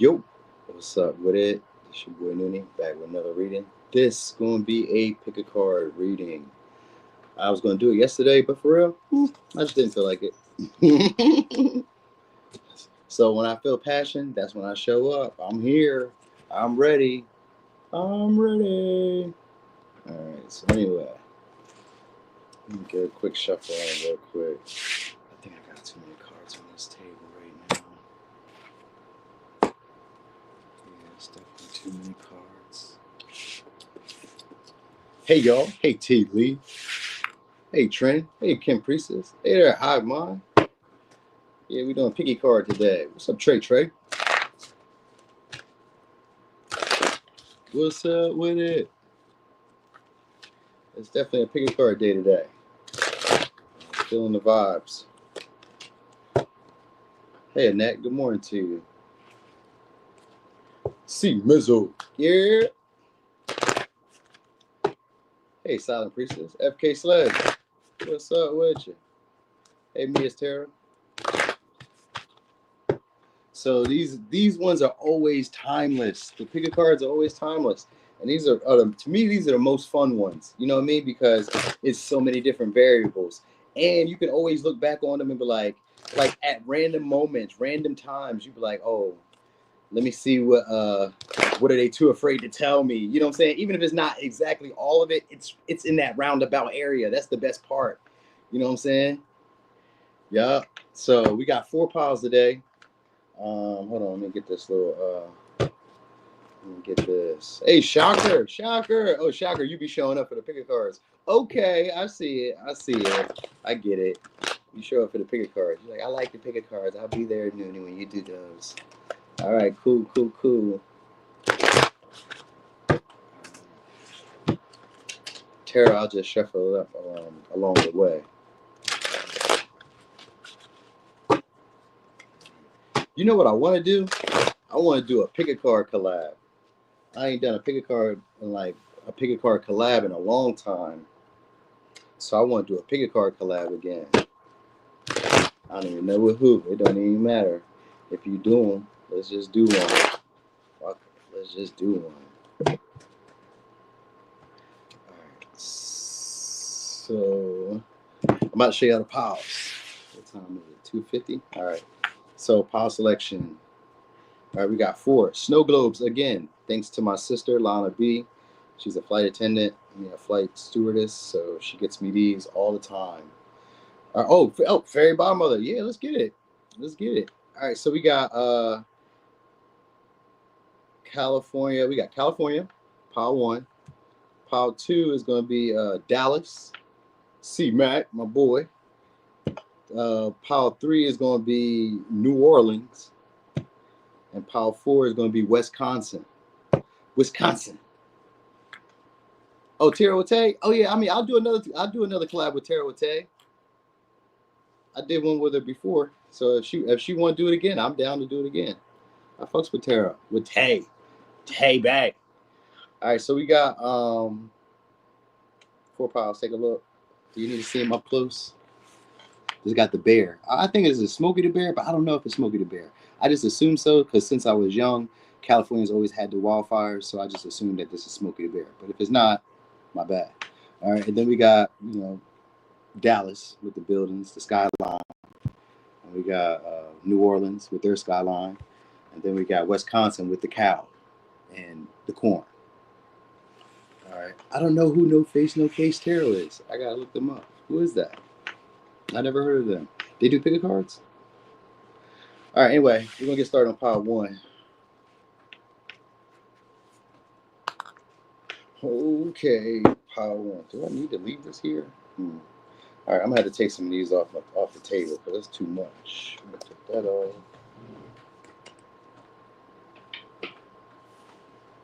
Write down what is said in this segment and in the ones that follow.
Yo, what's up with it? It's your boy Noonie back with another reading. This is going to be a pick a card reading. I was going to do it yesterday, but for real, I just didn't feel like it. So when I feel passion, that's when I show up. I'm here. I'm ready. I'm ready. All right. So anyway, let me get a quick shuffle on real quick. I think I got too many cards on this table right now. Yeah, it's definitely too many cards. Hey y'all. Hey T Lee. Hey Trent. Hey Kim Priestess. Hey there, Hive Mind. Yeah, we doing picky card today. What's up, Trey? What's up with it? It's definitely a picky card day today. Feeling the vibes. Hey Annette, good morning to you. See Mizzle. Yeah. Hey Silent Priestess. FK Sledge. What's up with you? Hey Mia's Tara. So these ones are always timeless. The pick a cards are always timeless. And these are to me, these are the most fun ones. You know what I mean? Because it's so many different variables. And you can always look back on them and be like at random moments, random times, you'd be like, oh, let me see what are they too afraid to tell me? You know what I'm saying? Even if it's not exactly all of it, it's in that roundabout area. That's the best part. You know what I'm saying? Yeah. So we got 4 piles today. Hold on, let me get this little let me get this. Hey, Shocker. Oh, Shocker, you be showing up for the pick cards. Okay, I see it. I get it. You show up for the pick cards. You're like, I like the pick cards. I'll be there at noon when you do those. All right, cool. Tara, I'll just shuffle it up along the way. You know what I want to do? I want to do a pick a card collab. I ain't done a pick a card collab in a long time. So I want to do a pick a card collab again. I don't even know with who. It don't even matter. If you do them, let's just do one. Fuck it. Let's just do one. Alright. So I'm about to show you how to pause. What time is it? 2:50? Alright. So pile selection. Alright, we got 4. Snow globes again. Thanks to my sister, Lana B. She's a flight attendant, a flight stewardess, so she gets me these all the time. Oh, Fairy Godmother. Yeah, let's get it. All right, so we got California. We got California, pile 1. Pile 2 is going to be Dallas, C-Mac, my boy. Pile 3 is going to be New Orleans. And pile 4 is going to be Wisconsin. Oh, Tara Wate? Oh yeah, I mean I'll do another collab with Tara Wate. I did one with her before, so if she want to do it again, I'm down to do it again. I fucks with Tara. With Tay back. All right, so we got 4 piles. Take a look. Do you need to see him up close? Just got the bear. I think it's a Smokey the Bear, but I don't know if it's Smokey the Bear. I just assume so because since I was young, California's always had the wildfires, so I just assumed that this is Smokey the Bear. But if it's not, my bad. All right, and then we got Dallas with the buildings, the skyline. And we got New Orleans with their skyline, and then we got Wisconsin with the cow and the corn. All right, I don't know who No Face No Case Tarot is. I gotta look them up. Who is that? I never heard of them. They do pick a cards? All right, anyway, we're going to get started on pile 1. Okay, pile 1. Do I need to leave this here? All right, I'm going to have to take some of these off the table because that's too much. I'm going to take that off.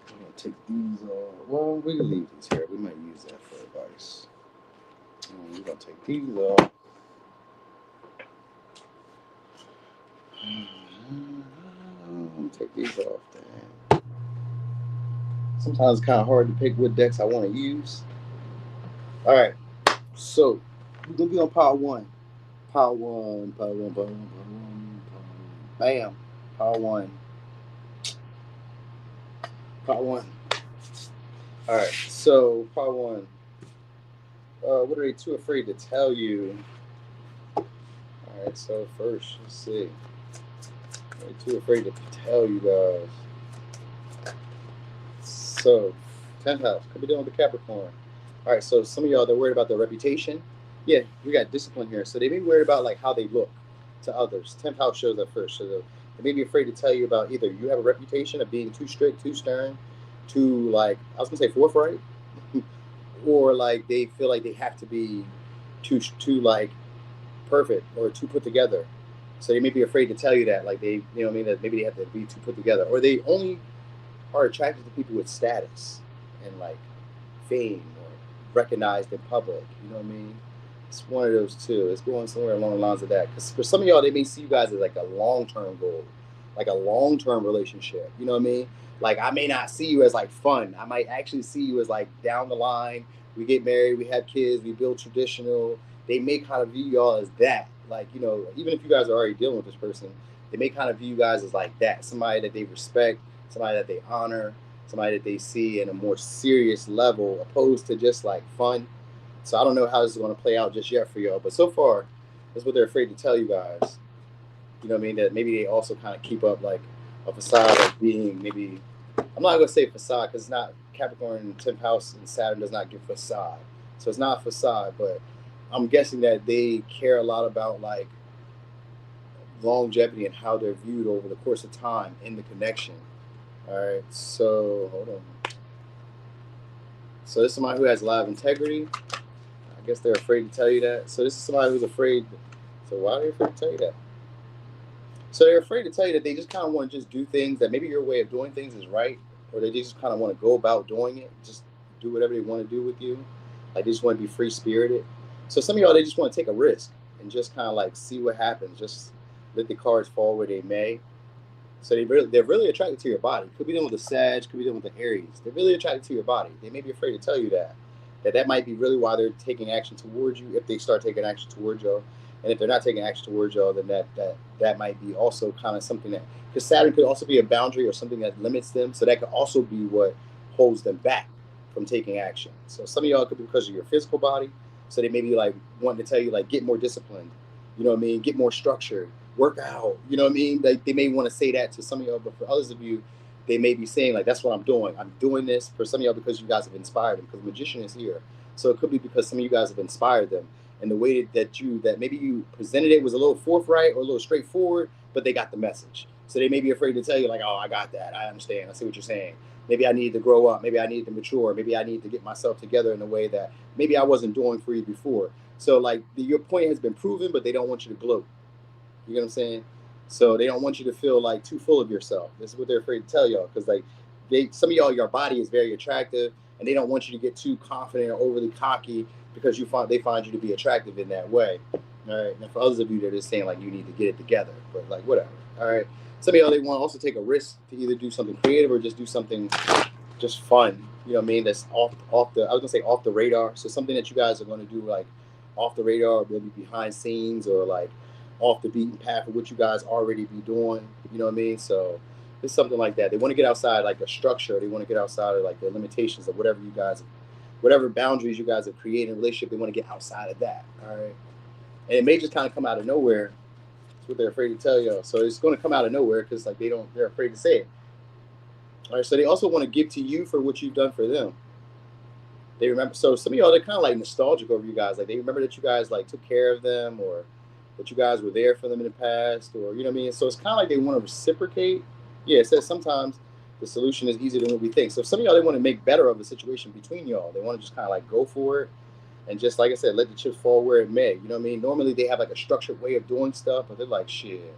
I'm going to take these off. Well, we can leave these here. We might use that for advice. We're going to take these off. I'm going to take these off then. Sometimes it's kind of hard to pick what decks I want to use. All right, so we're going to be on pile 1. Pile 1. Bam. Pile 1. Part one. All right. So part one. What are they too afraid to tell you? All right. So first, let's see. They're too afraid to tell you guys. So, 10th house could be dealing with the Capricorn. All right. So some of y'all they're worried about their reputation. Yeah, we got discipline here. So they may be worried about like how they look to others. 10th house shows up first. So they may be afraid to tell you about either you have a reputation of being too strict, too stern, too like I was gonna say forthright, or like they feel like they have to be too like perfect or too put together. So they may be afraid to tell you that, like they, you know what I mean, that maybe they have to be too put together, or they only are attracted to people with status and like fame or recognized in public. You know what I mean? It's one of those two. It's going somewhere along the lines of that. Because for some of y'all, they may see you guys as like a long term goal, like a long term relationship. You know what I mean? Like I may not see you as like fun. I might actually see you as like down the line. We get married, we have kids, we build traditional. They may kind of view y'all as that. Like, you know, even if you guys are already dealing with this person, they may kind of view you guys as like that. Somebody that they respect, somebody that they honor, somebody that they see in a more serious level opposed to just like fun. So I don't know how this is going to play out just yet for y'all, but so far, that's what they're afraid to tell you guys. You know what I mean? That maybe they also kind of keep up like a facade of being maybe. I'm not going to say facade because it's not Capricorn, 10th house, and Saturn does not give facade. So it's not facade, but I'm guessing that they care a lot about like longevity and how they're viewed over the course of time in the connection. All right, so hold on. So this is somebody who has a lot of integrity. I guess they're afraid to tell you that. So this is somebody who's afraid. So why are they afraid to tell you that? So they're afraid to tell you that they just kind of want to just do things that maybe your way of doing things is right, or they just kind of want to go about doing it, just do whatever they want to do with you. Like they just want to be free spirited. So some of y'all they just want to take a risk and just kind of like see what happens. Just let the cards fall where they may. So they're really attracted to your body. Could be dealing with the Sag, could be dealing with the Aries. They're really attracted to your body. They may be afraid to tell you that might be really why they're taking action towards you. If they start taking action towards you, and if they're not taking action towards y'all, then that might be also kind of something that because Saturn could also be a boundary or something that limits them. So that could also be what holds them back from taking action. So some of y'all could be because of your physical body. So they may be like wanting to tell you like get more disciplined, you know what I mean, get more structured, work out, you know what I mean. Like they may want to say that to some of y'all, but for others of you, they may be saying like that's what I'm doing. I'm doing this for some of y'all because you guys have inspired them. Because the magician is here, so it could be because some of you guys have inspired them and the way that maybe you presented it was a little forthright or a little straightforward, but they got the message. So they may be afraid to tell you like, oh, I got that, I understand, I see what you're saying. Maybe I need to grow up, maybe I need to mature, maybe I need to get myself together in a way that maybe I wasn't doing for you before. So like your point has been proven, but they don't want you to gloat. You get what I'm saying? So they don't want you to feel like too full of yourself. This is what they're afraid to tell y'all because like some of y'all, your body is very attractive, and they don't want you to get too confident or overly cocky because they find you to be attractive in that way. All right. And for others of you, they're just saying like you need to get it together, but like whatever. All right. Some of y'all they want to also take a risk to either do something creative or just do something just fun. You know what I mean? That's off the I was gonna say off the radar. So something that you guys are gonna do like off the radar, or maybe behind scenes, or like off the beaten path of what you guys already be doing. You know what I mean? So it's something like that. They want to get outside like a structure. They want to get outside of like the limitations of whatever boundaries you guys have created in a relationship. They want to get outside of that. All right. And it may just kind of come out of nowhere. That's what they're afraid to tell you. So it's going to come out of nowhere because like they're afraid to say it. All right. So they also want to give to you for what you've done for them. They remember. So some of y'all they're kind of like nostalgic over you guys. Like they remember that you guys like took care of them, or that you guys were there for them in the past, or you know what I mean. So it's kind of like they want to reciprocate. Yeah, it says sometimes the solution is easier than what we think. So some of y'all they want to make better of the situation between y'all. They want to just kind of like go for it, and just like I said, let the chips fall where it may. You know what I mean? Normally they have like a structured way of doing stuff, but they're like shit.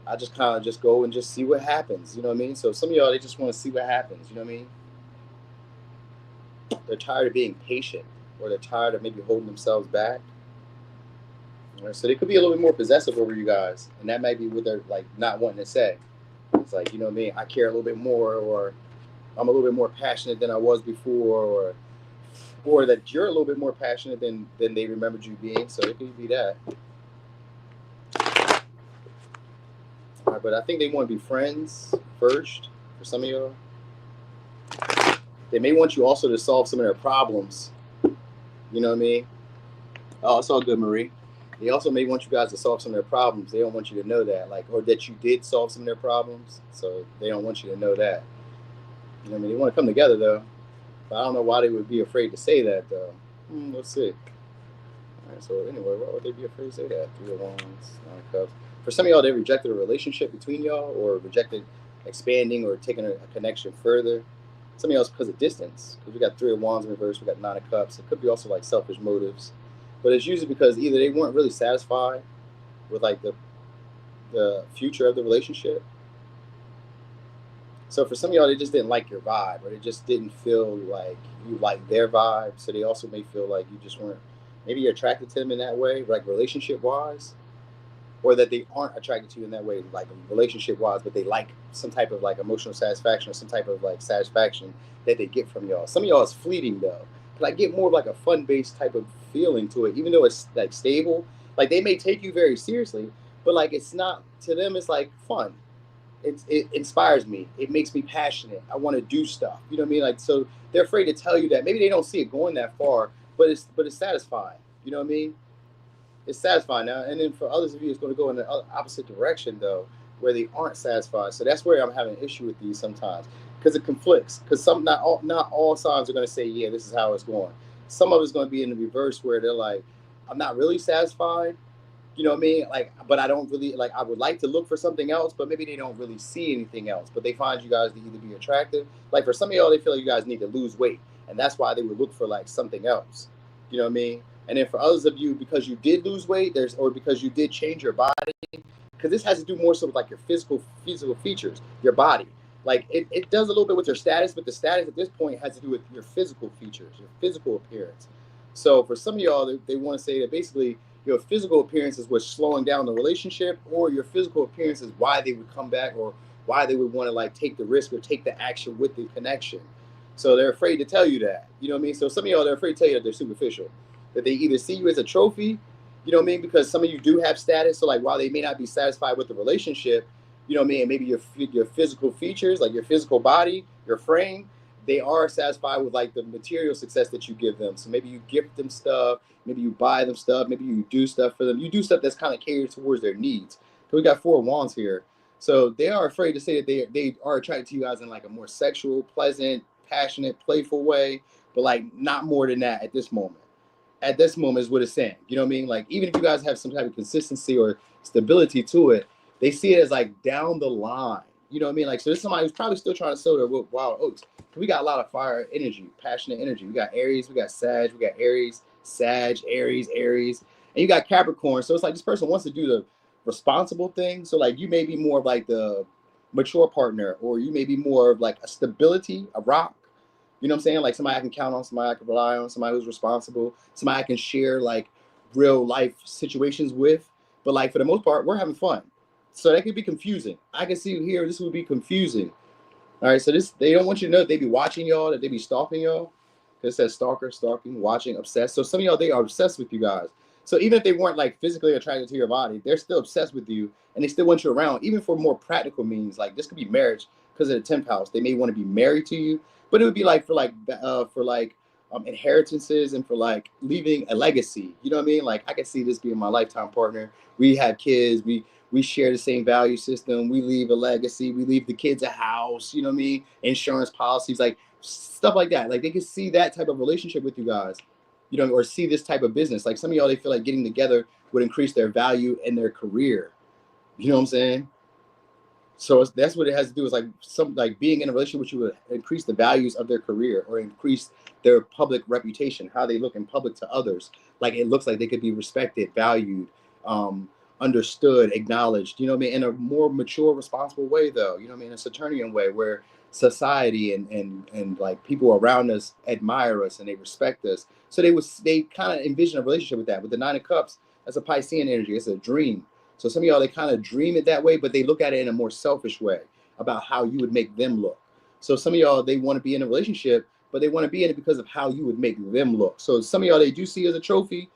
I just kind of just go and just see what happens. You know what I mean? So some of y'all they just want to see what happens. You know what I mean? They're tired of being patient, or they're tired of maybe holding themselves back. Right? So they could be a little bit more possessive over you guys, and that might be what they're like not wanting to say. It's like, you know what I mean? I care a little bit more, or I'm a little bit more passionate than I was before, or that you're a little bit more passionate than they remembered you being. So it could be that. All right, but I think they want to be friends first for some of y'all. They may want you also to solve some of their problems. You know what I mean? Oh, it's all good, Marie. They also may want you guys to solve some of their problems. They don't want you to know that, like, or that you did solve some of their problems. So they don't want you to know that. You know what I mean? They want to come together though. But I don't know why they would be afraid to say that though. Let's see. All right. So anyway, why would they be afraid to say that? Three of Wands, Nine of Cups. For some of y'all, they rejected a relationship between y'all, or rejected expanding or taking a connection further. Some of y'all because of distance. Because we got Three of Wands in reverse, we got Nine of Cups. It could be also like selfish motives, but it's usually because either they weren't really satisfied with like the future of the relationship. So for some of y'all, they just didn't like your vibe, or they just didn't feel like you like their vibe. So they also may feel like you just weren't, maybe you're attracted to them in that way, like relationship wise, or that they aren't attracted to you in that way, like relationship wise, but they like some type of like emotional satisfaction or some type of like satisfaction that they get from y'all. Some of y'all is fleeting though. But I get more of like a fun based type of feeling to it, even though it's like stable. Like they may take you very seriously, but like it's not, to them, it's like fun. It inspires me. It makes me passionate. I want to do stuff. You know what I mean? Like, so they're afraid to tell you that. Maybe they don't see it going that far, but it's satisfying. You know what I mean? It's satisfying now. And then for others of you, it's going to go in the opposite direction though, where they aren't satisfied. So that's where I'm having an issue with these sometimes, because it conflicts. Because not all signs are going to say, yeah, this is how it's going. Some of it's going to be in the reverse, where they're like, I'm not really satisfied. You know what I mean? Like, but I don't really like. I would like to look for something else, but maybe they don't really see anything else. But they find you guys to either be attractive. Like for some of y'all, they feel like you guys need to lose weight, and that's why they would look for like something else. You know what I mean? And then for others of you, because you did lose weight, or because you did change your body, because this has to do more so with like your physical features, your body. Like it does a little bit with your status, but the status at this point has to do with your physical features, your physical appearance. So for some of y'all, they want to say that basically your physical appearance is what's slowing down the relationship, or your physical appearance is why they would come back, or why they would want to like take the risk or take the action with the connection. So they're afraid to tell you that. You know what I mean? So some of y'all, they're afraid to tell you that they're superficial, that they either see you as a trophy, you know what I mean? Because some of you do have status. So like while they may not be satisfied with the relationship, you know what I mean? And maybe your physical features, like your physical body, your frame, they are satisfied with like the material success that you give them. So maybe you gift them stuff, maybe you buy them stuff, maybe you do stuff for them. You do stuff that's kind of catered towards their needs. So we got Four of Wands here. So they are afraid to say that they are attracted to you guys in like a more sexual, pleasant, passionate, playful way, but like not more than that at this moment. At this moment is what it's saying. You know what I mean? Like even if you guys have some type of consistency or stability to it, they see it as like down the line. You know what I mean? Like, so there's somebody who's probably still trying to sow their wild oats. We got a lot of fire energy, passionate energy. We got Aries, we got Sag, we got Aries, Sag, Aries, and you got Capricorn. So it's like this person wants to do the responsible thing. So like you may be more of like the mature partner, or you may be more of like a stability, a rock. You know what I'm saying? Like somebody I can count on, somebody I can rely on, somebody who's responsible, somebody I can share like real life situations with. But like for the most part, we're having fun. So that could be confusing. I can see here, this would be confusing. All right, so this, they don't want you to know that they be watching y'all, that they be stalking y'all. It says stalker, stalking, watching, obsessed. So some of y'all, they are obsessed with you guys. So even if they weren't like physically attracted to your body, they're still obsessed with you, and they still want you around, even for more practical means. Like this could be marriage because of the 10th house. They may want to be married to you, but it would be like for inheritances and for like leaving a legacy. You know what I mean? Like I can see this being my lifetime partner. We have kids. We share the same value system. We leave a legacy. We leave the kids a house, you know what I mean? Insurance policies, like stuff like that. Like they can see that type of relationship with you guys, you know, or see this type of business. Like some of y'all, they feel like getting together would increase their value in their career. You know what I'm saying? So that's what it has to do, is like being in a relationship with you would increase the values of their career, or increase their public reputation, how they look in public to others. Like it looks like they could be respected, valued, understood, acknowledged, you know what I mean, in a more mature, responsible way though, you know what I mean, a Saturnian way where society and like people around us admire us and they respect us. So they kind of envision a relationship with that. With the Nine of Cups, that's a Piscean energy. It's a dream. So some of y'all, they kind of dream it that way, but they look at it in a more selfish way about how you would make them look. So some of y'all, they want to be in a relationship, but they want to be in it because of how you would make them look. So some of y'all, they do see as a trophy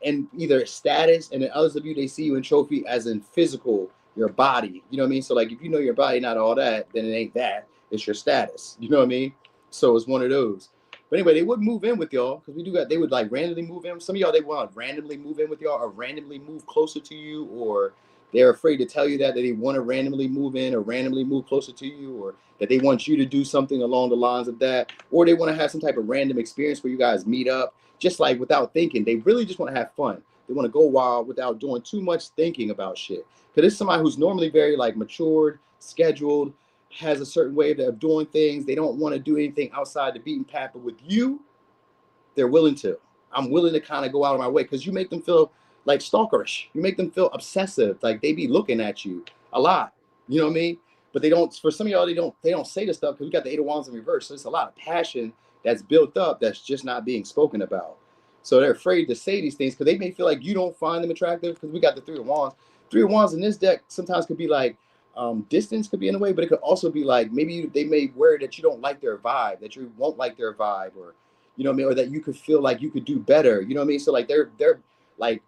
and either status, and then others of you, they see you in trophy as in physical, your body. You know what I mean? So like if you know your body, not all that, then it ain't that. It's your status. You know what I mean? So it's one of those. But anyway, they would move in with y'all because we do got. They would like randomly move in. Some of y'all they want to randomly move in with y'all or randomly move closer to you, or they're afraid to tell you that they want to randomly move in or randomly move closer to you, or that they want you to do something along the lines of that, or they want to have some type of random experience where you guys meet up just like without thinking. They really just want to have fun. They want to go wild without doing too much thinking about shit. Because it's somebody who's normally very like matured, scheduled, has a certain way of doing things. They don't want to do anything outside the beaten path. But with you, they're willing to. I'm willing to kind of go out of my way because you make them feel like stalkerish. You make them feel obsessive. Like they be looking at you a lot. You know what I mean? But they don't. For some of y'all, they don't say the stuff because we got the Eight of Wands in reverse. So it's a lot of passion that's built up that's just not being spoken about. So they're afraid to say these things because they may feel like you don't find them attractive because we got the Three of Wands. Three of Wands in this deck sometimes could be like distance could be in a way, but it could also be like maybe they may worry that you don't like their vibe, that you won't like their vibe, or you know what I mean, or that you could feel like you could do better. You know what I mean? So like they're like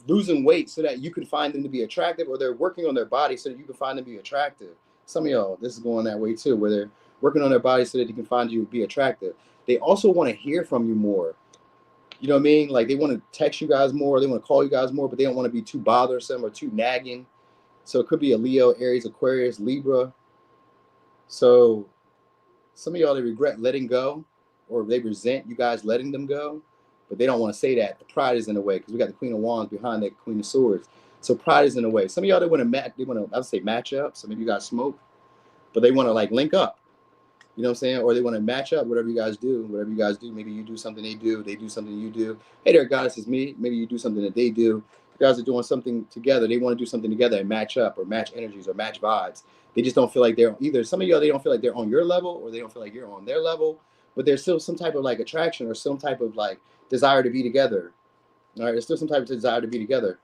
losing weight so that you can find them to be attractive, or they're working on their body so that you can find them to be attractive. Some of y'all, this is going that way too, where they're working on their body so that they can find you to be attractive. They also want to hear from you more. You know what I mean? Like they want to text you guys more, they want to call you guys more, but they don't want to be too bothersome or too nagging. So it could be a Leo, Aries, Aquarius, Libra. So some of y'all, they regret letting go, or they resent you guys letting them go, but they don't want to say that. The pride is in the way because we got the Queen of Wands behind that Queen of Swords. So pride is in the way. Some of y'all, they want to match. They want to, I would say, match up. So maybe you guys smoke, but they want to like link up. You know what I'm saying? Or they want to match up whatever you guys do. Whatever you guys do, maybe you do something they do something you do. Hey there, guys, it's me. Maybe you do something that they do. You guys are doing something together. They want to do something together and match up or match energies or match vibes. They just don't feel like they're either. Some of y'all, they don't feel like they're on your level or they don't feel like you're on their level, but there's still some type of like attraction or some type of like desire to be together. All right, there's still some type of desire to be together.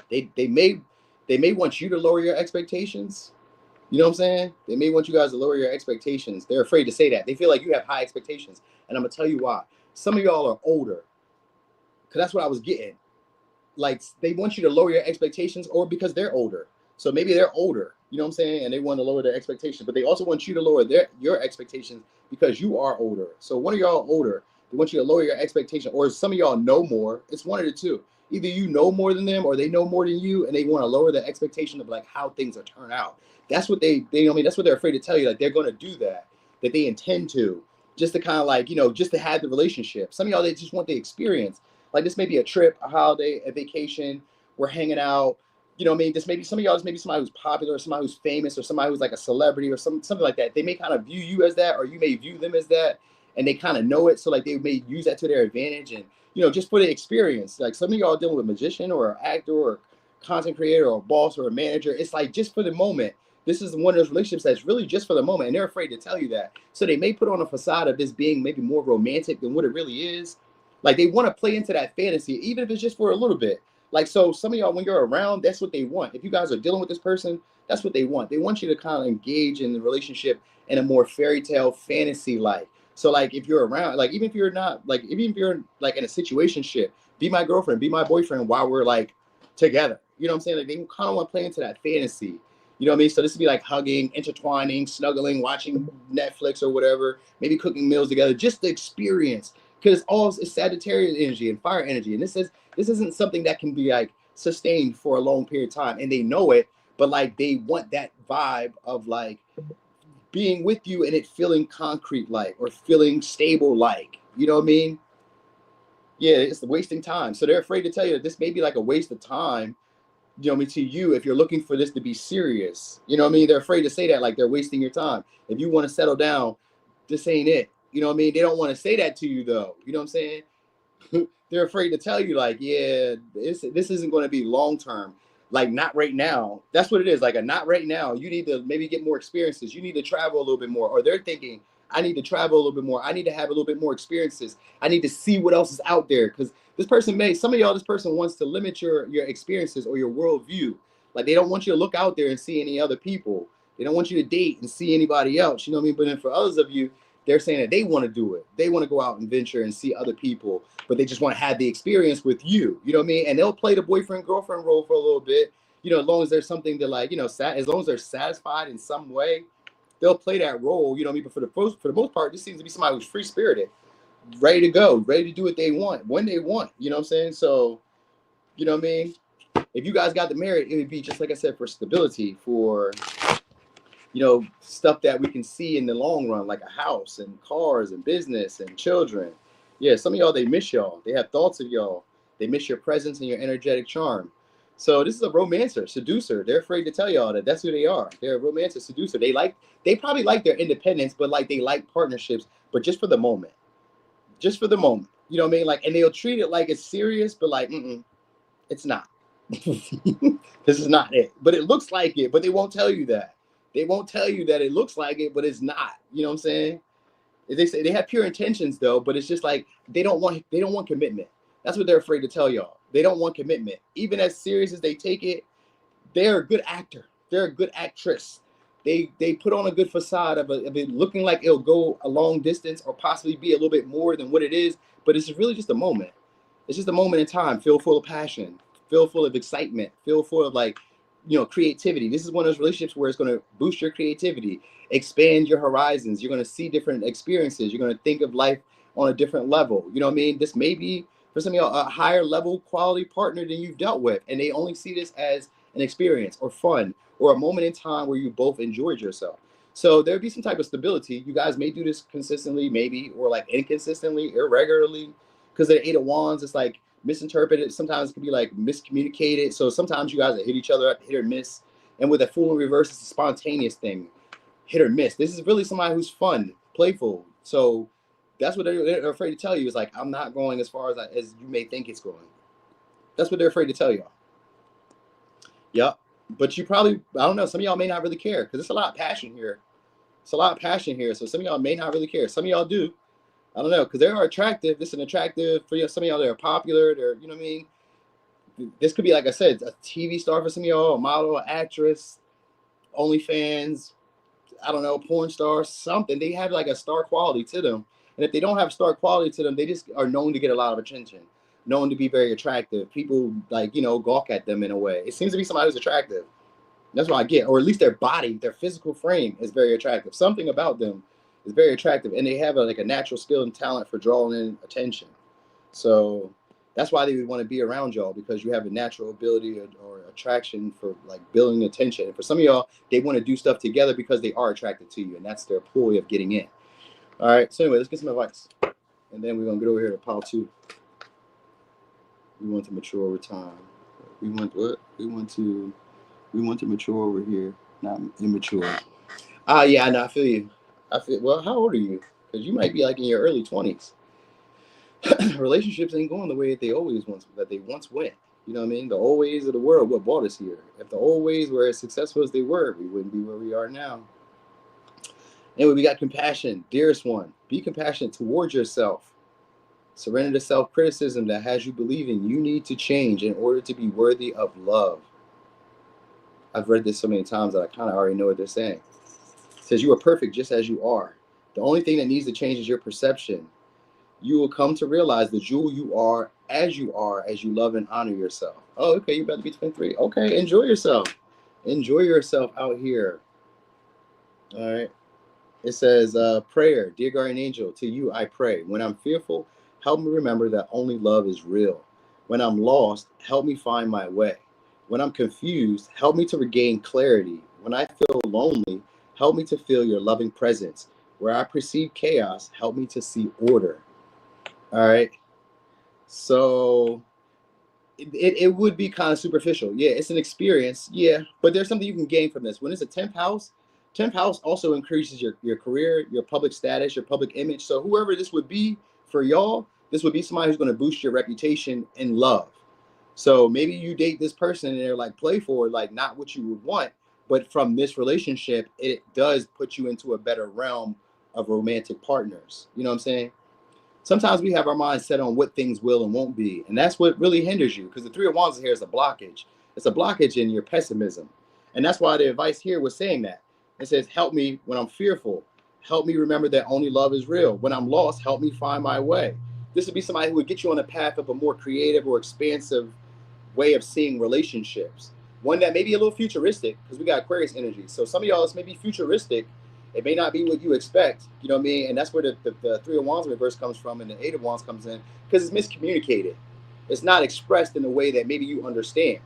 They may want you to lower your expectations. You know what I'm saying? They may want you guys to lower your expectations. They're afraid to say that. They feel like you have high expectations. And I'm going to tell you why. Some of y'all are older. Because that's what I was getting. Like, they want you to lower your expectations or because they're older. So maybe they're older. You know what I'm saying? And they want to lower their expectations. But they also want you to lower your expectations because you are older. So one of y'all older. They want you to lower your expectation. Or some of y'all know more. It's one of the two. Either you know more than them or they know more than you and they want to lower the expectation of like how things are turn out. That's what I mean, that's what they're afraid to tell you. Like they're going to do that they intend to, just to kind of like, just to have the relationship. Some of y'all, they just want the experience. Like this may be a trip, a holiday, a vacation. We're hanging out. You know what I mean? This maybe some of y'all is maybe somebody who's popular or somebody who's famous or somebody who's like a celebrity or something like that. They may kind of view you as that, or you may view them as that. And they kind of know it. So like they may use that to their advantage and, just for the experience. Like some of y'all dealing with a magician or an actor or content creator or a boss or a manager. It's like just for the moment. This is one of those relationships that's really just for the moment. And they're afraid to tell you that. So they may put on a facade of this being maybe more romantic than what it really is. Like they want to play into that fantasy, even if it's just for a little bit. Like, so some of y'all, when you're around, that's what they want. If you guys are dealing with this person, that's what they want. They want you to kind of engage in the relationship in a more fairy tale fantasy like. So like if you're around, like even if you're not, like even if you're like in a situationship, be my girlfriend, be my boyfriend while we're like together. You know what I'm saying? Like they kind of want to play into that fantasy. You know what I mean? So this would be like hugging, intertwining, snuggling, watching Netflix or whatever, maybe cooking meals together, just the experience. Because it's Sagittarius energy and fire energy. And this isn't something that can be like sustained for a long period of time. And they know it, but like they want that vibe of like being with you and it feeling concrete like or feeling stable like. You know what I mean? Yeah, it's wasting time. So they're afraid to tell you that this may be like a waste of time, you know what I mean, to you if you're looking for this to be serious. You know what I mean? They're afraid to say that like they're wasting your time. If you want to settle down, this ain't it. You know what I mean? They don't want to say that to you though. You know what I'm saying? They're afraid to tell you like, yeah, this isn't going to be long term. Like not right now. That's what it is. Like a not right now. You need to maybe get more experiences. You need to travel a little bit more. Or they're thinking, I need to travel a little bit more. I need to have a little bit more experiences. I need to see what else is out there. Because some of y'all, this person wants to limit your experiences or your worldview. Like they don't want you to look out there and see any other people. They don't want you to date and see anybody else. You know what I mean? But then for others of you, they're saying that they want to do it. They want to go out and venture and see other people, but they just want to have the experience with you. You know what I mean? And they'll play the boyfriend, girlfriend role for a little bit, as long as there's something to like, as long as they're satisfied in some way, they'll play that role. You know what I mean? But for the most part, this seems to be somebody who's free spirited, ready to go, ready to do what they want when they want. You know what I'm saying? So, you know what I mean? If you guys got married, it would be just like I said, for stability, for, you know, stuff that we can see in the long run, like a house and cars and business and children. Yeah, some of y'all, they miss y'all. They have thoughts of y'all. They miss your presence and your energetic charm. So this is a romancer, seducer. They're afraid to tell y'all that that's who they are. They're a romancer, seducer. They probably like their independence, but like they like partnerships, but just for the moment. Just for the moment. You know what I mean? Like, and they'll treat it like it's serious, but like, it's not. This is not it. But it looks like it, but they won't tell you that. They won't tell you that it looks like it, but it's not. You know what I'm saying? They say they have pure intentions though, but it's just like they don't want commitment. That's what they're afraid to tell y'all. They don't want commitment. Even as serious as they take it, they're a good actor. They're a good actress. They put on a good facade of it looking like it'll go a long distance or possibly be a little bit more than what it is, but it's really just a moment. It's just a moment in time, filled full of passion, filled full of excitement, filled full of like, you know, creativity. This is one of those relationships where it's going to boost your creativity, expand your horizons. You're going to see different experiences. You're going to think of life on a different level. You know what I mean? This may be for some of y'all a higher level quality partner than you've dealt with, and they only see this as an experience or fun or a moment in time where you both enjoyed yourself. So there'd be some type of stability. You guys may do this consistently, maybe, or like inconsistently, irregularly, because the Eight of Wands, it's like misinterpreted. Sometimes it can be like miscommunicated. So sometimes you guys hit each other up, hit or miss. And with a Fool in reverse, it's a spontaneous thing, hit or miss. This is really somebody who's fun, playful. So that's what they're afraid to tell you, is like, I'm not going as far as you may think it's going. That's what they're afraid to tell y'all. Yep. But you probably, I don't know, some of y'all may not really care because it's a lot of passion here. It's a lot of passion here. So some of y'all may not really care. Some of y'all do. I don't know, because they are attractive. This is an attractive for you. Some of y'all, they're popular. They're, you know what I mean? This could be, like I said, a TV star for some of y'all, a model, an actress, OnlyFans, I don't know, porn star, something. They have like a star quality to them. And if they don't have star quality to them, they just are known to get a lot of attention, known to be very attractive. People like, you know, gawk at them in a way. It seems to be somebody who's attractive. That's what I get. Or at least their body, their physical frame is very attractive. Something about them is very attractive. And they have like a natural skill and talent for drawing in attention. So that's why they would want to be around y'all, because you have a natural ability or attraction for like building attention. And for some of y'all, they want to do stuff together because they are attracted to you, and that's their ploy of getting in. All right. So anyway, let's get some advice, and then we're gonna get over here to pile 2. We want to mature over time. We want what? We want to mature over here, not immature. Yeah, I know. I feel you. Well, how old are you? Because you might be like in your early 20s. Relationships ain't going the way that they once went. You know what I mean? The old ways of the world, what brought us here. If the old ways were as successful as they were, we wouldn't be where we are now. Anyway, we got compassion. Dearest one, be compassionate towards yourself. Surrender to self-criticism that has you believing you need to change in order to be worthy of love. I've read this so many times that I kind of already know what they're saying. It says you are perfect just as you are. The only thing that needs to change is your perception. You will come to realize the jewel you are as you love and honor yourself. Oh, okay, you're about to be 23. Okay, enjoy yourself. Enjoy yourself out here. All right. It says, prayer, dear guardian angel, to you I pray. When I'm fearful, help me remember that only love is real. When I'm lost, help me find my way. When I'm confused, help me to regain clarity. When I feel lonely, help me to feel your loving presence. Where I perceive chaos, help me to see order. All right. So it would be kind of superficial. Yeah, it's an experience. Yeah, but there's something you can gain from this. When it's a 10th house also increases your career, your public status, your public image. So whoever this would be for y'all, this would be somebody who's going to boost your reputation in love. So maybe you date this person and they're like playful, like not what you would want. But from this relationship, it does put you into a better realm of romantic partners. You know what I'm saying? Sometimes we have our minds set on what things will and won't be. And that's what really hinders you, because the 3 of Wands here is a blockage. It's a blockage in your pessimism. And that's why the advice here was saying that. It says, help me when I'm fearful. Help me remember that only love is real. When I'm lost, help me find my way. This would be somebody who would get you on a path of a more creative or expansive way of seeing relationships. One that may be a little futuristic, because we got Aquarius energy. So some of y'all, it's maybe futuristic It may not be what you expect, you know what I mean? And that's where the Three of Wands in reverse comes from and the Eight of Wands comes in, because it's miscommunicated. It's not expressed in a way that maybe you understand.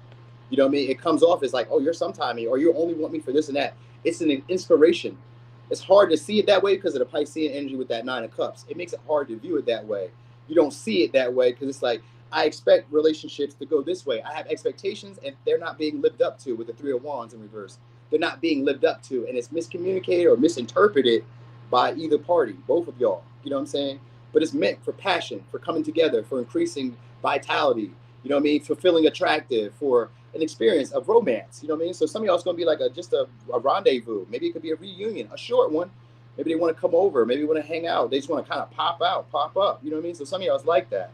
You know what I mean? It comes off as like, oh, you're sometime me, or you only want me for this and that. It's an inspiration. It's hard to see it that way because of the Piscean energy with that Nine of Cups. It makes it hard to view it that way. You don't see it that way because it's like, I expect relationships to go this way. I have expectations and they're not being lived up to with the Three of Wands in reverse. They're not being lived up to, and it's miscommunicated or misinterpreted by either party, both of y'all. You know what I'm saying? But it's meant for passion, for coming together, for increasing vitality. You know what I mean? Fulfilling attractive, for an experience of romance. You know what I mean? So some of y'all it's gonna be like just a rendezvous. Maybe it could be a reunion, a short one. Maybe they want to come over. Maybe they want to hang out. They just want to kind of pop out, pop up. You know what I mean? So some of y'all is like that.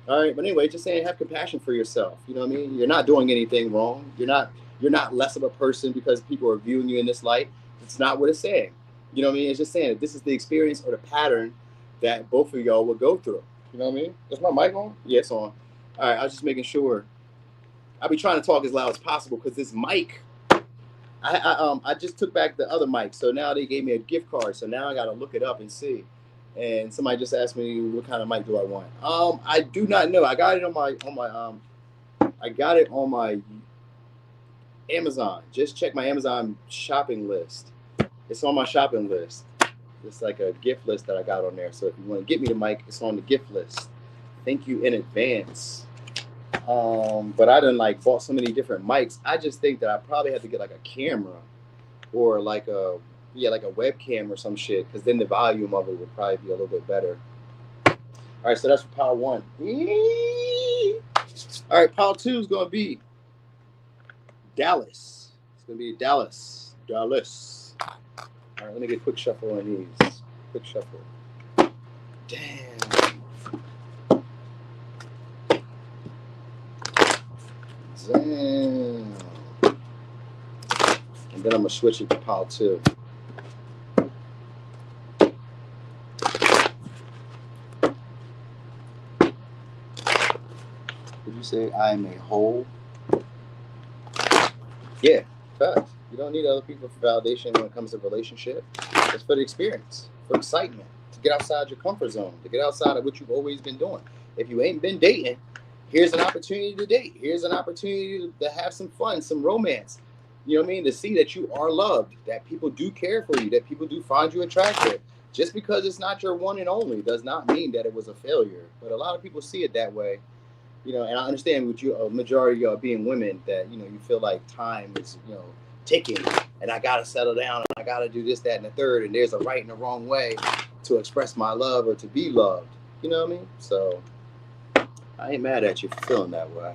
All right, but anyway, just saying, have compassion for yourself. You know what I mean? You're not doing anything wrong. You're not less of a person because people are viewing you in this light. It's not what it's saying. You know what I mean? It's just saying that this is the experience or the pattern that both of y'all will go through. You know what I mean? Is my mic on? Yeah, it's on. All right, I was just making sure. I'll be trying to talk as loud as possible because this mic, I just took back the other mic, so now they gave me a gift card. So now I got to look it up and see. And somebody just asked me what kind of mic do I want. I do not know. I got it on my Amazon. Just check my Amazon shopping list. It's on my shopping list. It's like a gift list that I got on there. So if you want to get me the mic, it's on the gift list. Thank you in advance. But I done bought so many different mics. I just think that I probably have to get like a camera or like a webcam or some shit, because then the volume of it would probably be a little bit better. All right, so that's for power one. All right, power two is gonna be Dallas. It's gonna be Dallas. All right, let me get a quick shuffle on these. Quick shuffle. Damn. And then I'm gonna switch it to power two. Did you say I am a whole? Yeah, facts. You don't need other people for validation when it comes to relationship. It's for the experience, for excitement, to get outside your comfort zone, to get outside of what you've always been doing. If you ain't been dating, here's an opportunity to date. Here's an opportunity to have some fun, some romance. You know what I mean? To see that you are loved, that people do care for you, that people do find you attractive. Just because it's not your one and only does not mean that it was a failure. But a lot of people see it that way. You know, and I understand with you, a majority of y'all being women, that, you know, you feel like time is, you know, ticking, and I gotta settle down, and I gotta do this, that, and the third, and there's a right and a wrong way to express my love or to be loved. You know what I mean? So I ain't mad at you for feeling that way.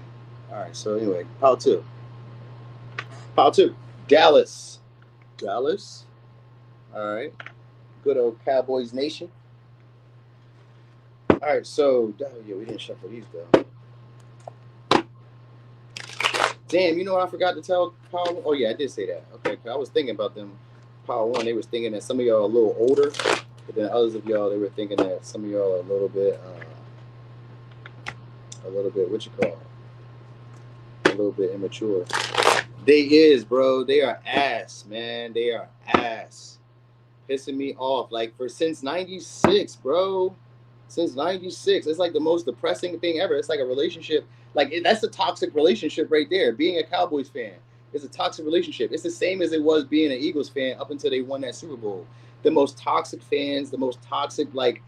All right, so anyway, power two. Power two. Dallas. All right. Good old Cowboys Nation. All right, so yeah, we didn't shuffle these though. Damn, you know what I forgot to tell Power? Oh yeah, I did say that. Okay, I was thinking about them. Power one, they was thinking that some of y'all are a little older, but then others of y'all, they were thinking that some of y'all are a little bit what you call it? A little bit immature. They is, bro. They are ass, man. They are ass. Pissing me off. Like since '96, bro. Since '96, it's like the most depressing thing ever. It's like a relationship. That's a toxic relationship right there. Being a Cowboys fan is a toxic relationship. It's the same as it was being an Eagles fan up until they won that Super Bowl. The most toxic fans, the most toxic like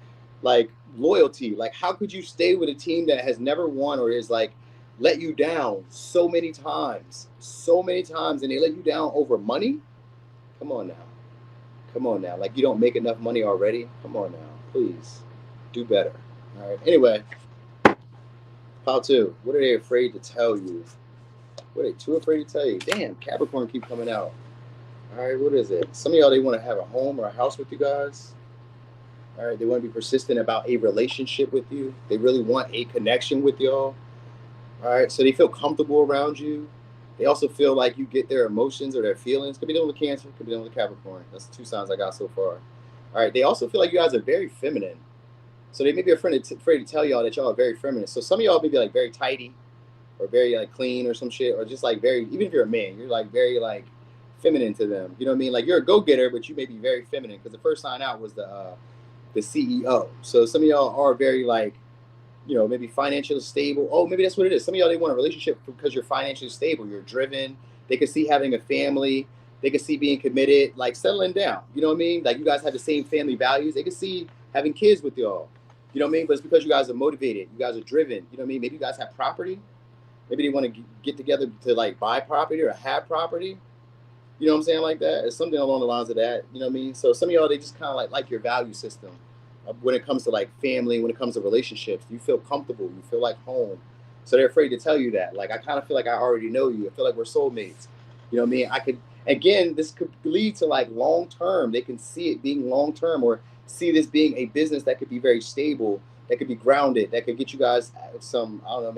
loyalty. Like, how could you stay with a team that has never won or is let you down so many times, and they let you down over money? Come on now. Like, you don't make enough money already? Come on now, please. Do better. All right. Anyway, power two. What are they afraid to tell you? What are they too afraid to tell you? Damn, Capricorn keep coming out. All right, what is it? Some of y'all, they want to have a home or a house with you guys. All right, they want to be persistent about a relationship with you. They really want a connection with y'all. All right, so they feel comfortable around you. They also feel like you get their emotions or their feelings. Could be dealing with Cancer, could be dealing with Capricorn. That's the two signs I got so far. All right, they also feel like you guys are very feminine. So they may be afraid to tell y'all that y'all are very feminine. So some of y'all may be very tidy or very clean or some shit, or just very, even if you're a man, you're very feminine to them. You know what I mean? Like you're a go-getter, but you may be very feminine because the first sign out was the CEO. So some of y'all are very like, maybe financially stable. Oh, maybe that's what it is. Some of y'all, they want a relationship because you're financially stable. You're driven. They could see having a family. They could see being committed, like settling down. You know what I mean? Like you guys have the same family values. They could see having kids with y'all. You know what I mean? But it's because you guys are motivated. You guys are driven. You know what I mean? Maybe you guys have property. Maybe they want to get together to like buy property or have property. You know what I'm saying? Like that. It's something along the lines of that. You know what I mean? So some of y'all, they just kind of like your value system when it comes to like family, when it comes to relationships. You feel comfortable. You feel like home. So they're afraid to tell you that. Like, I kind of feel like I already know you. I feel like we're soulmates. You know what I mean? I could, again, this could lead to like long term. They can see it being long term or see this being a business that could be very stable, that could be grounded, that could get you guys some, I don't know,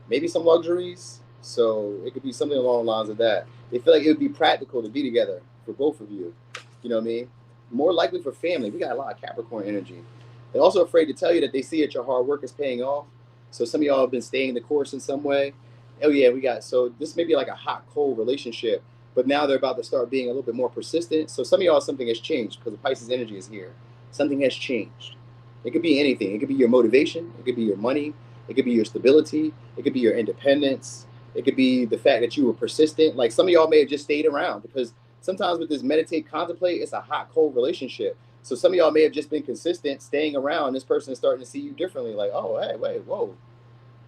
maybe some luxuries. So it could be something along the lines of that. They feel like it would be practical to be together for both of you. You know what I mean? More likely for family. We got a lot of Capricorn energy. They're also afraid to tell you that they see that your hard work is paying off. So some of y'all have been staying the course in some way. Oh yeah, so this may be like a hot, cold relationship, but now they're about to start being a little bit more persistent. So some of y'all, something has changed because the Pisces energy is here. Something has changed. It could be anything. It could be your motivation. It could be your money. It could be your stability. It could be your independence. It could be the fact that you were persistent. Like some of y'all may have just stayed around because sometimes with this meditate, contemplate, it's a hot, cold relationship. So some of y'all may have just been consistent, staying around. This person is starting to see you differently. Like, oh, hey, wait, whoa.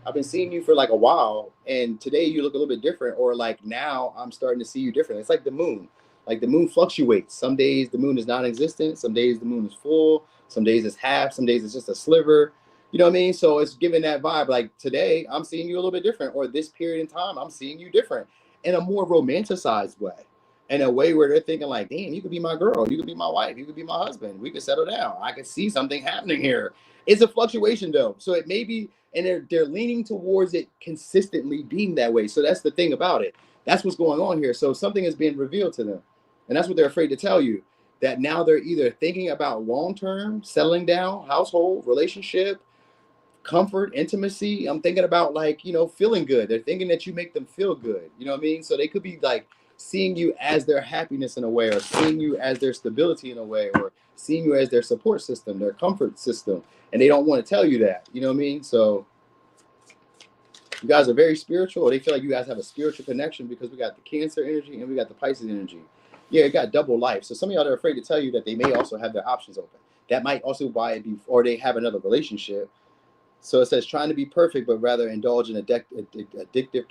I've been seeing you for like a while, and today you look a little bit different. Or like now I'm starting to see you differently. It's like the moon. Like the moon fluctuates. Some days the moon is non-existent. Some days the moon is full. Some days it's half. Some days it's just a sliver. You know what I mean? So it's giving that vibe. Like today I'm seeing you a little bit different, or this period in time I'm seeing you different in a more romanticized way. In a way where they're thinking like, damn, you could be my girl, you could be my wife, you could be my husband, we could settle down. I could see something happening here. It's a fluctuation though. So it may be, and they're leaning towards it consistently being that way. So that's the thing about it. That's what's going on here. So something is being revealed to them. And that's what they're afraid to tell you. That now they're either thinking about long-term, settling down, household, relationship, comfort, intimacy. I'm thinking about like, feeling good. They're thinking that you make them feel good. You know what I mean? So they could be like seeing you as their happiness in a way, or seeing you as their stability in a way, or seeing you as their support system, their comfort system. And they don't want to tell you that. You know what I mean? So you guys are very spiritual, or they feel like you guys have a spiritual connection because we got the Cancer energy and we got the Pisces energy. Yeah, it got double life. So some of y'all are afraid to tell you that they may also have their options open. That might also why it be, or they have another relationship. So it says trying to be perfect, but rather indulge in addictive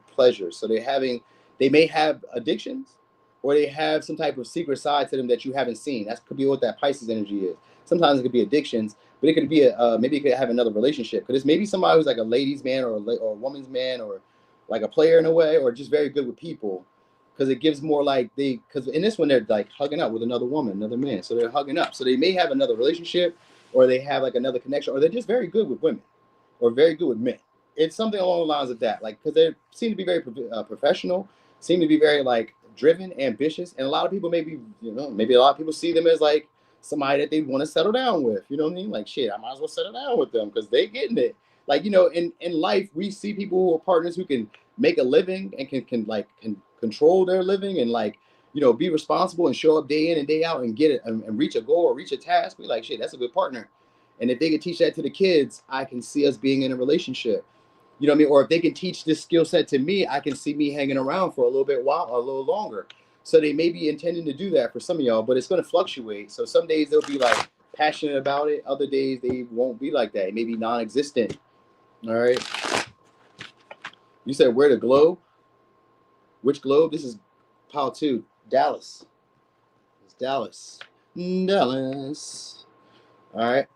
pleasure. So they may have addictions, or they have some type of secret side to them that you haven't seen. That could be what that Pisces energy is. Sometimes it could be addictions, but it could be maybe it could have another relationship. Because it's maybe somebody who's like a ladies' man or a woman's man, or like a player in a way, or just very good with people. Because it gives more like because in this one they're like hugging up with another woman, another man. So they're hugging up. So they may have another relationship, or they have like another connection, or they're just very good with women, or very good with men. It's something along the lines of that, like because they seem to be very professional, seem to be very like driven, ambitious, and a lot of people maybe a lot of people see them as like somebody that they want to settle down with. You know what I mean? Like shit, I might as well settle down with them because they getting it. Like in life we see people who are partners who can make a living and can control their living and like be responsible and show up day in and day out and get it and reach a goal or reach a task. We like shit, that's a good partner. And if they could teach that to the kids, I can see us being in a relationship. You know what I mean? Or if they can teach this skill set to me, I can see me hanging around for a little bit while, a little longer. So they may be intending to do that for some of y'all, but it's going to fluctuate. So some days they'll be like passionate about it. Other days they won't be like that. It may be non-existent. All right. You said where the globe? Which globe? This is pile 2, Dallas. It's Dallas. Dallas. All right.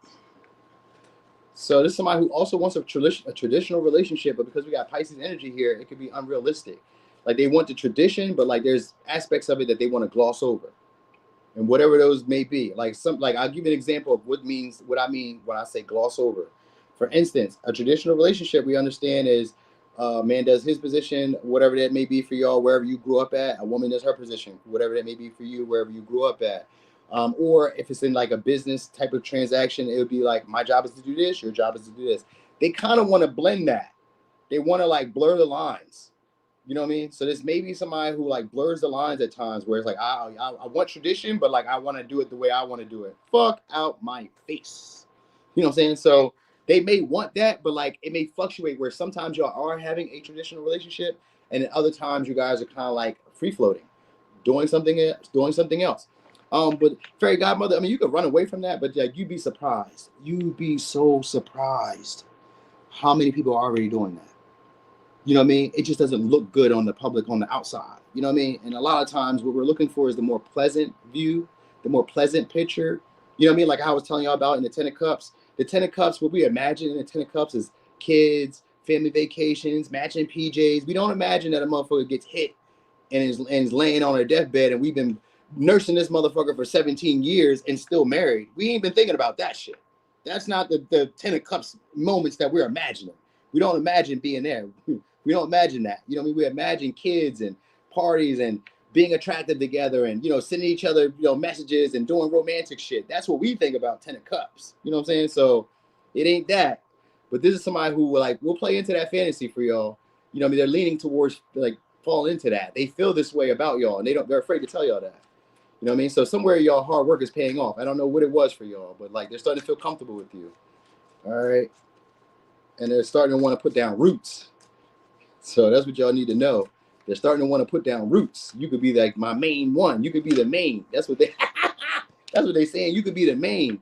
So this is somebody who also wants a traditional relationship, but because we got Pisces energy here, it could be unrealistic. Like they want the tradition, but like there's aspects of it that they want to gloss over, and whatever those may be. Like I'll give you an example of what I mean when I say gloss over. For instance, a traditional relationship we understand is man does his position, whatever that may be for y'all, wherever you grew up at. A woman does her position, whatever that may be for you, wherever you grew up at. Or if it's in like a business type of transaction, it would be like my job is to do this, your job is to do this. They kind of want to blend that. They want to like blur the lines. You know what I mean? So this may be somebody who like blurs the lines at times where it's like, I want tradition, but like I want to do it the way I want to do it. Fuck out my face. You know what I'm saying? So they may want that, but like it may fluctuate where sometimes y'all are having a traditional relationship, and then other times you guys are kind of like free floating, doing something else. But fairy godmother, I mean, you could run away from that, but like you'd be surprised. You'd be so surprised how many people are already doing that. You know what I mean? It just doesn't look good on the public on the outside. You know what I mean? And a lot of times what we're looking for is the more pleasant view, the more pleasant picture. You know what I mean? Like I was telling y'all about in the Ten of Cups. The Ten of Cups, what we imagine in the Ten of Cups is kids, family vacations, matching PJs. We don't imagine that a motherfucker gets hit and is laying on her deathbed and we've been nursing this motherfucker for 17 years and still married. We ain't been thinking about that shit. That's not the Ten of Cups moments that we're imagining. We don't imagine being there. We don't imagine that. You know what I mean? We imagine kids and parties and being attractive together and, you know, sending each other, you know, messages and doing romantic shit. That's what we think about Ten of Cups. You know what I'm saying? So it ain't that. But this is somebody who like will play into that fantasy for y'all. You know what I mean? They're leaning towards like fall into that. They feel this way about y'all and they're afraid to tell y'all that. You know what I mean? So somewhere y'all hard work is paying off. I don't know what it was for y'all, but like they're starting to feel comfortable with you. All right. And they're starting to want to put down roots. So that's what y'all need to know. They're starting to want to put down roots. You could be like my main one. You could be the main. That's what they're saying. You could be the main.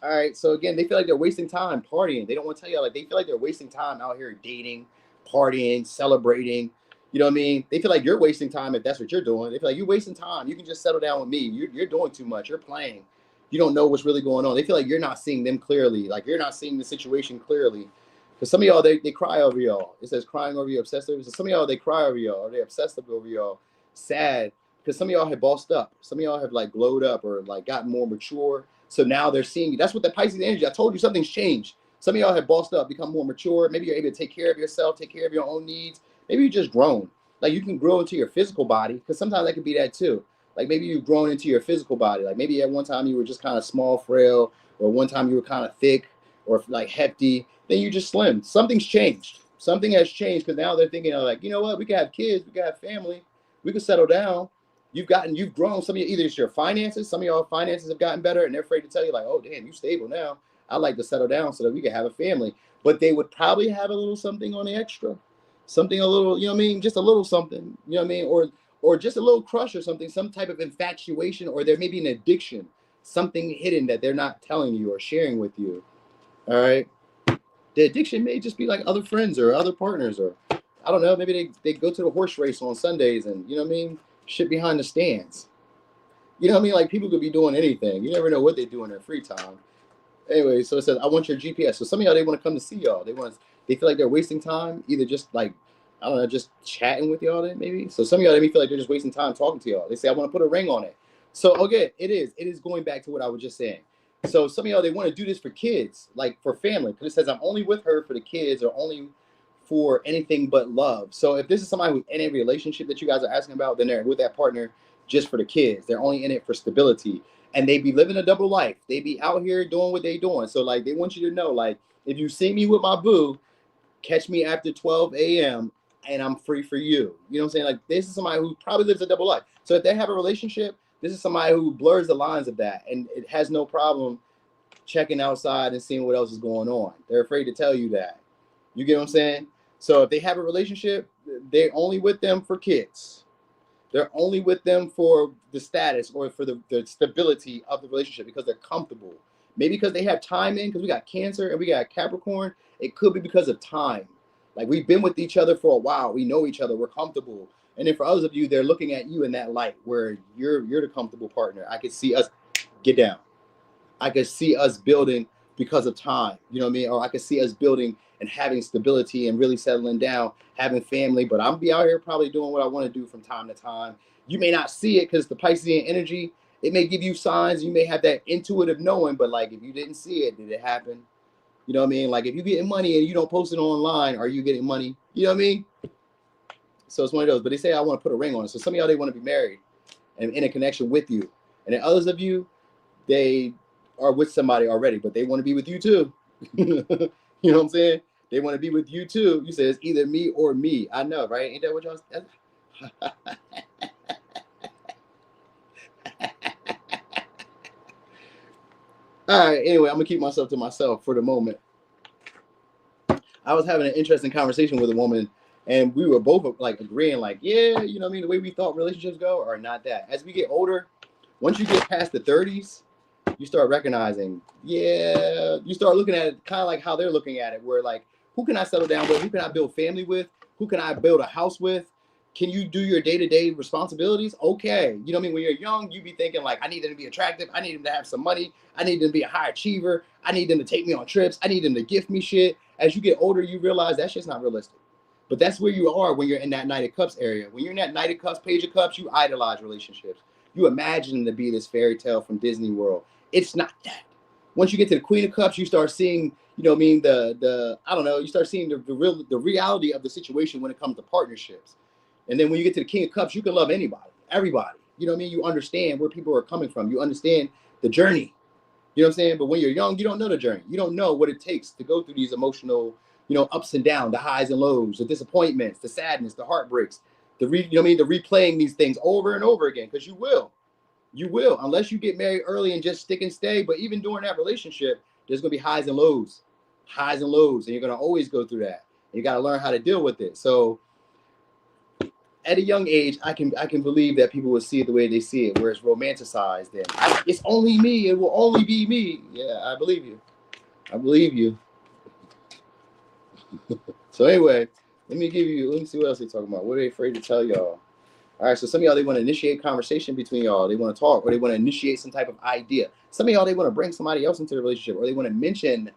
All right. So again, they feel like they're wasting time partying. They don't want to tell you like they feel like they're wasting time out here dating, partying, celebrating. You know what I mean? They feel like you're wasting time if that's what you're doing. They feel like you're wasting time. You can just settle down with me. You're doing too much. You're playing. You don't know what's really going on. They feel like you're not seeing them clearly. Like you're not seeing the situation clearly. Because some of y'all, they cry over y'all. It says crying over your obsessive. So some of y'all, they cry over y'all. Or they obsessive over y'all. Sad. Because some of y'all have bossed up. Some of y'all have like glowed up or like gotten more mature. So now they're seeing you. That's what the Pisces energy. I told you something's changed. Some of y'all have bossed up, become more mature. Maybe you're able to take care of yourself, take care of your own needs. Maybe you just grown. Like you can grow into your physical body. Because sometimes that could be that too. Like maybe you've grown into your physical body. Like maybe at one time you were just kind of small, frail. Or one time you were kind of thick or like hefty. Then you just slim. Something's changed. Something has changed because now they're thinking like, you know what? We can have kids. We can have family. We can settle down. You've grown. Some of you, either it's your finances. Some of y'all finances have gotten better and they're afraid to tell you like, oh, damn, you stable now. I like to settle down so that we can have a family. But they would probably have a little something on the extra. Something a little, you know what I mean? Just a little something, you know what I mean? Or just a little crush or something, some type of infatuation, or there may be an addiction, something hidden that they're not telling you or sharing with you. All right. The addiction may just be like other friends or other partners, or I don't know, maybe they go to the horse race on Sundays and, you know what I mean, shit behind the stands. You know what I mean? Like people could be doing anything. You never know what they do in their free time. Anyway, so it says, I want your GPS. So some of y'all, they want to come to see y'all. They feel like they're wasting time, either just like, I don't know, just chatting with y'all maybe. So some of y'all, they may feel like they're just wasting time talking to y'all. They say, I want to put a ring on it. So, okay, it is going back to what I was just saying. So some of y'all, they want to do this for kids, like for family. Because it says, I'm only with her for the kids or only for anything but love. So if this is somebody who's in a relationship that you guys are asking about, then they're with that partner just for the kids. They're only in it for stability. And they be living a double life. They be out here doing what they doing. So like they want you to know, like, if you see me with my boo, catch me after 12 a.m. and I'm free for you. You know what I'm saying? Like this is somebody who probably lives a double life. So if they have a relationship, this is somebody who blurs the lines of that and it has no problem checking outside and seeing what else is going on. They're afraid to tell you that. You get what I'm saying? So if they have a relationship, they're only with them for kids. They're only with them for the status or for the stability of the relationship because they're comfortable. Maybe because they have time in, because we got Cancer and we got Capricorn. It could be because of time. Like we've been with each other for a while. We know each other. We're comfortable. And then for others of you, they're looking at you in that light where you're the comfortable partner. I could see us get down. I could see us building because of time. You know what I mean? Or I could see us building and having stability and really settling down, having family. But I'm be out here probably doing what I want to do from time to time. You may not see it because the Piscean energy, it may give you signs. You may have that intuitive knowing, but like if you didn't see it, did it happen? You know what I mean? Like if you're getting money and you don't post it online, are you getting money? You know what I mean? So it's one of those. But they say I want to put a ring on it. So some of y'all, they want to be married and in a connection with you. And then others of you, they are with somebody already, but they want to be with you too. You know what I'm saying? They want to be with you too. You say it's either me or me. I know, right? Ain't that what y'all? All right. Anyway, I'm gonna keep myself to myself for the moment. I was having an interesting conversation with a woman, and we were both like agreeing, like, yeah, you know what I mean? The way we thought relationships go are not that. As we get older, once you get past the 30s, you start recognizing, yeah, you start looking at it kind of like how they're looking at it, where like, who can I settle down with? Who can I build family with? Who can I build a house with? Can you do your day-to-day responsibilities? Okay. You know what I mean? When you're young, you be thinking like, I need them to be attractive. I need them to have some money. I need them to be a high achiever. I need them to take me on trips. I need them to gift me shit. As you get older, you realize that shit's not realistic. But that's where you are when you're in that Knight of Cups area. When you're in that Knight of Cups, Page of Cups, you idolize relationships. You imagine them to be this fairy tale from Disney World. It's not that. Once you get to the Queen of Cups, you start seeing, you know what I mean, the I don't know, you start seeing the reality of the situation when it comes to partnerships. And then when you get to the King of Cups, you can love anybody, everybody. You know what I mean? You understand where people are coming from. You understand the journey. You know what I'm saying? But when you're young, you don't know the journey. You don't know what it takes to go through these emotional, you know, ups and downs, the highs and lows, the disappointments, the sadness, the heartbreaks, you know what I mean? The replaying these things over and over again, because you will. You will, unless you get married early and just stick and stay. But even during that relationship, there's going to be highs and lows, and you're going to always go through that. You got to learn how to deal with it. So at a young age, I can believe that people will see it the way they see it, where it's romanticized. And it's only me. It will only be me. Yeah, I believe you. I believe you. So anyway, let me see what else they talking about. What are they afraid to tell y'all? All right, so some of y'all, they want to initiate conversation between y'all. They want to talk, or they want to initiate some type of idea. Some of y'all, they want to bring somebody else into the relationship, or they want to mention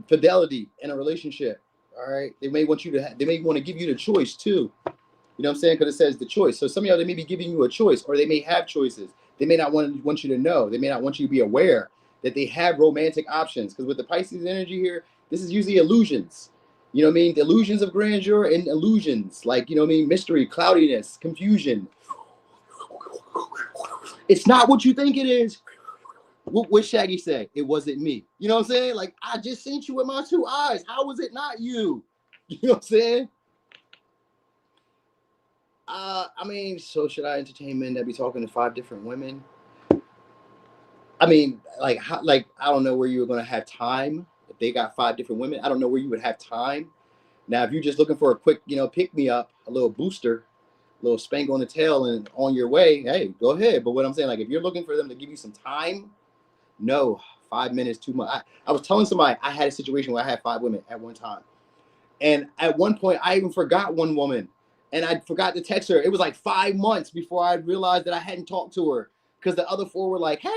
fidelity in a relationship. All right, they may want to give you the choice too. You know what I'm saying? Because it says the choice. So some of y'all, they may be giving you a choice, or they may have choices. They may not want you to know. They may not want you to be aware that they have romantic options. Because with the Pisces energy here, this is usually illusions. You know what I mean? The illusions of grandeur and illusions. Like, you know what I mean? Mystery, cloudiness, confusion. It's not what you think it is. What Shaggy say? It wasn't me. You know what I'm saying? Like, I just seen you with my two eyes. How was it not you? You know what I'm saying? I mean, so should I entertain men that be talking to 5 different women? I mean, like I don't know where you were gonna have time if they got 5 different women. I don't know where you would have time. Now, if you're just looking for a quick, you know, pick me up, a little booster, a little spank on the tail, and on your way, hey, go ahead. But what I'm saying, like, if you're looking for them to give you some time, no, 5 minutes too much. I was telling somebody I had a situation where I had 5 women at one time, and at one point I even forgot one woman. And I forgot to text her. It was like 5 months before I realized that I hadn't talked to her, because the other 4 were like, hey,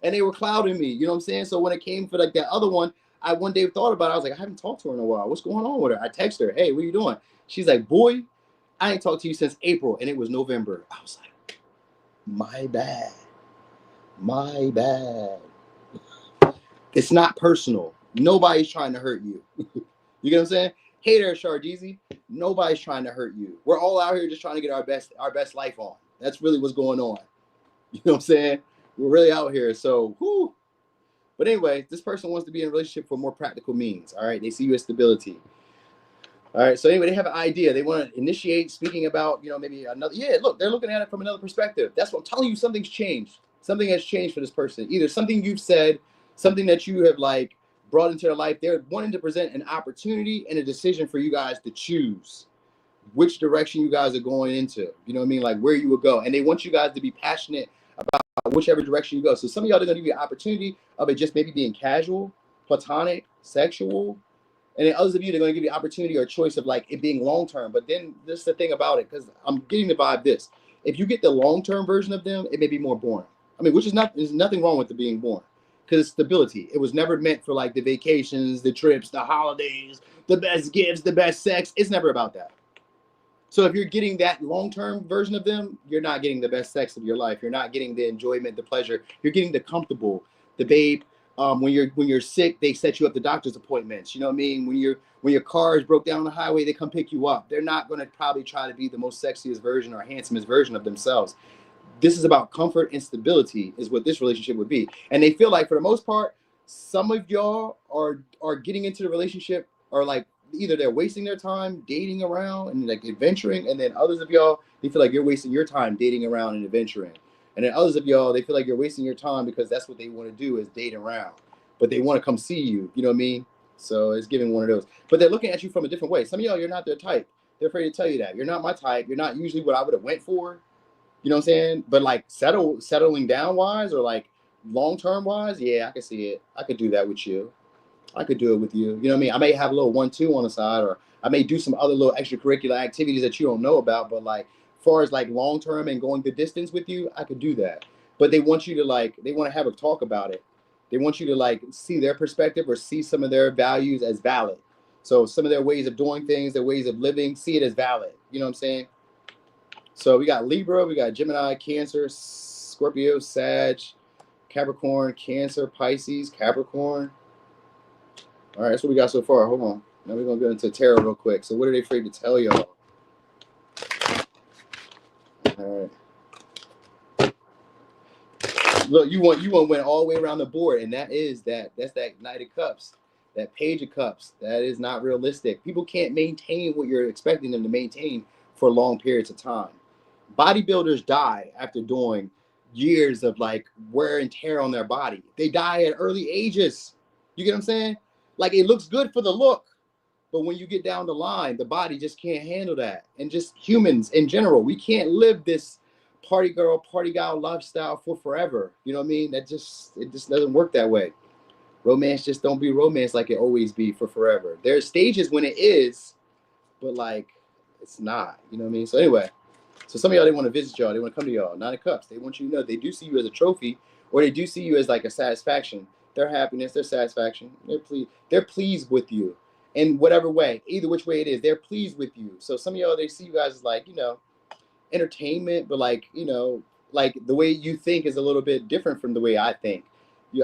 and they were clouding me. You know what I'm saying? So when it came for like that other one, I one day thought about it. I was like, I haven't talked to her in a while. What's going on with her? I text her, hey, what are you doing? She's like, boy, I ain't talked to you since April, and it was November. I was like, my bad. It's not personal. Nobody's trying to hurt you. You get what I'm saying? Hey there, Shardeezy. Nobody's trying to hurt you. We're all out here just trying to get our best life on. That's really what's going on. You know what I'm saying? We're really out here. So, whew. But anyway, this person wants to be in a relationship for more practical means. All right. They see you as stability. All right. So anyway, they have an idea. They want to initiate speaking about, you know, maybe another. Yeah, look, they're looking at it from another perspective. That's what I'm telling you. Something's changed. Something has changed for this person. Either something you've said, something that you have like brought into their life. They're wanting to present an opportunity and a decision for you guys to choose which direction you guys are going into. You know what I mean? Like where you would go. And they want you guys to be passionate about whichever direction you go. So some of y'all are going to give you an opportunity of it just maybe being casual, platonic, sexual. And then others of you, they're going to give you an opportunity or a choice of like it being long-term. But then this is the thing about it, because I'm getting the vibe this. If you get the long-term version of them, it may be more boring. I mean, there's nothing wrong with it being boring, because it's stability. It was never meant for like the vacations, the trips, the holidays, the best gifts, the best sex. It's never about that. So if you're getting that long-term version of them, you're not getting the best sex of your life. You're not getting the enjoyment, the pleasure. You're getting the comfortable, the babe. When you're sick, they set you up to doctor's appointments. You know what I mean? When your car is broke down on the highway, they come pick you up. They're not going to probably try to be the most sexiest version or handsomest version of themselves. This is about comfort and stability is what this relationship would be. And they feel like for the most part, Some of y'all are getting into the relationship, or like either they're wasting their time dating around and like adventuring, and then others of y'all, they feel like you're wasting your time dating around and adventuring. And then others of y'all, they feel like you're wasting your time because that's what they want to do is date around. But they want to come see you, you know what I mean? So it's giving one of those. But they're looking at you from a different way. Some of y'all, you're not their type. They're afraid to tell you that. You're not my type. You're not usually what I would have went for. You know what I'm saying? But like settling down wise, or like long term wise, yeah, I can see it. I could do that with you. I could do it with you. You know what I mean? I may have a little 1-2 on the side, or I may do some other little extracurricular activities that you don't know about. But like, as far as like long term and going the distance with you, I could do that. But they want you to like, they want to have a talk about it. They want you to like see their perspective or see some of their values as valid. So some of their ways of doing things, their ways of living, see it as valid. You know what I'm saying? So we got Libra, we got Gemini, Cancer, Scorpio, Sag, Capricorn, Cancer, Pisces, Capricorn. All right, that's what we got so far. Hold on. Now we're going to get into tarot real quick. So what are they afraid to tell y'all? All right. Look, you want went all the way around the board, and that's that Knight of Cups, that Page of Cups. That is not realistic. People can't maintain what you're expecting them to maintain for long periods of time. Bodybuilders die after doing years of like wear and tear on their body. They die at early ages. You get what I'm saying? Like it looks good for the look, but when you get down the line, the body just can't handle that. And just humans in general, we can't live this party girl, party guy lifestyle for forever. You know what I mean? It just doesn't work that way. Romance just don't be romance like it always be for forever. There's stages when it is, but like it's not. You know what I mean? So anyway. So some of y'all, they want to visit y'all. They want to come to y'all. Nine of Cups. They want you to know they do see you as a trophy, or they do see you as like a satisfaction. Their happiness, their satisfaction. They're pleased with you in whatever way. Either which way it is, they're pleased with you. So some of y'all, they see you guys as like, entertainment, but like, like the way you think is a little bit different from the way I think.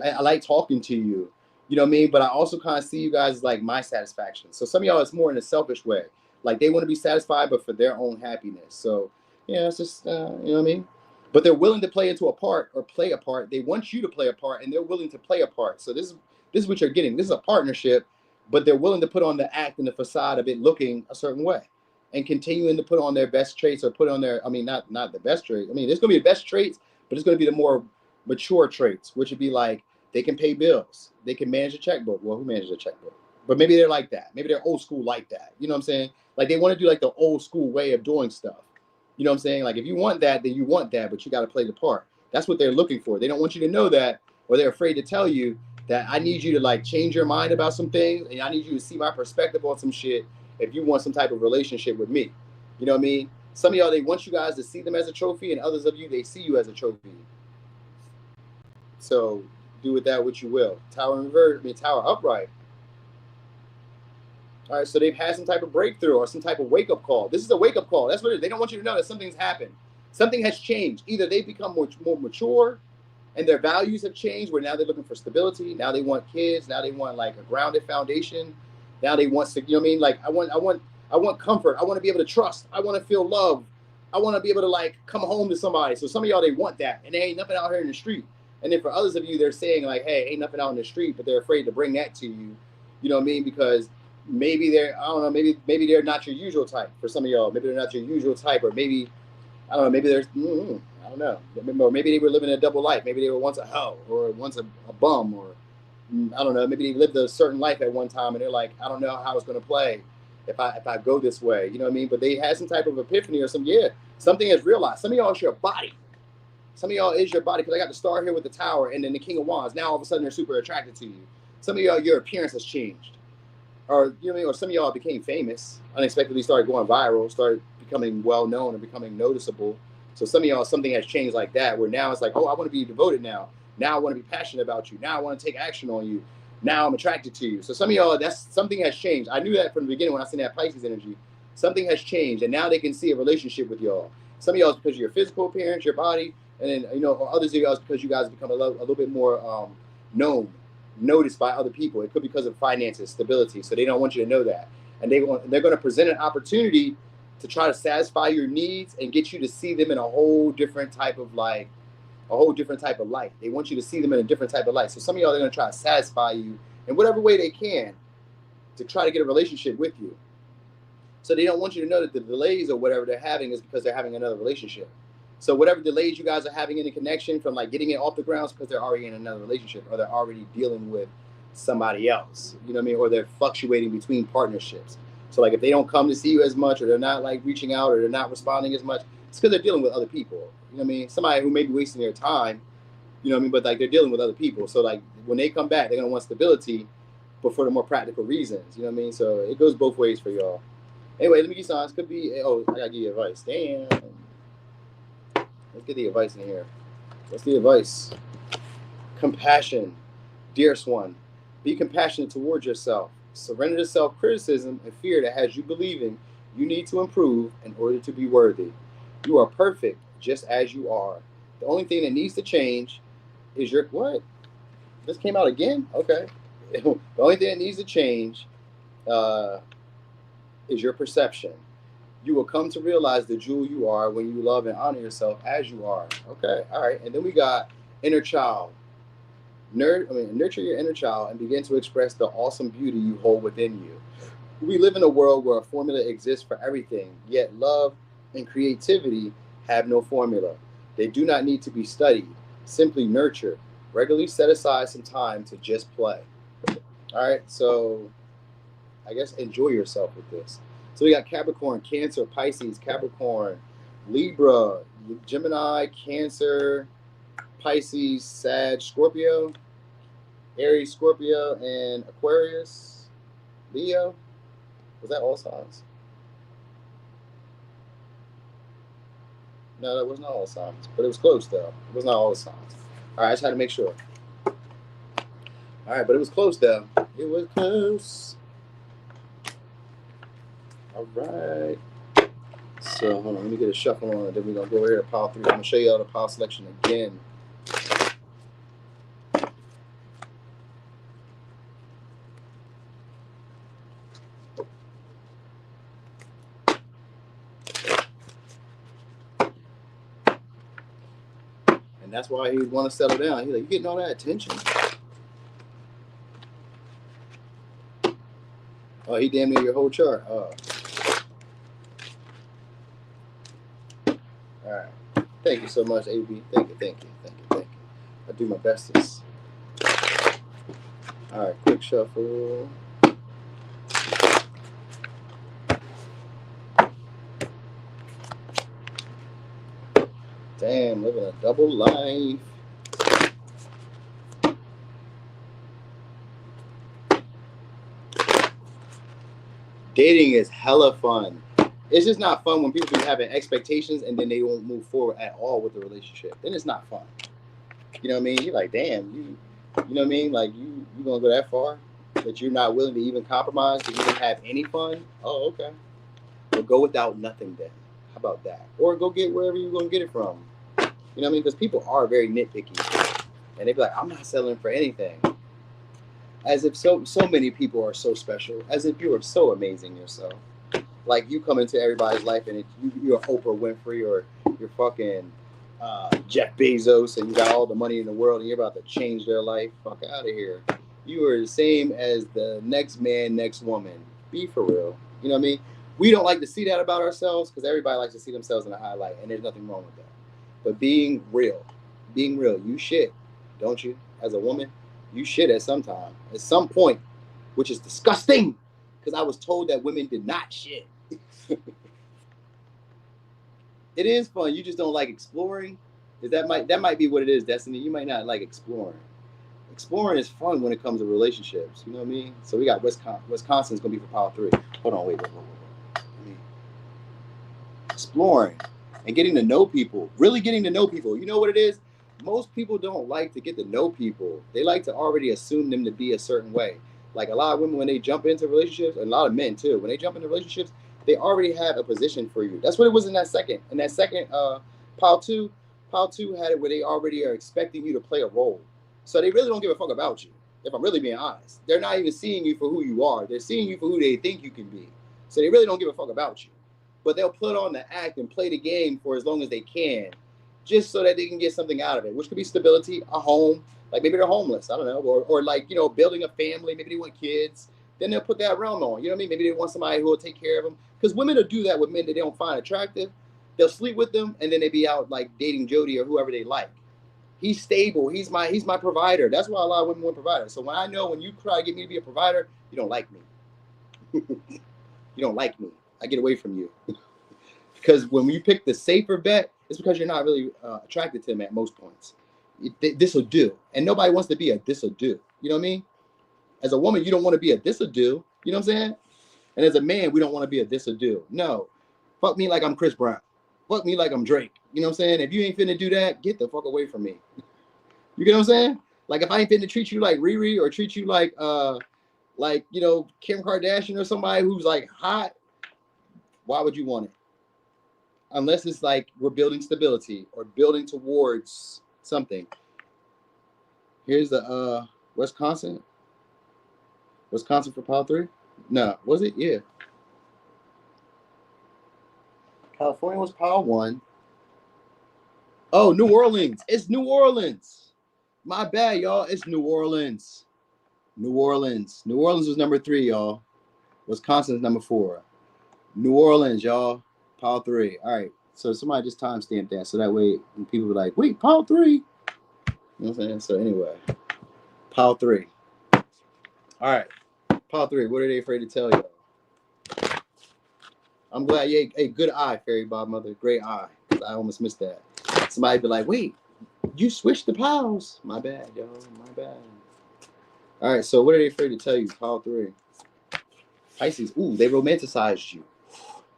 I like talking to you. You know what I mean? But I also kind of see you guys as like my satisfaction. So some of y'all, it's more in a selfish way. Like they want to be satisfied, but for their own happiness. So yeah, it's just, you know what I mean? But they're willing to play into a part or play a part. They want you to play a part, and they're willing to play a part. So this is what you're getting. This is a partnership, but they're willing to put on the act and the facade of it looking a certain way, and continuing to put on their best traits, or put on their, I mean, not the best traits. I mean, there's going to be the best traits, but it's going to be the more mature traits, which would be like they can pay bills. They can manage a checkbook. Well, who manages a checkbook? But maybe they're like that. Maybe they're old school like that. You know what I'm saying? Like they want to do like the old school way of doing stuff. You know what I'm saying? Like if you want that, then you want that, but you got to play the part. That's what they're looking for. They don't want you to know that, or they're afraid to tell you that I need you to like change your mind about some things, and I need you to see my perspective on some shit if you want some type of relationship with me. You know what I mean? Some of y'all, they want you guys to see them as a trophy, and others of you, they see you as a trophy. So do with that what you will. Tower in reverse, Tower upright. All right, so they've had some type of breakthrough or some type of wake-up call. This is a wake-up call. That's what it is. They don't want you to know that something's happened. Something has changed. Either they've become more mature and their values have changed, where now they're looking for stability. Now they want kids. Now they want like a grounded foundation. Now they want, you know what I mean? Like I want comfort. I want to be able to trust. I want to feel love. I want to be able to like come home to somebody. So some of y'all, they want that, and there ain't nothing out here in the street. And then for others of you, they're saying like, hey, ain't nothing out in the street, but they're afraid to bring that to you. You know what I mean? Because maybe they're, I don't know, maybe they're not your usual type. For some of y'all, maybe they're not your usual type, or maybe, I don't know, maybe there's, I don't know. Or maybe they were living a double life. Maybe they were once a hoe, or once a bum, or I don't know. Maybe they lived a certain life at one time, and they're like, I don't know how it's going to play if I go this way. You know what I mean? But they had some type of epiphany or something has realized. Some of y'all is your body. Some of y'all is your body, because I got the star here with the tower and then the King of Wands. Now all of a sudden they're super attracted to you. Some of y'all, your appearance has changed. Or you know what I mean? Or some of y'all became famous, unexpectedly started going viral, started becoming well known or becoming noticeable. So some of y'all, something has changed like that, where now it's like, oh, I want to be devoted now. Now I want to be passionate about you. Now I want to take action on you. Now I'm attracted to you. So some of y'all, that's something has changed. I knew that from the beginning when I seen that Pisces energy. Something has changed, and now they can see a relationship with y'all. Some of y'all is because of your physical appearance, your body, and then or others of y'all is because you guys become a little bit more noticed by other people. It could be because of finances, stability. So they don't want you to know that. And they're going to present an opportunity to try to satisfy your needs and get you to see them in a whole different type of like a whole different type of light. They want you to see them in a different type of light. So some of y'all are going to try to satisfy you in whatever way they can to try to get a relationship with you. So they don't want you to know that the delays or whatever they're having is because they're having another relationship. So whatever delays you guys are having in the connection from like getting it off the ground is because they're already in another relationship or they're already dealing with somebody else. You know what I mean? Or they're fluctuating between partnerships. So like if they don't come to see you as much or they're not like reaching out or they're not responding as much, it's because they're dealing with other people. You know what I mean? Somebody who may be wasting their time, you know what I mean? But like they're dealing with other people. So like when they come back, they're going to want stability, but for the more practical reasons. You know what I mean? So it goes both ways for y'all. Anyway, let me give you signs. Could be, oh, I got to give you advice. Damn. Let's get the advice in here. What's the advice? Compassion. Dearest one, be compassionate towards yourself. Surrender to self-criticism and fear that has you believing you need to improve in order to be worthy. You are perfect just as you are. The only thing that needs to change is your, what? This came out again? Okay. The only thing that needs to change is your perception. You will come to realize the jewel you are when you love and honor yourself as you are. Okay, all right. And then we got inner child. Nurture your inner child and begin to express the awesome beauty you hold within you. We live in a world where a formula exists for everything, yet love and creativity have no formula. They do not need to be studied, simply nurture. Regularly set aside some time to just play. All right, so I guess enjoy yourself with this. So we got Capricorn, Cancer, Pisces, Capricorn, Libra, Gemini, Cancer, Pisces, Sag, Scorpio, Aries, Scorpio, and Aquarius, Leo. Was that all signs? No, that was not all signs, but it was close though. It was not all signs. All right, I just had to make sure. All right, but it was close though. It was close. All right. So hold on, let me get a shuffle on it. Then we're gonna go over here to pile 3. I'm gonna show you all the pile selection again. And that's why he'd want to settle down. He's like, you getting all that attention? Oh, he damn near your whole chart. Oh. All right. Thank you so much, AB. Thank you. I do my bestest. All right, quick shuffle. Damn, living a double life. Dating is hella fun. It's just not fun when people be having expectations and then they won't move forward at all with the relationship. Then it's not fun. You know what I mean? You're like, damn, you know what I mean? Like you gonna go that far that you're not willing to even compromise to even have any fun? Oh, okay. Well, go without nothing then. How about that? Or go get wherever you're gonna get it from. You know what I mean? Because people are very nitpicky, and they be like, I'm not settling for anything. As if so many people are so special. As if you are so amazing yourself. Like you come into everybody's life and you're Oprah Winfrey or you're fucking Jeff Bezos and you got all the money in the world and you're about to change their life. Fuck out of here. You are the same as the next man, next woman. Be for real. You know what I mean? We don't like to see that about ourselves because everybody likes to see themselves in a highlight, and there's nothing wrong with that. But being real, you shit, don't you? As a woman, you shit at some time, at some point, which is disgusting because I was told that women did not shit. It is fun. You just don't like exploring. That might be what it is, Destiny. You might not like exploring. Exploring is fun when it comes to relationships. You know what I mean? So we got Wisconsin. Wisconsin's gonna be for power 3. Hold on, wait. Exploring and getting to know people. Really getting to know people. You know what it is? Most people don't like to get to know people. They like to already assume them to be a certain way. Like a lot of women, when they jump into relationships, and a lot of men too, when they jump into relationships, they already have a position for you. That's what it was in that second. In that second, Pile 2 had it where they already are expecting you to play a role. So they really don't give a fuck about you, if I'm really being honest. They're not even seeing you for who you are. They're seeing you for who they think you can be. So they really don't give a fuck about you. But they'll put on the act and play the game for as long as they can just so that they can get something out of it, which could be stability, a home, like maybe they're homeless, I don't know, or like, you know, building a family, maybe they want kids, then they'll put that realm on, you know what I mean? Maybe they want somebody who will take care of them, because women will do that with men that they don't find attractive. They'll sleep with them, and then they be out like dating Jody or whoever they like. He's stable. He's my provider. That's why a lot of women want providers. So when I know when you try to get me to be a provider, you don't like me. You don't like me. I get away from you. Because when you pick the safer bet, it's because you're not really attracted to him at most points. This will do. And nobody wants to be a this will do. You know what I mean? As a woman, you don't want to be a this will do. You know what I'm saying? And as a man, we don't want to be a this will do. No. Fuck me like I'm Chris Brown. Fuck me like I'm Drake. You know what I'm saying? If you ain't finna do that, get the fuck away from me. You get what I'm saying? Like if I ain't finna treat you like Riri or treat you like you know, Kim Kardashian or somebody who's like hot, why would you want it? Unless it's like we're building stability or building towards something. Here's the Wisconsin. Wisconsin for Power 3? No, was it? Yeah. California was Power 1. Oh, New Orleans. It's New Orleans. My bad, y'all. It's New Orleans. New Orleans. New Orleans was number 3, y'all. Wisconsin's number 4. New Orleans, y'all. Power 3. All right. So somebody just timestamp that so that way people be like, wait, Power 3. You know what I'm saying? So anyway, Power 3. All right. Power 3. What are they afraid to tell you? I'm glad. Yeah, hey, good eye, Fairy Godmother. Great eye. I almost missed that. Somebody be like, wait, you switched the pals. My bad, y'all. My bad. All right. So what are they afraid to tell you? Power 3. Pisces. Ooh, they romanticized you.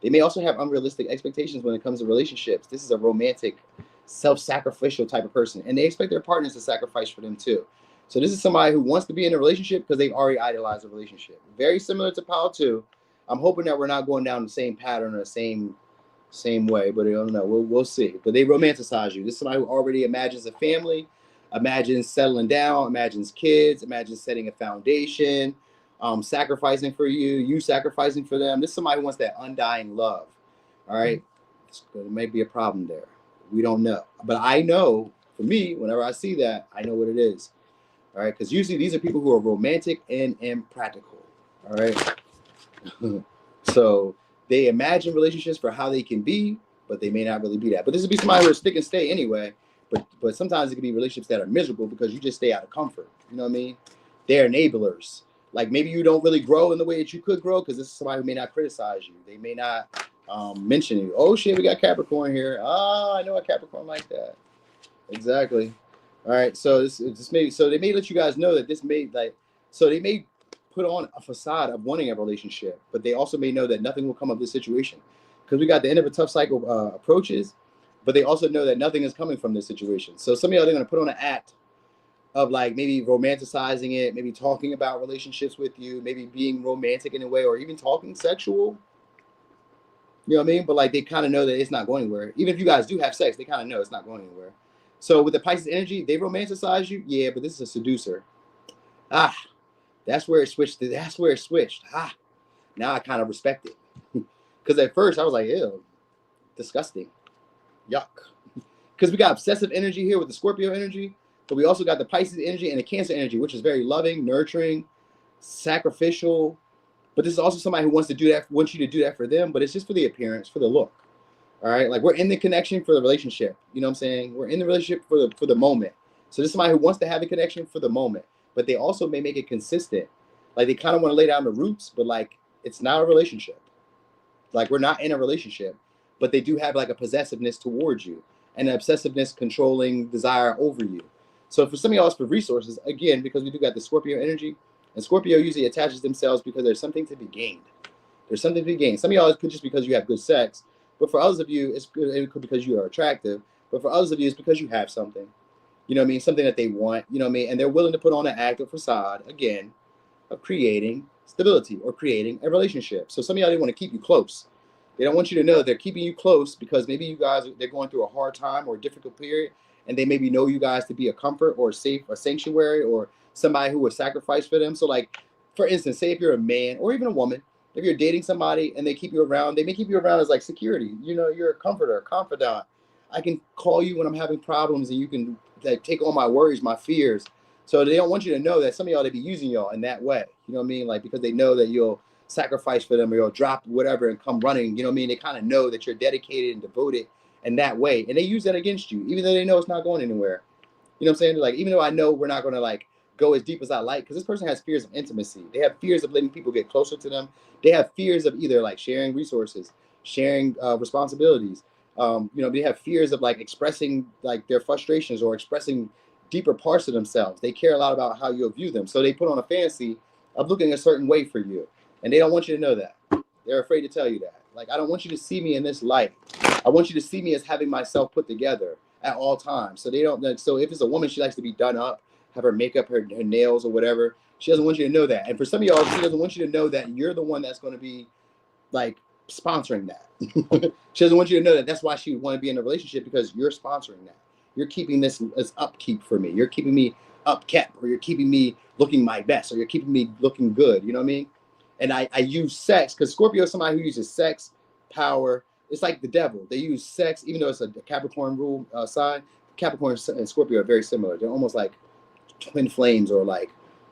They may also have unrealistic expectations when it comes to relationships. This is a romantic, self-sacrificial type of person. And they expect their partners to sacrifice for them too. So this is somebody who wants to be in a relationship because they've already idolized a relationship. Very similar to Power 2. I'm hoping that we're not going down the same pattern or the same way, but I don't know. We'll see. But they romanticize you. This is somebody who already imagines a family, imagines settling down, imagines kids, imagines setting a foundation, sacrificing for you, you sacrificing for them. This is somebody who wants that undying love. All right. There may be a problem there. We don't know. But I know, for me, whenever I see that, I know what it is. All right. Because usually these are people who are romantic and impractical. All right. So they imagine relationships for how they can be, but they may not really be that. But this would be somebody who will stick and stay anyway. But sometimes it can be relationships that are miserable because you just stay out of comfort. You know what I mean? They're enablers. Like maybe you don't really grow in the way that you could grow because this is somebody who may not criticize you. They may not mention you. Oh shit, we got Capricorn here. Ah, I know a Capricorn like that. Exactly. All right. So so they may let you guys know that they may put on a facade of wanting a relationship, but they also may know that nothing will come of this situation because we got the end of a tough cycle approaches, but they also know that nothing is coming from this situation. So some of y'all are going to put on an act of like maybe romanticizing it, maybe talking about relationships with you, maybe being romantic in a way, or even talking sexual. You know what I mean? But like they kind of know that it's not going anywhere. Even if you guys do have sex, they kind of know it's not going anywhere. So with the Pisces energy, they romanticize you, yeah, but this is a seducer. That's where it switched. Now I kind of respect it. Because at first I was like, ew, disgusting. Yuck. Because we got obsessive energy here with the Scorpio energy, but we also got the Pisces energy and the Cancer energy, which is very loving, nurturing, sacrificial. But this is also somebody who wants you to do that for them, but it's just for the appearance, for the look. All right. Like we're in the connection for the relationship. You know what I'm saying? We're in the relationship for the moment. So this is somebody who wants to have the connection for the moment. But they also may make it consistent. Like they kind of want to lay down the roots, but like it's not a relationship. Like we're not in a relationship, but they do have like a possessiveness towards you and an obsessiveness, controlling desire over you. So for some of y'all, it's for resources, again, because we do got the Scorpio energy, and Scorpio usually attaches themselves because there's something to be gained. There's something to be gained. Some of y'all, it could just because you have good sex, but for others of you, it could because you are attractive, but for others of you, it's because you have something. You know what I mean? Something that they want, you know what I mean? And they're willing to put on an active facade, again, of creating stability or creating a relationship. So some of y'all, they want to keep you close. They don't want you to know they're keeping you close because maybe you guys, they're going through a hard time or a difficult period, and they maybe know you guys to be a comfort or a safe, a sanctuary, or somebody who would sacrifice for them. So like, for instance, say if you're a man or even a woman, if you're dating somebody and they keep you around, they may keep you around as like security. You know, you're a comforter, a confidant. I can call you when I'm having problems, and you can like take all my worries, my fears. So they don't want you to know that some of y'all, they be using y'all in that way. You know what I mean? Like, because they know that you'll sacrifice for them, or you'll drop whatever and come running. You know what I mean? They kind of know that you're dedicated and devoted in that way, and they use that against you, even though they know it's not going anywhere. You know what I'm saying? Like, even though I know we're not going to like go as deep as I like, because this person has fears of intimacy. They have fears of letting people get closer to them. They have fears of either like sharing resources, sharing responsibilities. You know, they have fears of like expressing like their frustrations or expressing deeper parts of themselves. They care a lot about how you'll view them. So they put on a fantasy of looking a certain way for you. And they don't want you to know that. They're afraid to tell you that. Like, I don't want you to see me in this light. I want you to see me as having myself put together at all times. So they don't. So if it's a woman, she likes to be done up, have her makeup, her nails, or whatever. She doesn't want you to know that. And for some of y'all, she doesn't want you to know that you're the one that's going to be like sponsoring that. She doesn't want you to know that. That's why she would want to be in a relationship, because you're sponsoring that. You're keeping this as upkeep for me. You're keeping me upkept, or you're keeping me looking my best, or you're keeping me looking good. You know what I mean? And I use sex because Scorpio is somebody who uses sex, power. It's like the devil. They use sex, even though it's a Capricorn rule sign. Capricorn and Scorpio are very similar. They're almost like twin flames, or like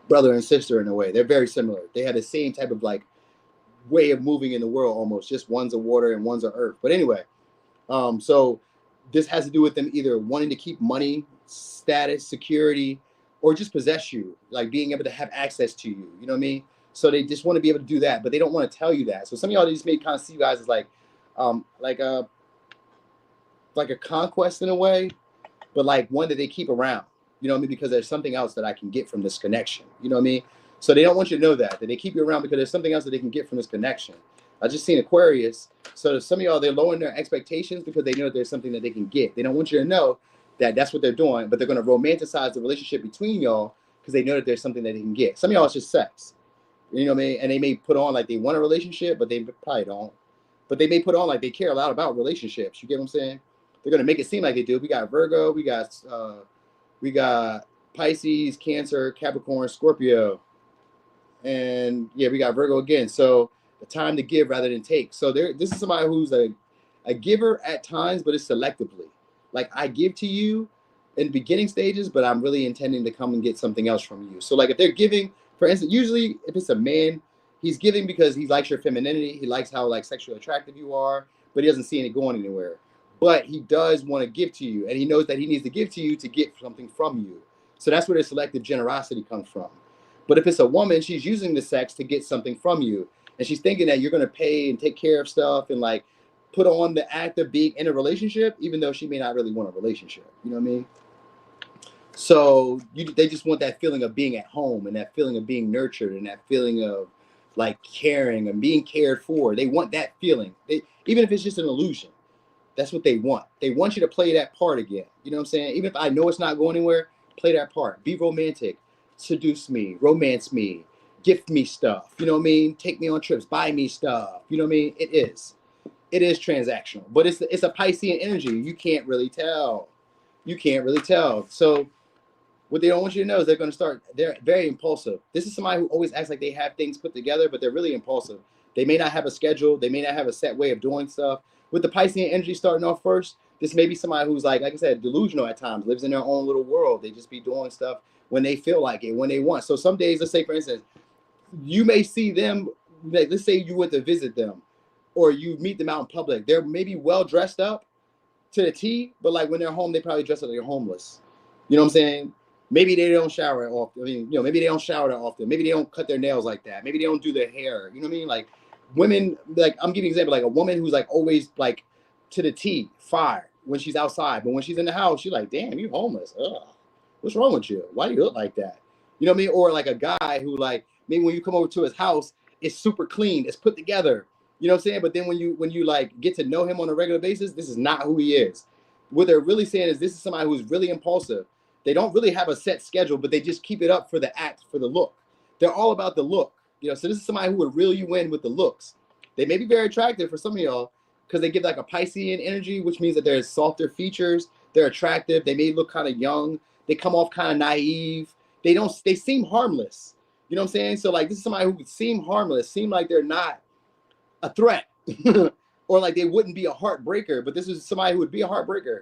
brother and sister in a way. They're very similar. They have the same type of like way of moving in the world almost. Just one's a water and one's a earth. But anyway, so this has to do with them either wanting to keep money, status, security, or just possess you, like being able to have access to you. You know what I mean? So they just want to be able to do that, but they don't want to tell you that. So some of y'all just may kind of see you guys as like a conquest in a way, but like one that they keep around. You know what I mean? Because there's something else that I can get from this connection. You know what I mean? So they don't want you to know that they keep you around because there's something else that they can get from this connection. I just seen Aquarius. So some of y'all, they're lowering their expectations because they know that there's something that they can get. They don't want you to know that that's what they're doing, but they're going to romanticize the relationship between y'all because they know that there's something that they can get. Some of y'all, it's just sex. You know what I mean? And they may put on like they want a relationship, but they probably don't. But they may put on like they care a lot about relationships. You get what I'm saying? They're gonna make it seem like they do. We got Virgo, we got Pisces, Cancer, Capricorn, Scorpio, and yeah, we got Virgo again. So the time to give rather than take. So this is somebody who's a giver at times, but it's selectively. Like, I give to you in beginning stages, but I'm really intending to come and get something else from you. So like if they're giving, for instance, usually if it's a man, he's giving because he likes your femininity. He likes how like sexually attractive you are, but he doesn't see it going anywhere. But he does want to give to you, and he knows that he needs to give to you to get something from you. So that's where the selective generosity comes from. But if it's a woman, she's using the sex to get something from you, and she's thinking that you're going to pay and take care of stuff and like put on the act of being in a relationship, even though she may not really want a relationship. You know what I mean? So they just want that feeling of being at home, and that feeling of being nurtured, and that feeling of like caring and being cared for. They want that feeling, even if it's just an illusion. That's what they want. They want you to play that part again. You know what I'm saying? Even if I know it's not going anywhere, play that part. Be romantic. Seduce me. Romance me. Gift me stuff. You know what I mean? Take me on trips. Buy me stuff. You know what I mean? It is transactional. But it's a Piscean energy. You can't really tell. So what they don't want you to know is they're very impulsive. This is somebody who always acts like they have things put together, but they're really impulsive. They may not have a schedule. They may not have a set way of doing stuff. With the Piscean energy starting off first, this may be somebody who's like I said, delusional at times, lives in their own little world. They just be doing stuff when they feel like it, when they want. So some days, let's say, for instance, you may see them, like, let's say you went to visit them or you meet them out in public. They're maybe well dressed up to the T, but like when they're home, they probably dress up like they're homeless. You know what I'm saying? Maybe they don't shower often. I mean, maybe they don't shower that often. Maybe they don't cut their nails like that. Maybe they don't do their hair. You know what I mean? Like women, like I'm giving an example, like a woman who's like always like to the T, fire when she's outside. But when she's in the house, she's like, damn, you homeless. Ugh. What's wrong with you? Why do you look like that? You know what I mean? Or like a guy who like, maybe when you come over to his house, it's super clean. It's put together. You know what I'm saying? But then when you like get to know him on a regular basis, this is not who he is. What they're really saying is this is somebody who's really impulsive. They don't really have a set schedule, but they just keep it up for the act, for the look. They're all about the look. So this is somebody who would reel you in with the looks. They may be very attractive for some of y'all because they give like a Piscean energy, which means that there's softer features. They're attractive. They may look kind of young. They come off kind of naive. They seem harmless. You know what I'm saying? So like this is somebody who would seem harmless, seem like they're not a threat or like they wouldn't be a heartbreaker, but this is somebody who would be a heartbreaker.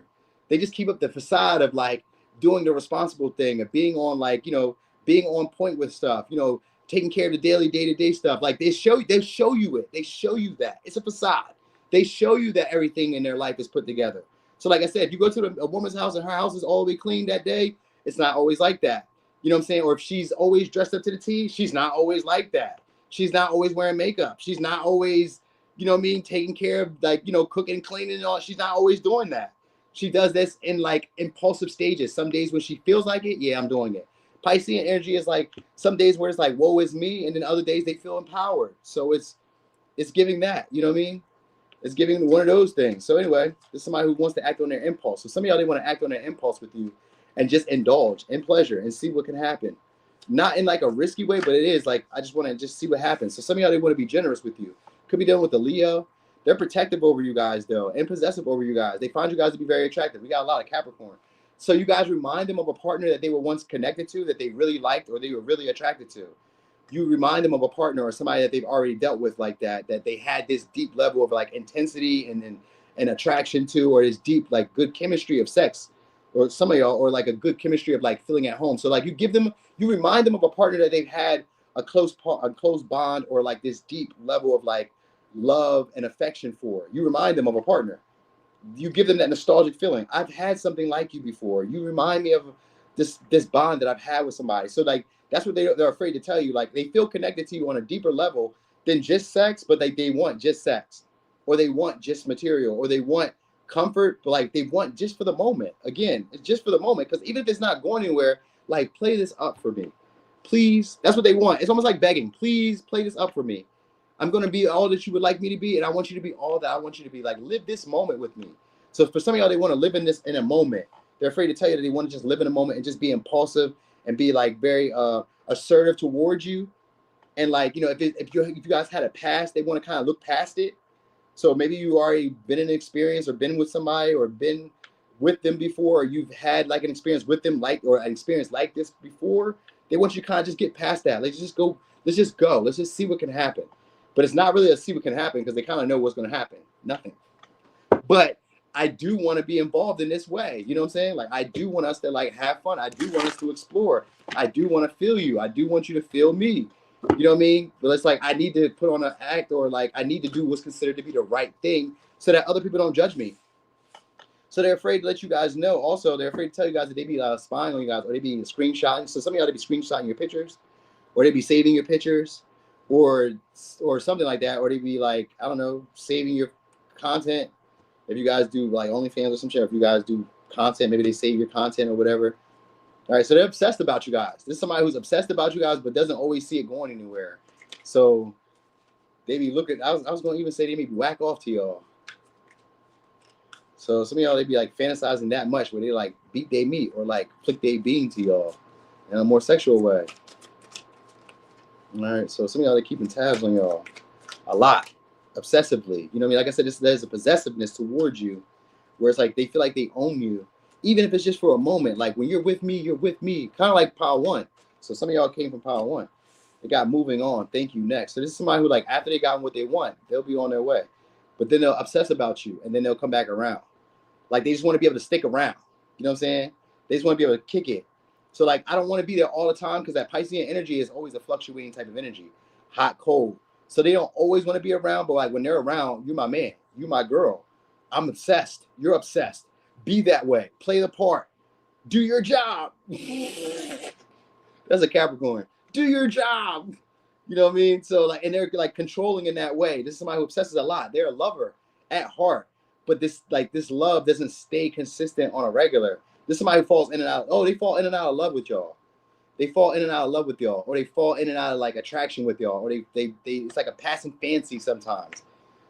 They just keep up the facade of like doing the responsible thing, of being on like, you know, being on point with stuff, you know, taking care of the daily day-to-day stuff. Like they show you it. They show you that. It's a facade. They show you that everything in their life is put together. So like I said, if you go to a woman's house and her house is all the way clean that day, it's not always like that. You know what I'm saying? Or if she's always dressed up to the T, she's not always like that. She's not always wearing makeup. She's not always, you know what I mean, taking care of like, you know, cooking, cleaning and all. She's not always doing that. She does this in like impulsive stages. Some days when she feels like it, yeah, I'm doing it. Piscean energy is like some days where it's like, woe is me. And then other days they feel empowered. So it's giving that, you know what I mean? It's giving one of those things. So anyway, there's somebody who wants to act on their impulse. So some of y'all, they want to act on their impulse with you and just indulge in pleasure and see what can happen. Not in like a risky way, but it is like, I just want to just see what happens. So some of y'all, they want to be generous with you. Could be dealing with a Leo. They're protective over you guys though, and possessive over you guys. They find you guys to be very attractive. We got a lot of Capricorn. So you guys remind them of a partner that they were once connected to, that they really liked or they were really attracted to. You remind them of a partner or somebody that they've already dealt with like that they had this deep level of like intensity and attraction to, or this deep, like good chemistry of sex, or some of y'all, or like a good chemistry of like feeling at home. So like you remind them of a partner that they've had a close bond or like this deep level of like love and affection for. You remind them of a partner. You give them that nostalgic feeling. I've had something like you before. You remind me of this bond that I've had with somebody. So like, that's what they're afraid to tell you. Like they feel connected to you on a deeper level than just sex, but like they want just sex, or they want just material, or they want comfort, but like they want just for the moment. Again, it's just for the moment. Because even if it's not going anywhere, like play this up for me, please. That's what they want. It's almost like begging. Please play this up for me. I'm going to be all that you would like me to be, and I want you to be all that I want you to be. Like live this moment with me. So for some of y'all, they want to live in a moment. They're afraid to tell you that they want to just live in a moment and just be impulsive and be like very assertive towards you. And like, you know, if you guys had a past, they want to kind of look past it. So maybe you already been in an experience or been with somebody or been with them before, or you've had like an experience with them, like, or an experience like this before. They want you to kind of just get past that. Let's just go. Let's just see what can happen. But it's not really a see what can happen because they kind of know what's going to happen. Nothing. But I do want to be involved in this way. You know what I'm saying? Like, I do want us to like have fun. I do want us to explore. I do want to feel you. I do want you to feel me. You know what I mean? But it's like, I need to put on an act, or like, I need to do what's considered to be the right thing so that other people don't judge me. So they're afraid to let you guys know. Also, they're afraid to tell you guys that they be spying on you guys, or they be screenshotting. So some of y'all, they be screenshotting your pictures, or they be saving your pictures, or something like that. Or they be like, I don't know, saving your content. If you guys do like OnlyFans or some shit, if you guys do content, maybe they save your content or whatever. All right, so they're obsessed about you guys. This is somebody who's obsessed about you guys, but doesn't always see it going anywhere. So they be looking. I was going to even say they may be whack off to y'all. So some of y'all, they be like fantasizing that much where they like beat their meat or like flick their bean to y'all in a more sexual way. All right, so some of y'all, they keeping tabs on y'all a lot. Obsessively, you know what I mean? Like I said, there's a possessiveness towards you where it's like they feel like they own you, even if it's just for a moment. Like when you're with me, you're with me. Kind of like Power One. So some of y'all came from Power One. They got moving on. Thank you. Next. So this is somebody who, like, after they got what they want, they'll be on their way. But then they'll obsess about you, and then they'll come back around. Like they just want to be able to stick around. You know what I'm saying? They just want to be able to kick it. So like, I don't want to be there all the time because that Piscean energy is always a fluctuating type of energy. Hot, cold. So they don't always want to be around, but like when they're around, you're my man, you're my girl. I'm obsessed. You're obsessed. Be that way. Play the part. Do your job. That's a Capricorn. Do your job. You know what I mean? So like, and they're like controlling in that way. This is somebody who obsesses a lot. They're a lover at heart, but this love doesn't stay consistent on a regular. This is somebody who falls in and out. Oh, they fall in and out of love with y'all. They fall in and out of love with y'all, or they fall in and out of like attraction with y'all, or they it's like a passing fancy sometimes.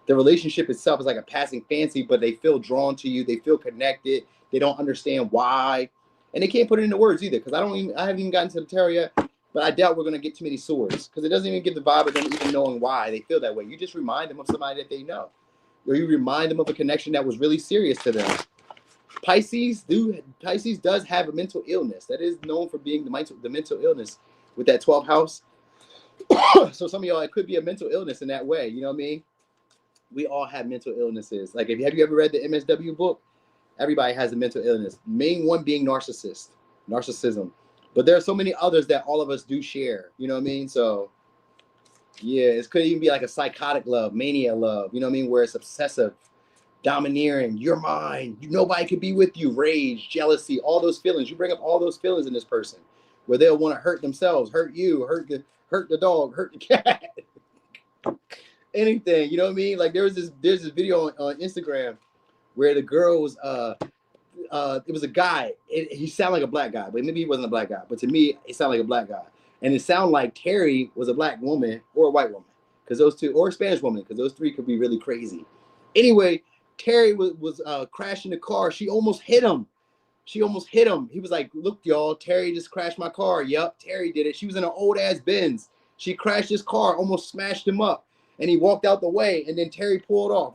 The relationship itself is like a passing fancy, but they feel drawn to you. They feel connected. They don't understand why, and they can't put it into words either. Because I haven't even gotten to the tarot yet, but I doubt we're gonna get too many swords because it doesn't even give the vibe of them even knowing why they feel that way. You just remind them of somebody that they know, or you remind them of a connection that was really serious to them. Pisces does have a mental illness that is known for being the mental illness with that 12th house. So some of y'all, it could be a mental illness in that way. You know what I mean? We all have mental illnesses. Like, have you ever read the MSW book? Everybody has a mental illness. Main one being narcissism. But there are so many others that all of us do share. You know what I mean? So yeah, it could even be like a psychotic love, mania love. You know what I mean? Where it's obsessive, domineering. You're mine. Nobody could be with you. Rage, jealousy, all those feelings. You bring up all those feelings in this person, where they'll want to hurt themselves, hurt you, hurt the dog, hurt the cat, anything. You know what I mean? Like there's this video on Instagram where the girl was it was a guy. He sounded like a black guy, but maybe he wasn't a black guy. But to me, it sounded like a black guy, and it sounded like Terry was a black woman or a white woman, because those two, or a Spanish woman, because those three could be really crazy. Anyway, Terry was crashing the car. She almost hit him. He was like, "Look, y'all, Terry just crashed my car." Yup, Terry did it. She was in an old ass Benz. She crashed his car, almost smashed him up, and he walked out the way. And then Terry pulled off.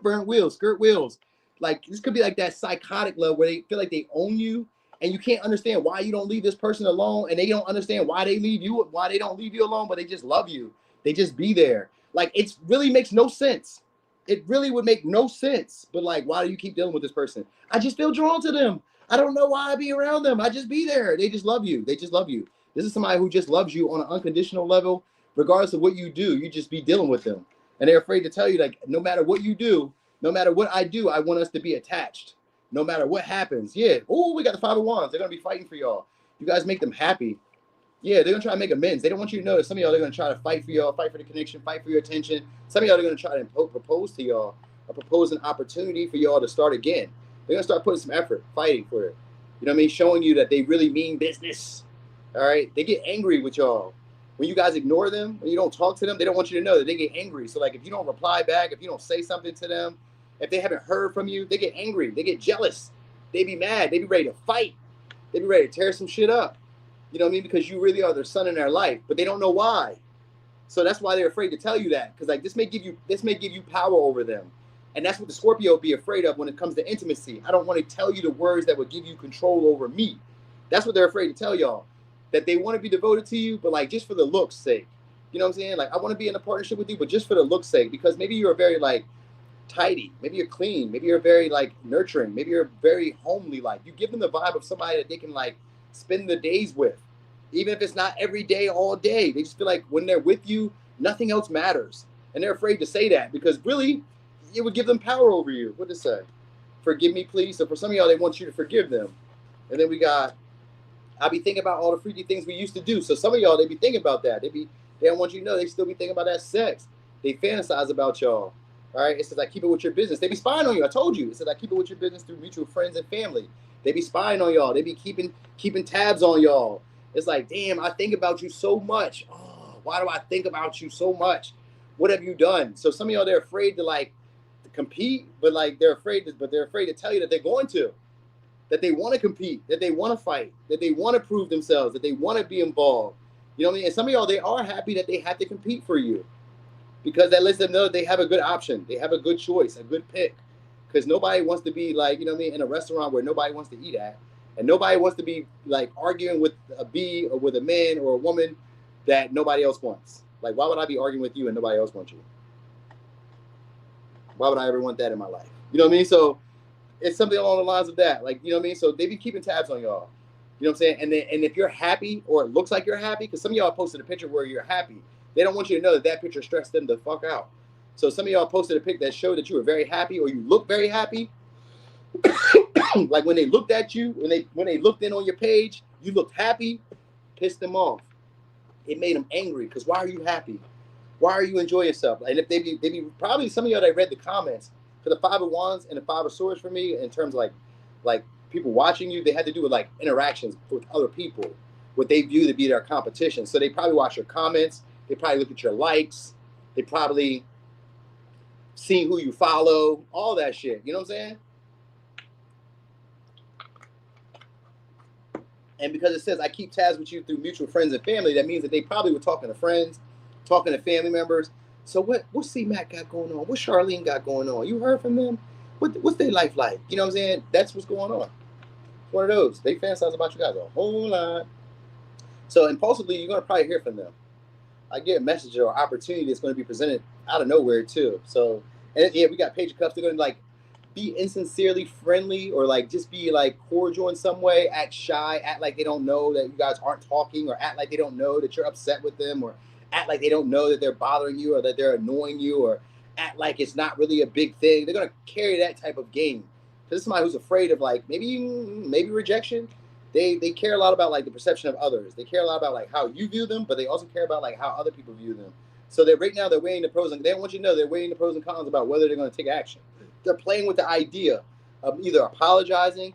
Burnt wheels, skirt wheels. Like, this could be like that psychotic love where they feel like they own you, and you can't understand why you don't leave this person alone, and they don't understand why they don't leave you alone, but they just love you. They just be there. Like, it really makes no sense. It really would make no sense. But like, why do you keep dealing with this person? I just feel drawn to them. I don't know why I be around them. I just be there. They just love you. They just love you. This is somebody who just loves you on an unconditional level, regardless of what you do. You just be dealing with them, and they're afraid to tell you, like, no matter what you do, no matter what I do, I want us to be attached. No matter what happens. Yeah. Oh, we got the Five of Wands. They're going to be fighting for y'all. You guys make them happy. Yeah, they're going to try to make amends. They don't want you to know that some of y'all, they're going to try to fight for y'all, fight for the connection, fight for your attention. Some of y'all are going to try to propose to y'all, or propose an opportunity for y'all to start again. They're going to start putting some effort, fighting for it. You know what I mean? Showing you that they really mean business. All right? They get angry with y'all. When you guys ignore them, when you don't talk to them, they don't want you to know that they get angry. So like, if you don't reply back, if you don't say something to them, if they haven't heard from you, they get angry. They get jealous. They be mad. They be ready to fight. They be ready to tear some shit up. You know what I mean? Because you really are their son in their life, but they don't know why. So that's why they're afraid to tell you that. Because like, this may give you power over them. And that's what the Scorpio would be afraid of when it comes to intimacy. I don't want to tell you the words that would give you control over me. That's what they're afraid to tell y'all. That they want to be devoted to you, but like, just for the looks' sake. You know what I'm saying? Like, I want to be in a partnership with you, but just for the looks' sake. Because maybe you're very like tidy, maybe you're clean, maybe you're very like nurturing, maybe you're very homely. Like, you give them the vibe of somebody that they can like spend the days with, even if it's not every day, all day. They just feel like when they're with you, nothing else matters, and they're afraid to say that because really, it would give them power over you. What to say? Forgive me, please. So for some of y'all, they want you to forgive them, and then we got. I be thinking about all the freaky things we used to do. So some of y'all, they be thinking about that. They don't want you to know. They still be thinking about that sex. They fantasize about y'all. All right, it says I keep it with your business. They be spying on you. I told you. It says I keep it with your business through mutual friends and family. They be spying on y'all. They be keeping tabs on y'all. It's like, damn, I think about you so much. Oh, why do I think about you so much? What have you done? So some of y'all, they're afraid to like to compete, but like they're afraid to tell you that they're going to, that they want to compete, that they want to fight, that they want to prove themselves, that they want to be involved. You know what I mean? And some of y'all, they are happy that they have to compete for you. Because that lets them know they have a good option. They have a good choice, a good pick. Because nobody wants to be like, you know what I mean, in a restaurant where nobody wants to eat at. And nobody wants to be like arguing with a bee or with a man or a woman that nobody else wants. Like, why would I be arguing with you and nobody else wants you? Why would I ever want that in my life? You know what I mean? So it's something along the lines of that. Like, you know what I mean? So they be keeping tabs on y'all. You know what I'm saying? And if you're happy, or it looks like you're happy, because some of y'all posted a picture where you're happy. They don't want you to know that picture stressed them the fuck out. So some of y'all posted a pic that showed that you were very happy, or you look very happy. Like when they looked at you, when they looked in on your page, you looked happy, pissed them off. It made them angry, because why are you happy? Why are you enjoying yourself? And if they be probably some of y'all that read the comments for the Five of Wands and the Five of Swords for me, in terms of like people watching you, they had to do with like interactions with other people, what they view to be their competition. So they probably watch your comments. They probably look at your likes. They probably see who you follow, all that shit. You know what I'm saying? And because it says I keep tabs with you through mutual friends and family, that means that they probably were talking to friends, talking to family members. So what C Mac got going on? What Charlene got going on? You heard from them? What's their life like? You know what I'm saying? That's what's going on. One of those. They fantasize about you guys a whole lot. So impulsively, you're going to probably hear from them. I get a message or opportunity that's going to be presented out of nowhere too. So And yeah, we got Page of Cups. They're gonna like be insincerely friendly or like just be like cordial in some way, act shy, act like they don't know that you guys aren't talking, or act like they don't know that you're upset with them, or act like they don't know that they're bothering you or that they're annoying you, or act like it's not really a big thing. They're gonna carry that type of game. Because somebody who's afraid of like maybe rejection, they care a lot about like the perception of others. They care a lot about like how you view them, but they also care about like how other people view them. So that right now they're weighing the pros and they want you to know they're weighing the pros and cons about whether they're going to take action. They're playing with the idea of either apologizing,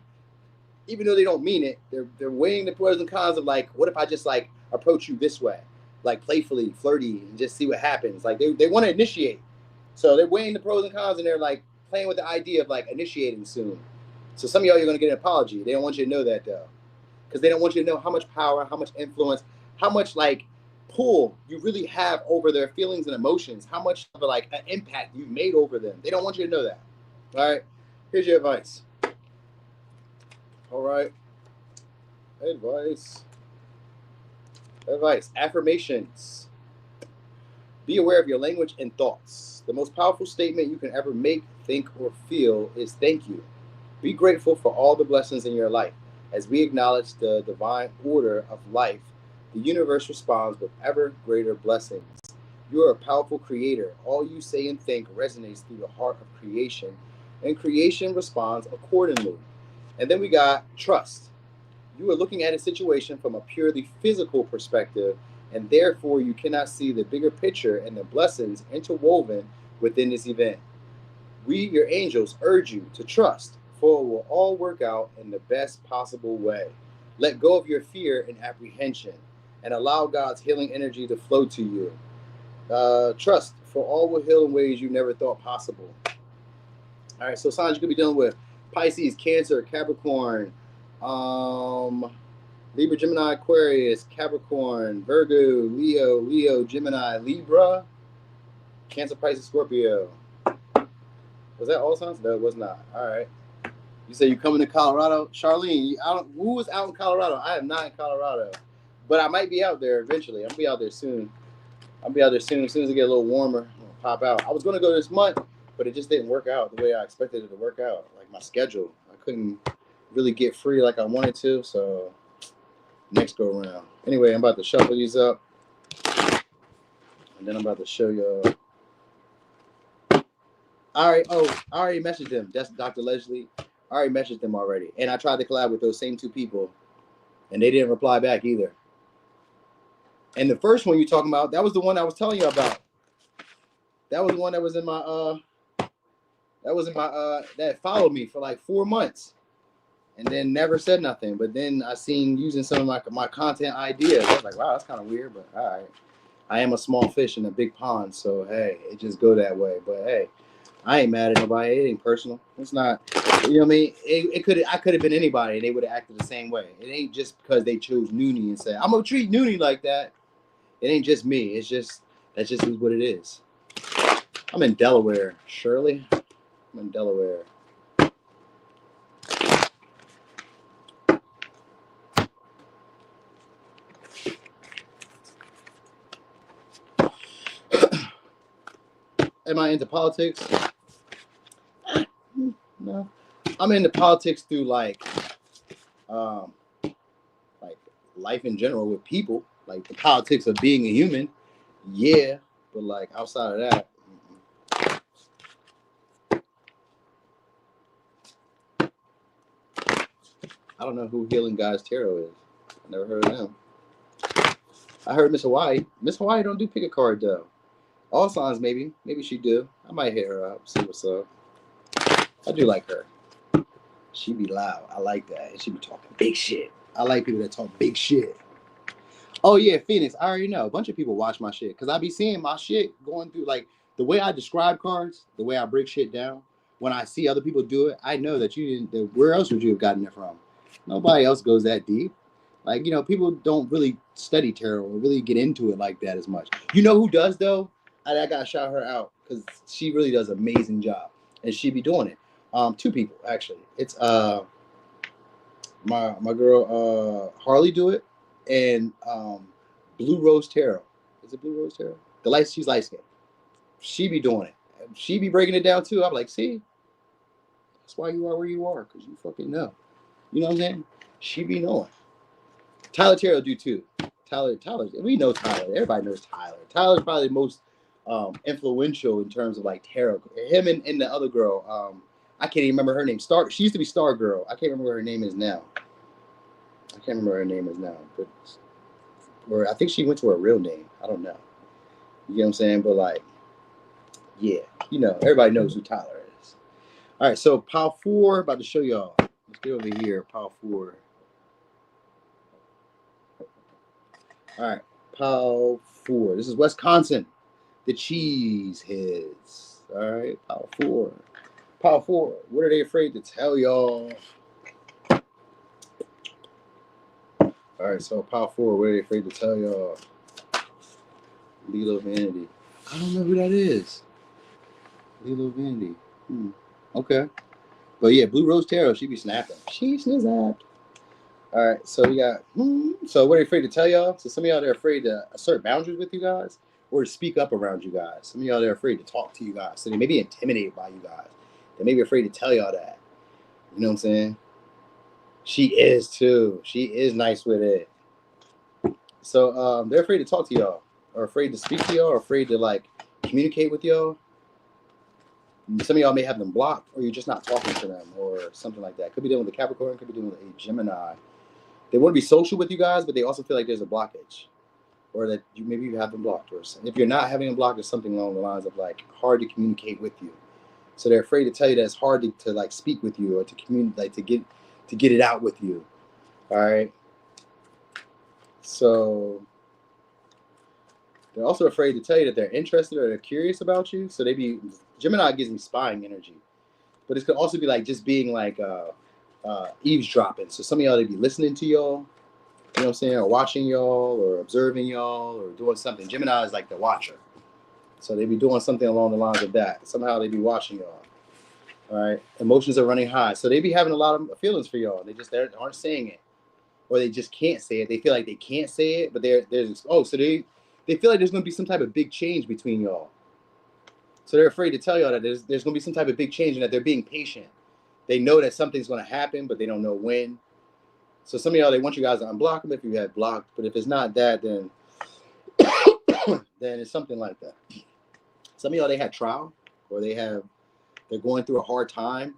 even though they don't mean it. They're weighing the pros and cons of like, what if I just like approach you this way, like playfully, flirty, and just see what happens. Like they want to initiate, so they're weighing the pros and cons, and they're like playing with the idea of like initiating soon. So some of y'all, you're going to get an apology. They don't want you to know that though, because they don't want you to know how much power, how much influence, how much like pull you really have over their feelings and emotions, how much of like an impact you've made over them. They don't want you to know that. All right, here's your advice. All right, advice. Affirmations. Be aware of your language and thoughts. The most powerful statement you can ever make, think, or feel is thank you. Be grateful for all the blessings in your life. As we acknowledge the divine order of life, the universe responds with ever greater blessings. You are a powerful creator. All you say and think resonates through the heart of creation, and creation responds accordingly. And then we got trust. You are looking at a situation from a purely physical perspective, and therefore you cannot see the bigger picture and the blessings interwoven within this event. We, your angels, urge you to trust, for it will all work out in the best possible way. Let go of your fear and apprehension, and allow God's healing energy to flow to you. Trust, for all will heal in ways you never thought possible. All right, so signs you could be dealing with: Pisces, Cancer, Capricorn, Libra, Gemini, Aquarius, Capricorn, Virgo, Leo, Gemini, Libra, Cancer, Pisces, Scorpio. Was that all signs? No, it was not. All right. You say you're coming to Colorado, Charlene. Who was out in Colorado? I am not in Colorado, but I might be out there eventually. I'll be out there soon. As soon as it get a little warmer. I'll pop out. I was going to go this month, but it just didn't work out the way I expected it to work out. Like my schedule, I couldn't really get free like I wanted to. So next go around. Anyway, I'm about to shuffle these up, and then I'm about to show you. I already messaged them. That's Dr. Leslie. I already messaged them already, and I tried to collab with those same two people, and they didn't reply back either. And the first one you're talking about, that was the one I was telling you about. That was the one that was in my that followed me for like 4 months, and then never said nothing. But then I seen using some of my content ideas. I was like, wow, that's kind of weird, but all right. I am a small fish in a big pond, so hey, it just go that way. But hey, I ain't mad at nobody. It ain't personal. It's not, you know what I mean? I could have been anybody, and they would have acted the same way. It ain't just because they chose Noonie and said, I'm gonna treat Noonie like that. It ain't just me. It's just that just is what it is. I'm in Delaware, Shirley. I'm in Delaware. Am I into politics? No. I'm into politics through like life in general with people, like the politics of being a human. Yeah, but like outside of that. I don't know who Healing Guys Tarot is. I never heard of them. I heard Miss Hawaii. Miss Hawaii don't do pick a card though. All signs maybe. Maybe she do. I might hit her up, see what's up. I do like her. She be loud. I like that. And she be talking big shit. I like people that talk big shit. Oh yeah, Phoenix. I already know. A bunch of people watch my shit because I be seeing my shit going through like the way I describe cards, the way I break shit down. When I see other people do it, I know that you didn't. Where else would you have gotten it from? Nobody else goes that deep. Like, you know, people don't really study tarot or really get into it like that as much. You know who does though? I gotta shout her out because she really does an amazing job, and she be doing it. Two people actually. It's my girl Harley do it, and Blue Rose Tarot. Is it Blue Rose Tarot? She's light skinned. She be doing it. she be breaking it down too. I'm like, see, that's why you are where you are, because you fucking know. You know what I'm saying? She be knowing. Tyler Terrell do too. Tyler, we know Tyler. Everybody knows Tyler. Tyler's probably the most influential in terms of like tarot. Him and the other girl. I can't even remember her name. She used to be Star Girl. I can't remember what her name is now. But or I think she went to her real name. I don't know. You know what I'm saying? But like, yeah, everybody knows who Tyler is. All right, so pile 4, about to show y'all. Let's get over here, pile 4. All right, pile 4. This is Wisconsin. The cheese heads. All right, pile 4. Pile 4. What are they afraid to tell y'all? All right, so pile 4. What are they afraid to tell y'all? Lilo Vanity. I don't know who that is. Lilo Vanity. Okay. But yeah, Blue Rose Tarot, she be snapping. She snapped. All right, so we got, so what are you afraid to tell y'all? So some of y'all, they're afraid to assert boundaries with you guys or to speak up around you guys. Some of y'all, they're afraid to talk to you guys. So they may be intimidated by you guys. They may be afraid to tell y'all that. You know what I'm saying? She is too. She is nice with it. So they're afraid to talk to y'all or afraid to speak to y'all or afraid to like communicate with y'all. Some of y'all may have them blocked or you're just not talking to them or something like that. Could be dealing with a Capricorn, could be dealing with a Gemini. They want to be social with you guys, but they also feel like there's a blockage or that maybe you have them blocked. Or if you're not having them blocked, there's something along the lines of like hard to communicate with you. So they're afraid to tell you that it's hard to like speak with you or to communicate, like to get it out with you. All right. So they're also afraid to tell you that they're interested or they're curious about you. So Gemini gives me spying energy, but it could also be like just being like eavesdropping. So some of y'all, they be listening to y'all, you know what I'm saying, or watching y'all or observing y'all or doing something. Gemini is like the watcher. So they be doing something along the lines of that. Somehow they be watching y'all. All right. Emotions are running high. So they be having a lot of feelings for y'all. They aren't saying it. Or they just can't say it. They feel like they can't say it, but they feel like there's going to be some type of big change between y'all. So they're afraid to tell y'all that there's going to be some type of big change and that they're being patient. They know that something's going to happen, but they don't know when. So some of y'all, they want you guys to unblock them if you had blocked. But if it's not that, then it's something like that. Some of y'all, they had trial or they're going through a hard time.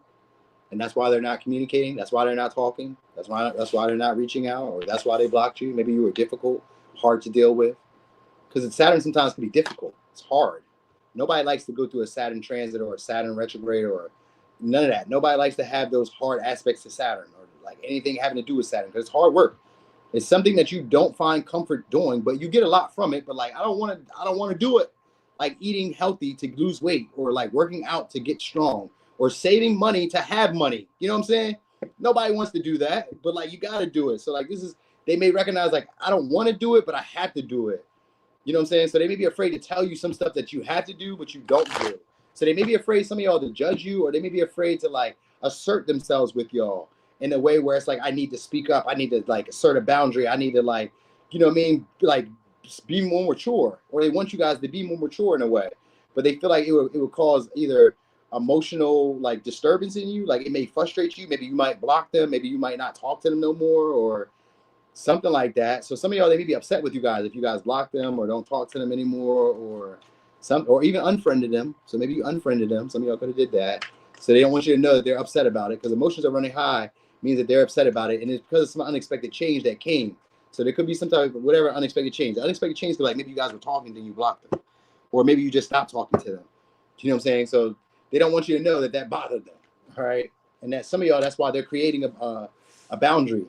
And that's why they're not communicating. That's why they're not talking. That's why they're not reaching out, or that's why they blocked you. Maybe you were difficult, hard to deal with. Because Saturn sometimes can be difficult. It's hard. Nobody likes to go through a Saturn transit or a Saturn retrograde or none of that. Nobody likes to have those hard aspects to Saturn or like anything having to do with Saturn because it's hard work. It's something that you don't find comfort doing, but you get a lot from it. But like, I don't want to do it. Like eating healthy to lose weight or like working out to get strong. Or saving money to have money. You know what I'm saying? Nobody wants to do that, but like you got to do it. So like they may recognize like, I don't want to do it, but I have to do it. You know what I'm saying? So they may be afraid to tell you some stuff that you have to do, but you don't do. So they may be afraid some of y'all to judge you, or they may be afraid to like assert themselves with y'all in a way where it's like, I need to speak up. I need to like assert a boundary. I need to like, you know what I mean? Like be more mature, or they want you guys to be more mature in a way, but they feel like it would cause either emotional like disturbance in you, like it may frustrate you, maybe you might block them, maybe you might not talk to them no more or something like that. So some of y'all, they may be upset with you guys if you guys block them or don't talk to them anymore or even unfriended them. So maybe you unfriended them. Some of y'all could have did that. So they don't want you to know that they're upset about it because emotions are running high means that they're upset about it, and it's because of some unexpected change that came. So there could be some type of whatever unexpected change. The unexpected change could like maybe you guys were talking then you blocked them, or maybe you just stopped talking to them. You know what I'm saying? So they don't want you to know that bothered them, all right? And that some of y'all, that's why they're creating a boundary,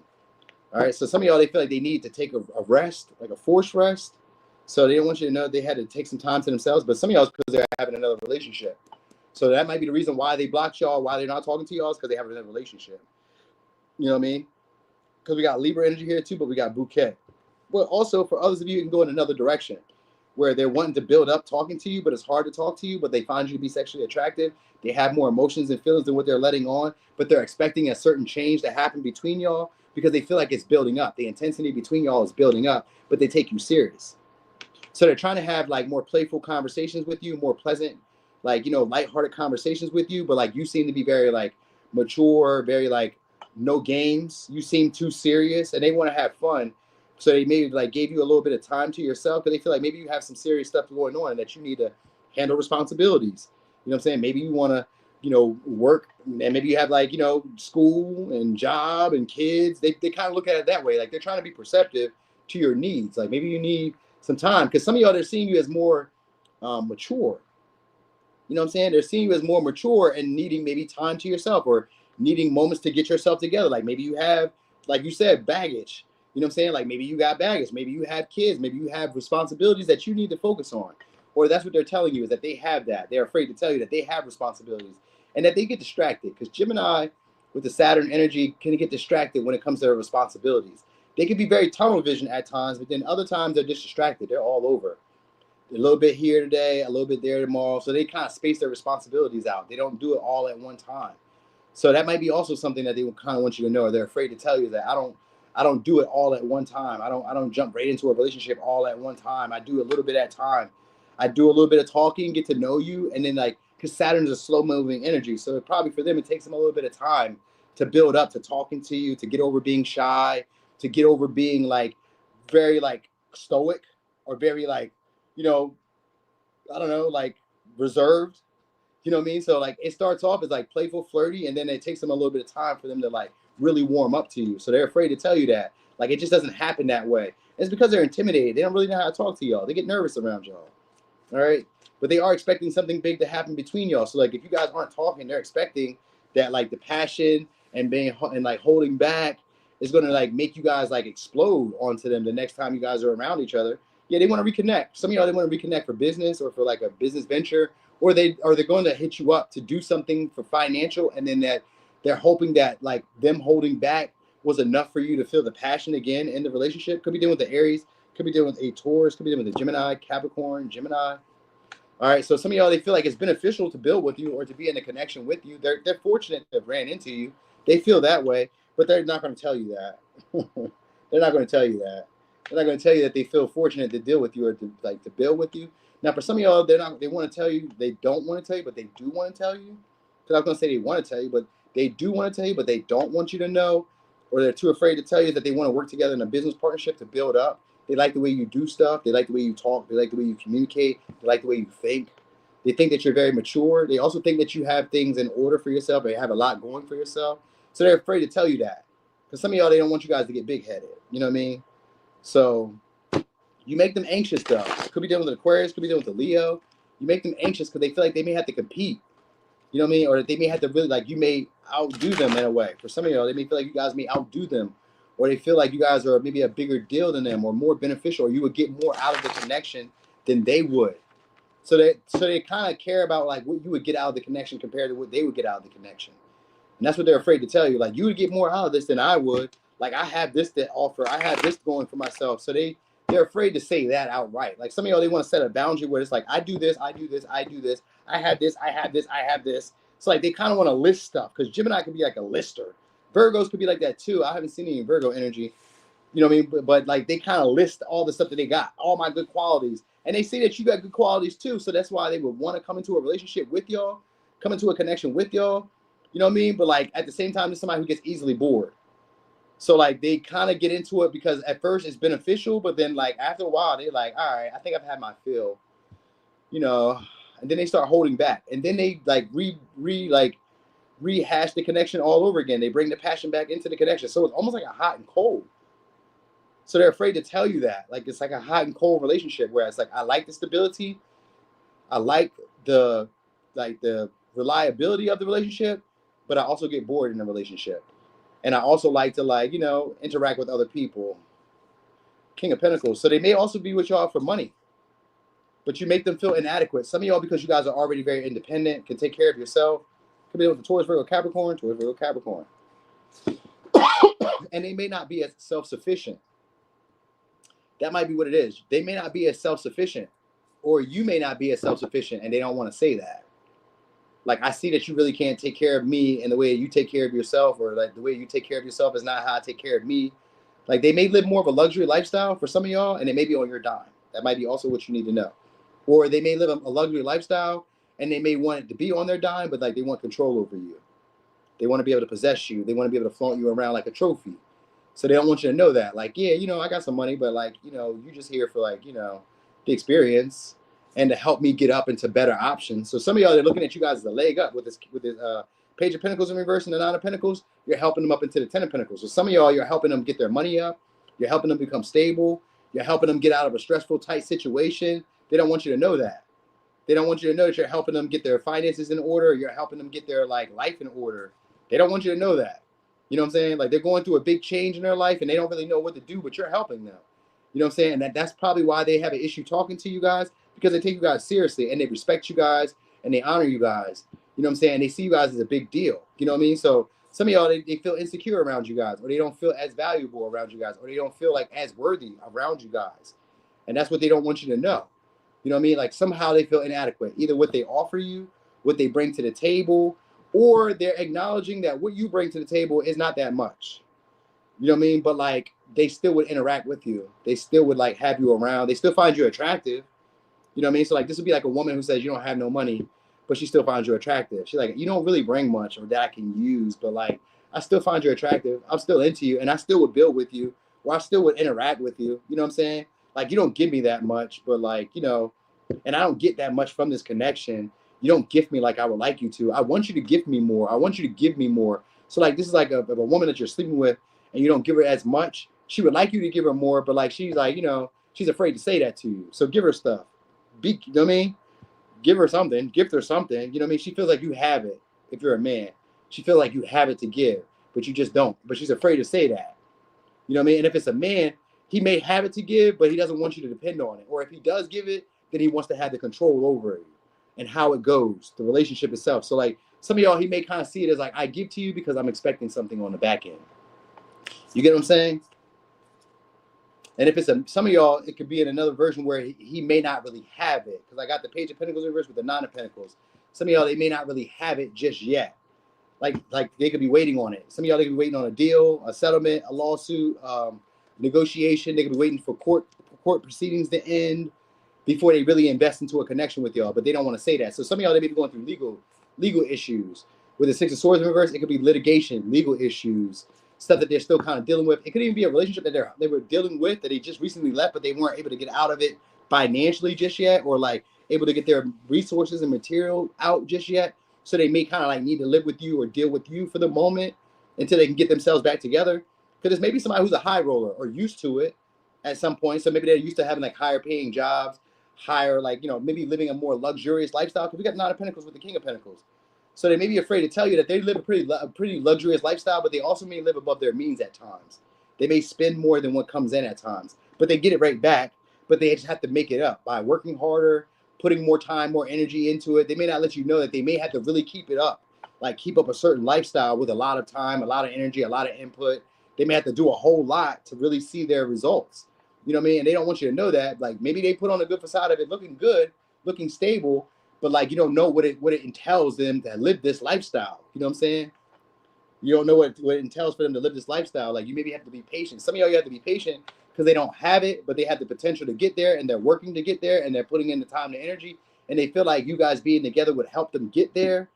all right? So some of y'all, they feel like they need to take a rest, like a forced rest. So they don't want you to know they had to take some time to themselves. But some of y'all, because they're having another relationship. So that might be the reason why they blocked y'all, why they're not talking to y'all, is because they have another relationship. You know what I mean? Because we got Libra energy here too, but we got bouquet. But also for others of you, it can go in another direction, where they're wanting to build up talking to you, but it's hard to talk to you, but they find you to be sexually attractive. They have more emotions and feelings than what they're letting on, but they're expecting a certain change to happen between y'all because they feel like it's building up. The intensity between y'all is building up, but they take you serious. So they're trying to have like more playful conversations with you, more pleasant like, you know, lighthearted conversations with you, but like you seem to be very like mature, very like no games. You seem too serious, and they want to have fun. So they maybe like gave you a little bit of time to yourself because they feel like maybe you have some serious stuff going on and that you need to handle responsibilities. You know what I'm saying? Maybe you want to, you know, work, and maybe you have like, you know, school and job and kids. They kind of look at it that way. Like they're trying to be perceptive to your needs. Like maybe you need some time because some of y'all, they're seeing you as more mature. You know what I'm saying? They're seeing you as more mature and needing maybe time to yourself or needing moments to get yourself together. Like maybe you have, like you said, baggage. You know what I'm saying? Like maybe you got baggage. Maybe you have kids. Maybe you have responsibilities that you need to focus on. Or that's what they're telling you is that they have that. They're afraid to tell you that they have responsibilities and that they get distracted. Because Gemini with the Saturn energy can get distracted when it comes to their responsibilities. They can be very tunnel vision at times, but then other times they're just distracted. They're all over. A little bit here today, a little bit there tomorrow. So they kind of space their responsibilities out. They don't do it all at one time. So that might be also something that they kind of want you to know. Or they're afraid to tell you that I don't do it all at one time. I don't jump right into a relationship all at one time. I do a little bit at a time. I do a little bit of talking, get to know you, and then like because Saturn's a slow moving energy, so probably for them it takes them a little bit of time to build up to talking to you, to get over being shy, to get over being like very like stoic or very like, you know, I don't know, like reserved. You know what I mean? So like it starts off as like playful, flirty, and then it takes them a little bit of time for them to like really warm up to you. So they're afraid to tell you that. Like it just doesn't happen that way. It's because they're intimidated. They don't really know how to talk to y'all. They get nervous around y'all. All right. But they are expecting something big to happen between y'all. So like if you guys aren't talking, they're expecting that like the passion and being and like holding back is gonna like make you guys like explode onto them the next time you guys are around each other. Yeah, they want to reconnect. Some of y'all they want to reconnect for business or for like a business venture, or they're going to hit you up to do something for financial, and then that they're hoping that like them holding back was enough for you to feel the passion again in the relationship. Could be dealing with the Aries, could be dealing with a Taurus, could be dealing with the Gemini, Capricorn, Gemini. All right, so some of y'all they feel like it's beneficial to build with you or to be in a connection with you. They're fortunate to have ran into you. They feel that way, but they're not going to tell you that. They're not going to tell you that. They're not going to tell you that they feel fortunate to deal with you or to like to build with you. Now, for some of y'all, they're not. They want to tell you. They don't want to tell you, but they do want to tell you. Because I was going to say they want to tell you, but they do want to tell you, but they don't want you to know, or they're too afraid to tell you that they want to work together in a business partnership to build up. They like the way you do stuff. They like the way you talk. They like the way you communicate. They like the way you think. They think that you're very mature. They also think that you have things in order for yourself or you have a lot going for yourself. So they're afraid to tell you that. Because some of y'all, they don't want you guys to get big-headed. You know what I mean? So you make them anxious, though. Could be dealing with Aquarius. Could be dealing with the Leo. You make them anxious because they feel like they may have to compete. You know what I mean? Or that they may have to really, like, you may outdo them in a way. For some of y'all, they may feel like you guys may outdo them. Or they feel like you guys are maybe a bigger deal than them or more beneficial. Or you would get more out of the connection than they would. So they kind of care about like what you would get out of the connection compared to what they would get out of the connection. And that's what they're afraid to tell you. Like you would get more out of this than I would. Like I have this to offer. I have this going for myself. So they're afraid to say that outright. Like some of y'all, they want to set a boundary where it's like, I do this, I do this, I do this. I have this, I have this, I have this. So like they kind of want to list stuff because Gemini can be like a lister. Virgos could be like that too. I haven't seen any Virgo energy. You know what I mean? But like they kind of list all the stuff that they got, all my good qualities. And they see that you got good qualities too. So that's why they would want to come into a relationship with y'all, come into a connection with y'all. You know what I mean? But like at the same time, there's somebody who gets easily bored. So like they kind of get into it because at first it's beneficial, but then like after a while, they're like, all right, I think I've had my fill, you know, and then they start holding back. And then they like rehash the connection all over again. They bring the passion back into the connection. So it's almost like a hot and cold. So they're afraid to tell you that. Like it's like a hot and cold relationship where it's like I like the stability, I like the reliability of the relationship, but I also get bored in the relationship. And I also like to like, you know, interact with other people. King of Pentacles. So they may also be with y'all for money, but you make them feel inadequate. Some of y'all, because you guys are already very independent, can take care of yourself. Could be with the Taurus, Virgo, Capricorn, Taurus, Virgo, Capricorn. And they may not be as self-sufficient. That might be what it is. They may not be as self-sufficient, or you may not be as self-sufficient, and they don't want to say that. Like, I see that you really can't take care of me in the way you take care of yourself, or like the way you take care of yourself is not how I take care of me. Like, they may live more of a luxury lifestyle for some of y'all, and it may be on your dime. That might be also what you need to know. Or they may live a luxury lifestyle, and they may want it to be on their dime, but like they want control over you. They want to be able to possess you. They want to be able to flaunt you around like a trophy. So they don't want you to know that. Like, yeah, I got some money, but like, you're just here for like, the experience and to help me get up into better options. So some of y'all are looking at you guys as a leg up with this Page of Pentacles in reverse and the Nine of Pentacles. You're helping them up into the Ten of Pentacles. So some of y'all, you're helping them get their money up. You're helping them become stable. You're helping them get out of a stressful, tight situation. They don't want you to know that. They don't want you to know that you're helping them get their finances in order. You're helping them get their like life in order. They don't want you to know that. You know what I'm saying? Like they're going through a big change in their life and they don't really know what to do, but you're helping them. You know what I'm saying? And that's probably why they have an issue talking to you guys, because they take you guys seriously and they respect you guys and they honor you guys. You know what I'm saying? They see you guys as a big deal. You know what I mean? So some of y'all, they feel insecure around you guys, or they don't feel as valuable around you guys, or they don't feel like as worthy around you guys. And that's what they don't want you to know. You know what I mean? Like somehow they feel inadequate, either what they offer you, what they bring to the table, or they're acknowledging that what you bring to the table is not that much. You know what I mean? But like they still would interact with you. They still would like have you around. They still find you attractive. You know what I mean? So like this would be like a woman who says you don't have no money, but she still finds you attractive. She's like, you don't really bring much or that I can use, but like I still find you attractive. I'm still into you and I still would build with you, or I still would interact with you. You know what I'm saying? Like you don't give me that much, but like, and I don't get that much from this connection. You don't gift me like I would like you to. I want you to give me more. I want you to give me more. So like this is like a woman that you're sleeping with and you don't give her as much. She would like you to give her more, but like she's like, she's afraid to say that to you. So give her stuff. You know what I mean? Give her something. Gift her something. You know what I mean? She feels like you have it if you're a man. She feels like you have it to give, but you just don't. But she's afraid to say that. You know what I mean? And if it's a man, he may have it to give, but he doesn't want you to depend on it. Or if he does give it, then he wants to have the control over it and how it goes, the relationship itself. So like some of y'all, he may kind of see it as like, I give to you because I'm expecting something on the back end. You get what I'm saying? And if it's some of y'all, it could be in another version where he may not really have it. Because I got the Page of Pentacles in reverse with the Nine of Pentacles. Some of y'all, they may not really have it just yet. Like they could be waiting on it. Some of y'all, they could be waiting on a deal, a settlement, a lawsuit, negotiation. They could be waiting for court proceedings to end before they really invest into a connection with y'all. But they don't want to say that. So some of y'all, they may be going through legal issues. With the Six of Swords in reverse, it could be litigation, legal issues, stuff that they're still kind of dealing with. It could even be a relationship that they were dealing with that they just recently left, but they weren't able to get out of it financially just yet, or like able to get their resources and material out just yet. So they may kind of like need to live with you or deal with you for the moment until they can get themselves back together. Because it's maybe somebody who's a high roller or used to it at some point. So maybe they're used to having like higher paying jobs, higher, like, maybe living a more luxurious lifestyle. Because we got Nine of Pentacles with the King of Pentacles. So they may be afraid to tell you that they live a pretty luxurious lifestyle, but they also may live above their means at times. They may spend more than what comes in at times, but they get it right back. But they just have to make it up by working harder, putting more time, more energy into it. They may not let you know that they may have to really keep it up, like keep up a certain lifestyle with a lot of time, a lot of energy, a lot of input. They may have to do a whole lot to really see their results. You know what I mean? And they don't want you to know that. Like maybe they put on a good facade of it, looking good, looking stable, but like you don't know what it entails them to live this lifestyle. You know what I'm saying? You don't know what it entails for them to live this lifestyle. Like you maybe have to be patient. Some of y'all, you have to be patient because they don't have it, but they have the potential to get there, and they're working to get there, and they're putting in the time and energy, and they feel like you guys being together would help them get there.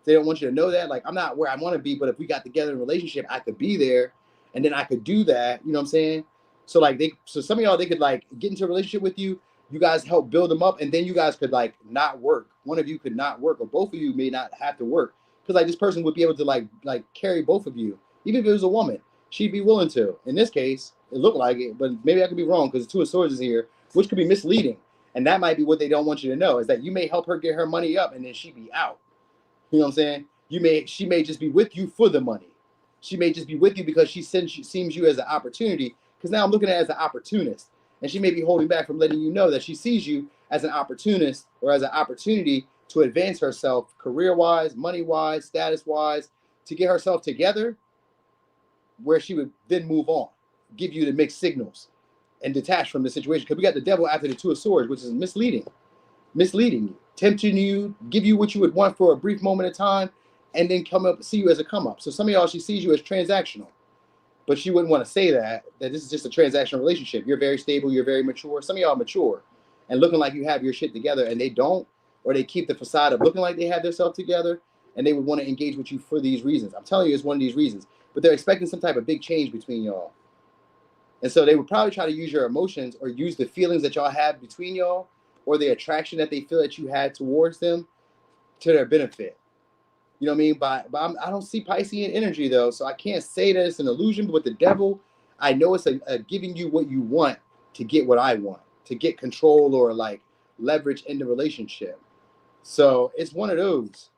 They don't want you to know that. Like I'm not where I want to be, but if we got together in a relationship, I could be there, and then I could do that. You know what I'm saying? So like so some of y'all, they could like get into a relationship with you. You guys help build them up, and then you guys could like not work. One of you could not work, or both of you may not have to work, because like this person would be able to like carry both of you. Even if it was a woman, she'd be willing to. In this case, it looked like it, but maybe I could be wrong because the Two of Swords is here, which could be misleading. And that might be what they don't want you to know, is that you may help her get her money up, and then she'd be out. You know what I'm saying? She may just be with you for the money. She may just be with you because she sees you as an opportunity. Because now I'm looking at it as an opportunist. And she may be holding back from letting you know that she sees you as an opportunist or as an opportunity to advance herself career-wise, money-wise, status-wise, to get herself together, where she would then move on, give you the mixed signals, and detach from the situation. Because we got the devil after the Two of Swords, which is misleading you, tempting you, give you what you would want for a brief moment of time, and then see you as a come-up. So some of y'all, she sees you as transactional. But she wouldn't want to say that this is just a transactional relationship. You're very stable. You're very mature. Some of y'all are mature and looking like you have your shit together, and they don't. or they keep the facade of looking like they have themselves together, and they would want to engage with you for these reasons. I'm telling you, it's one of these reasons. But they're expecting some type of big change between y'all. And so they would probably try to use your emotions or use the feelings that y'all have between y'all or the attraction that they feel that you had towards them to their benefit. You know what I mean? But I don't see Piscean energy, though, so I can't say that it's an illusion. But with the devil, I know it's a giving you what you want to get what I want, to get control or like leverage in the relationship. So it's one of those.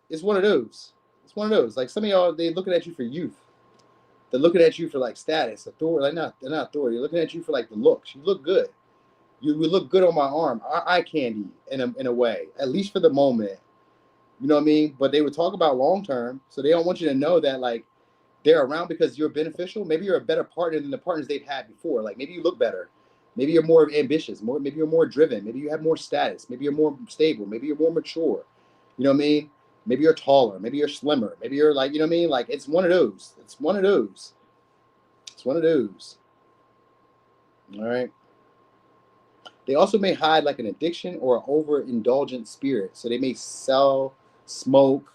It's one of those. It's one of those. Like some of y'all, they're looking at you for youth. They're looking at you for like status, authority. Like they're not authority. They're looking at you for like the looks. You look good. You would look good on my arm. Eye candy in a way, at least for the moment. You know what I mean? But they would talk about long term, so they don't want you to know that like they're around because you're beneficial. Maybe you're a better partner than the partners they've had before. Like maybe you look better. Maybe you're more ambitious. Maybe you're more driven. Maybe you have more status. Maybe you're more stable. Maybe you're more mature. You know what I mean? Maybe you're taller. Maybe you're slimmer. Maybe you're like, you know what I mean? Like it's one of those. It's one of those. It's one of those. All right. They also may hide like an addiction or an overindulgent spirit. So they may sell, smoke.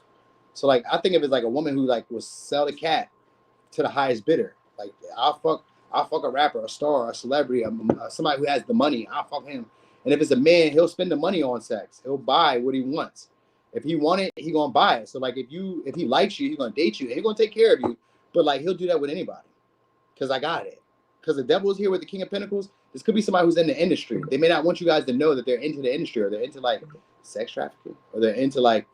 So like I think of it as like a woman who like will sell the cat to the highest bidder. Like I'll fuck a rapper, a star, a celebrity, somebody who has the money. I'll fuck him. And if it's a man, he'll spend the money on sex. He'll buy what he wants. If he want it, he gonna buy it. So like if he likes you, he's gonna date you, and he's gonna take care of you. But like he'll do that with anybody. Because I got it. Because the devil is here with the King of Pentacles. This could be somebody who's in the industry. They may not want you guys to know that they're into the industry, or they're into like sex trafficking, or they're into like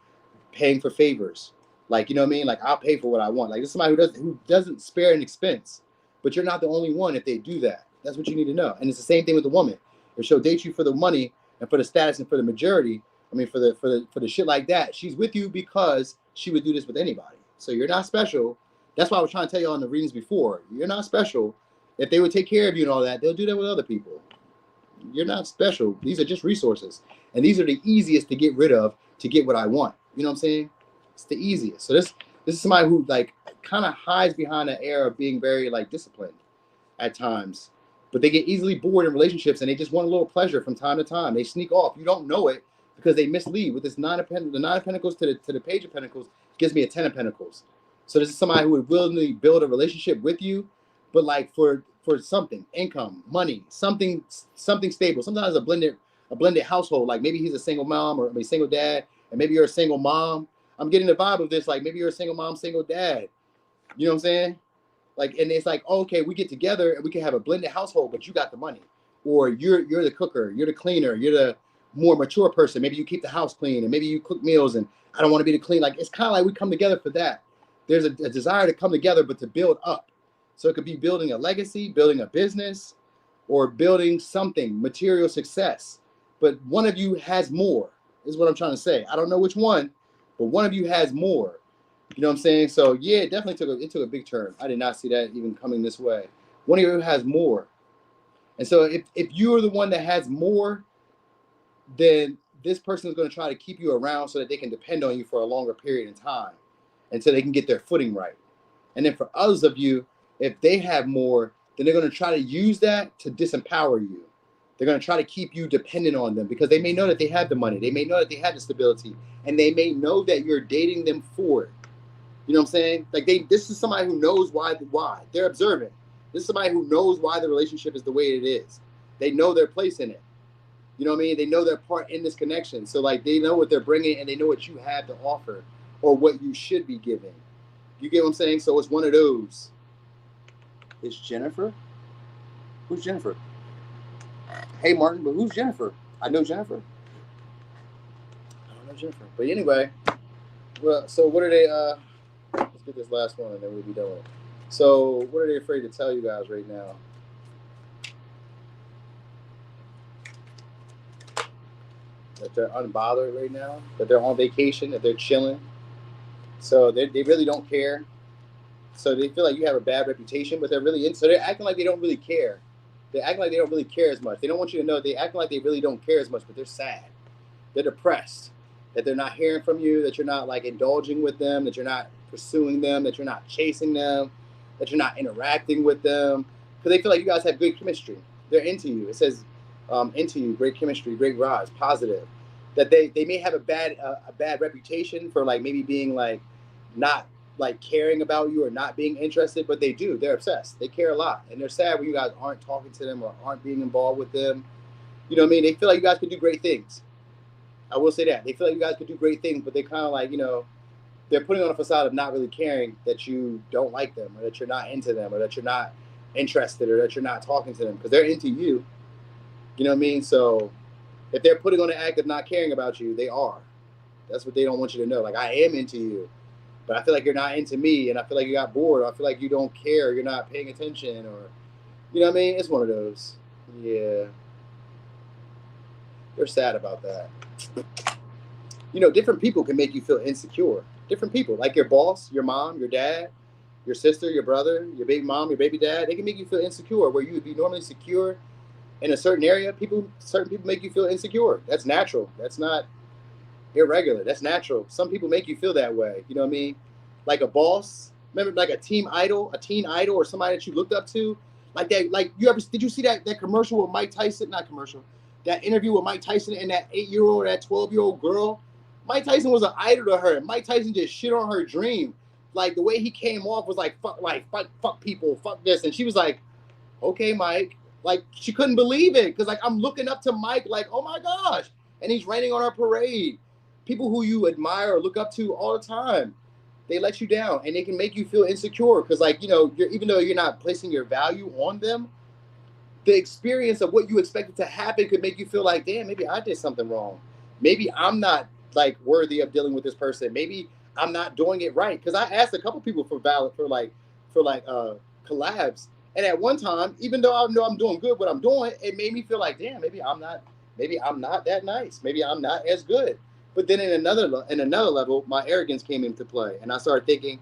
paying for favors. Like, you know what I mean? Like I'll pay for what I want. Like this is somebody who doesn't spare an expense. But you're not the only one if they do that. That's what you need to know. And it's the same thing with the woman. If she'll date you for the money and for the status and for the majority, I mean for the shit like that, she's with you because she would do this with anybody. So you're not special. That's why I was trying to tell you on the readings before. You're not special. If they would take care of you and all that, they'll do that with other people. You're not special. These are just resources. And these are the easiest to get rid of to get what I want. You know what I'm saying? It's the easiest. So this is somebody who like kind of hides behind the air of being very like disciplined at times. But they get easily bored in relationships and they just want a little pleasure from time to time. They sneak off. You don't know it because they mislead. With this the Nine of Pentacles to the Page of Pentacles gives me a Ten of Pentacles. So this is somebody who would willingly build a relationship with you, but like for something, income, money, something stable. Sometimes a blended household. Like maybe he's a single mom or a single dad, and maybe you're a single mom. I'm getting the vibe of this. Like maybe you're a single mom, single dad. You know what I'm saying? Like, and it's like, oh, okay, we get together and we can have a blended household, but you got the money, or you're the cooker, you're the cleaner, you're the more mature person. Maybe you keep the house clean, and maybe you cook meals, and I don't want to be the clean. Like it's kind of like we come together for that. There's a desire to come together, but to build up. So it could be building a legacy, building a business, or building something, material success. But one of you has more, is what I'm trying to say. I don't know which one, but one of you has more. You know what I'm saying? So yeah, it definitely took a big turn. I did not see that even coming this way. One of you has more. And so if you're the one that has more, then this person is going to try to keep you around so that they can depend on you for a longer period of time until they can get their footing right. And then for others of you, if they have more, then they're going to try to use that to disempower you. They're going to try to keep you dependent on them because they may know that they have the money. They may know that they have the stability. And they may know that you're dating them for it. You know what I'm saying? Like this is somebody who knows why. They're observant. This is somebody who knows why the relationship is the way it is. They know their place in it. You know what I mean? They know their part in this connection. So like they know what they're bringing and they know what you have to offer or what you should be giving. You get what I'm saying? So it's one of those. Is Jennifer? Who's Jennifer? Hey, Martin, but who's Jennifer? I know Jennifer. I don't know Jennifer. But anyway, well, so what are they, let's get this last one and then we'll be done with it. So what are they afraid to tell you guys right now? That they're unbothered right now? That they're on vacation? That they're chilling? So they really don't care? So they feel like you have a bad reputation, but they're really so they're acting like they don't really care. They act like they don't really care as much. They don't want you to know they act like they really don't care as much, but they're sad. They're depressed. That they're not hearing from you, that you're not like indulging with them, that you're not pursuing them, that you're not chasing them, that you're not interacting with them. Because they feel like you guys have good chemistry. They're into you. It says into you, great chemistry, great rise, positive. that they may have a bad reputation for like maybe being like not like caring about you or not being interested, but they do. They're obsessed. They care a lot, and they're sad when you guys aren't talking to them or aren't being involved with them. You know what I mean? They feel like you guys could do great things. I will say that they feel like you guys could do great things, but they kind of like they're putting on a facade of not really caring that you don't like them or that you're not into them or that you're not interested or that you're not talking to them because they're into you. You know what I mean? So if they're putting on an act of not caring about you, they are. That's what they don't want you to know. Like, I am into you, but I feel like you're not into me, and I feel like you got bored, or I feel like you don't care, you're not paying attention, or, you know what I mean? It's one of those. Yeah. They're sad about that. Different people can make you feel insecure. Different people, like your boss, your mom, your dad, your sister, your brother, your baby mom, your baby dad, they can make you feel insecure where you would be normally secure in a certain area. Certain people make you feel insecure. That's natural. That's not irregular. That's natural. Some people make you feel that way. You know what I mean? Like a boss, remember, like a teen idol, or somebody that you looked up to, like that. Like did you see that commercial with Mike Tyson? Not commercial. That interview with Mike Tyson and that 8-year-old, that 12-year-old girl. Mike Tyson was an idol to her. Mike Tyson just shit on her dream. Like the way he came off was like fuck people, fuck this, and she was like, okay, Mike. Like she couldn't believe it because like I'm looking up to Mike, like, oh my gosh, and he's raining on our parade. People who you admire or look up to all the time, they let you down and they can make you feel insecure because like even though you're not placing your value on them, the experience of what you expected to happen could make you feel like, damn, maybe I did something wrong. Maybe I'm not like worthy of dealing with this person. Maybe I'm not doing it right. Because I asked a couple people for collabs, and at one time, even though I know I'm doing good what I'm doing, it made me feel like, damn, maybe I'm not that nice. Maybe I'm not as good. But then in another level, my arrogance came into play, and I started thinking,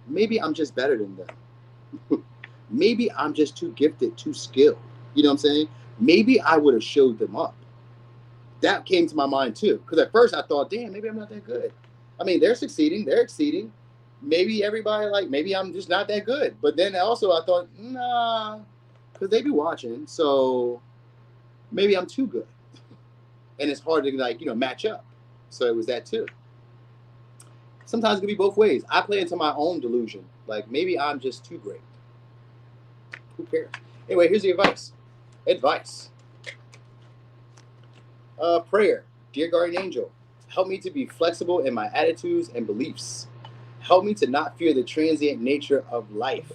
maybe I'm just better than them. Maybe I'm just too gifted, too skilled. You know what I'm saying? Maybe I would have showed them up. That came to my mind too. Because at first I thought, damn, maybe I'm not that good. I mean, they're succeeding, they're exceeding. Maybe everybody maybe I'm just not that good. But then also I thought, nah, because they be watching. So maybe I'm too good. And it's hard to match up. So it was that too. Sometimes it can be both ways. I play into my own delusion. Like maybe I'm just too great. Who cares? Anyway, here's the advice. Prayer. Dear guardian angel, help me to be flexible in my attitudes and beliefs. Help me to not fear the transient nature of life.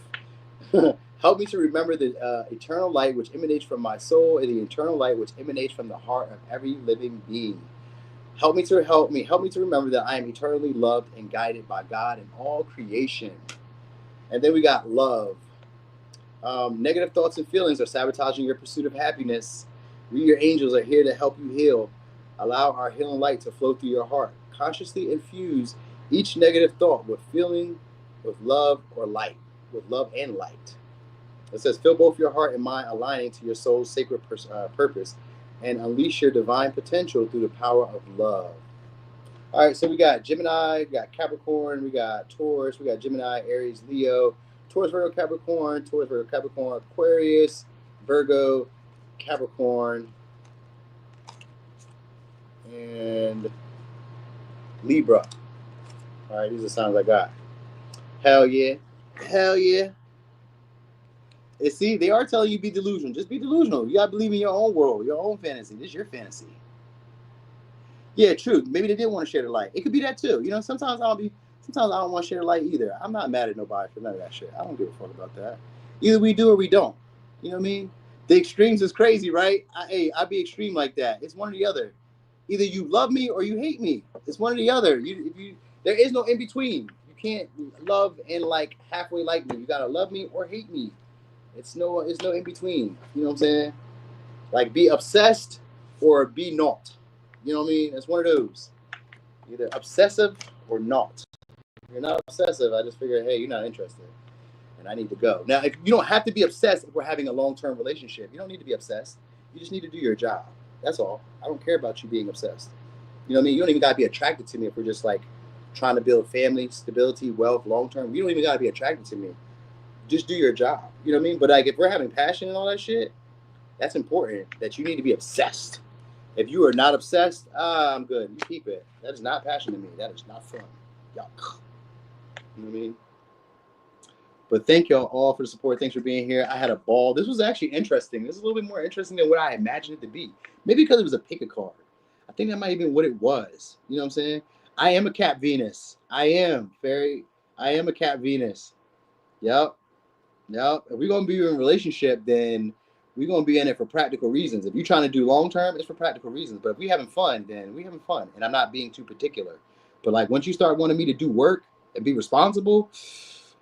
Help me to remember the eternal light which emanates from my soul and the eternal light which emanates from the heart of every living being. Help me to remember that I am eternally loved and guided by God and all creation. And then we got love. Negative thoughts and feelings are sabotaging your pursuit of happiness. We, your angels, are here to help you heal. Allow our healing light to flow through your heart. Consciously infuse each negative thought with feeling, with love or light, with love and light. It says, fill both your heart and mind aligning to your soul's sacred purpose and unleash your divine potential through the power of love. All right, so we got Gemini, we got Capricorn, we got Taurus, we got Gemini, Aries, Leo, Taurus, Virgo, Capricorn, Aquarius, Virgo, Capricorn, and Libra. All right, these are the signs I got. Hell yeah. And see, they are telling you be delusional. Just be delusional. You gotta believe in your own world, your own fantasy. This is your fantasy. Yeah, true. Maybe they didn't want to share the light. It could be that too. Sometimes I don't want to share the light either. I'm not mad at nobody for none of that shit. I don't give a fuck about that. Either we do or we don't. You know what I mean? The extremes is crazy, right? I be extreme like that. It's one or the other. Either you love me or you hate me. It's one or the other. There is no in between. You can't love and halfway like me. You gotta love me or hate me. It's no in between. You know what I'm saying? Like be obsessed or be not. You know what I mean? It's one of those. Either obsessive or not. If you're not obsessive, I just figure, hey, you're not interested. And I need to go. Now, if you don't have to be obsessed if we're having a long-term relationship. You don't need to be obsessed. You just need to do your job. That's all. I don't care about you being obsessed. You know what I mean? You don't even got to be attracted to me if we're just trying to build family, stability, wealth, long-term. You don't even got to be attracted to me. Just do your job. You know what I mean? But if we're having passion and all that shit, that's important that you need to be obsessed. If you are not obsessed, I'm good. You keep it. That is not passion to me. That is not fun. Yuck. You know what I mean? But thank y'all all for the support. Thanks for being here. I had a ball. This was actually interesting. This is a little bit more interesting than what I imagined it to be. Maybe because it was a pick a card. I think that might have been what it was. You know what I'm saying? I am a Cap Venus. I am, Fairy. I am a Cap Venus. Yep. Yep. If we're going to be in a relationship, then we're going to be in it for practical reasons. If you're trying to do long term, it's for practical reasons. But if we're having fun, then we're having fun. And I'm not being too particular. But like once you start wanting me to do work and be responsible,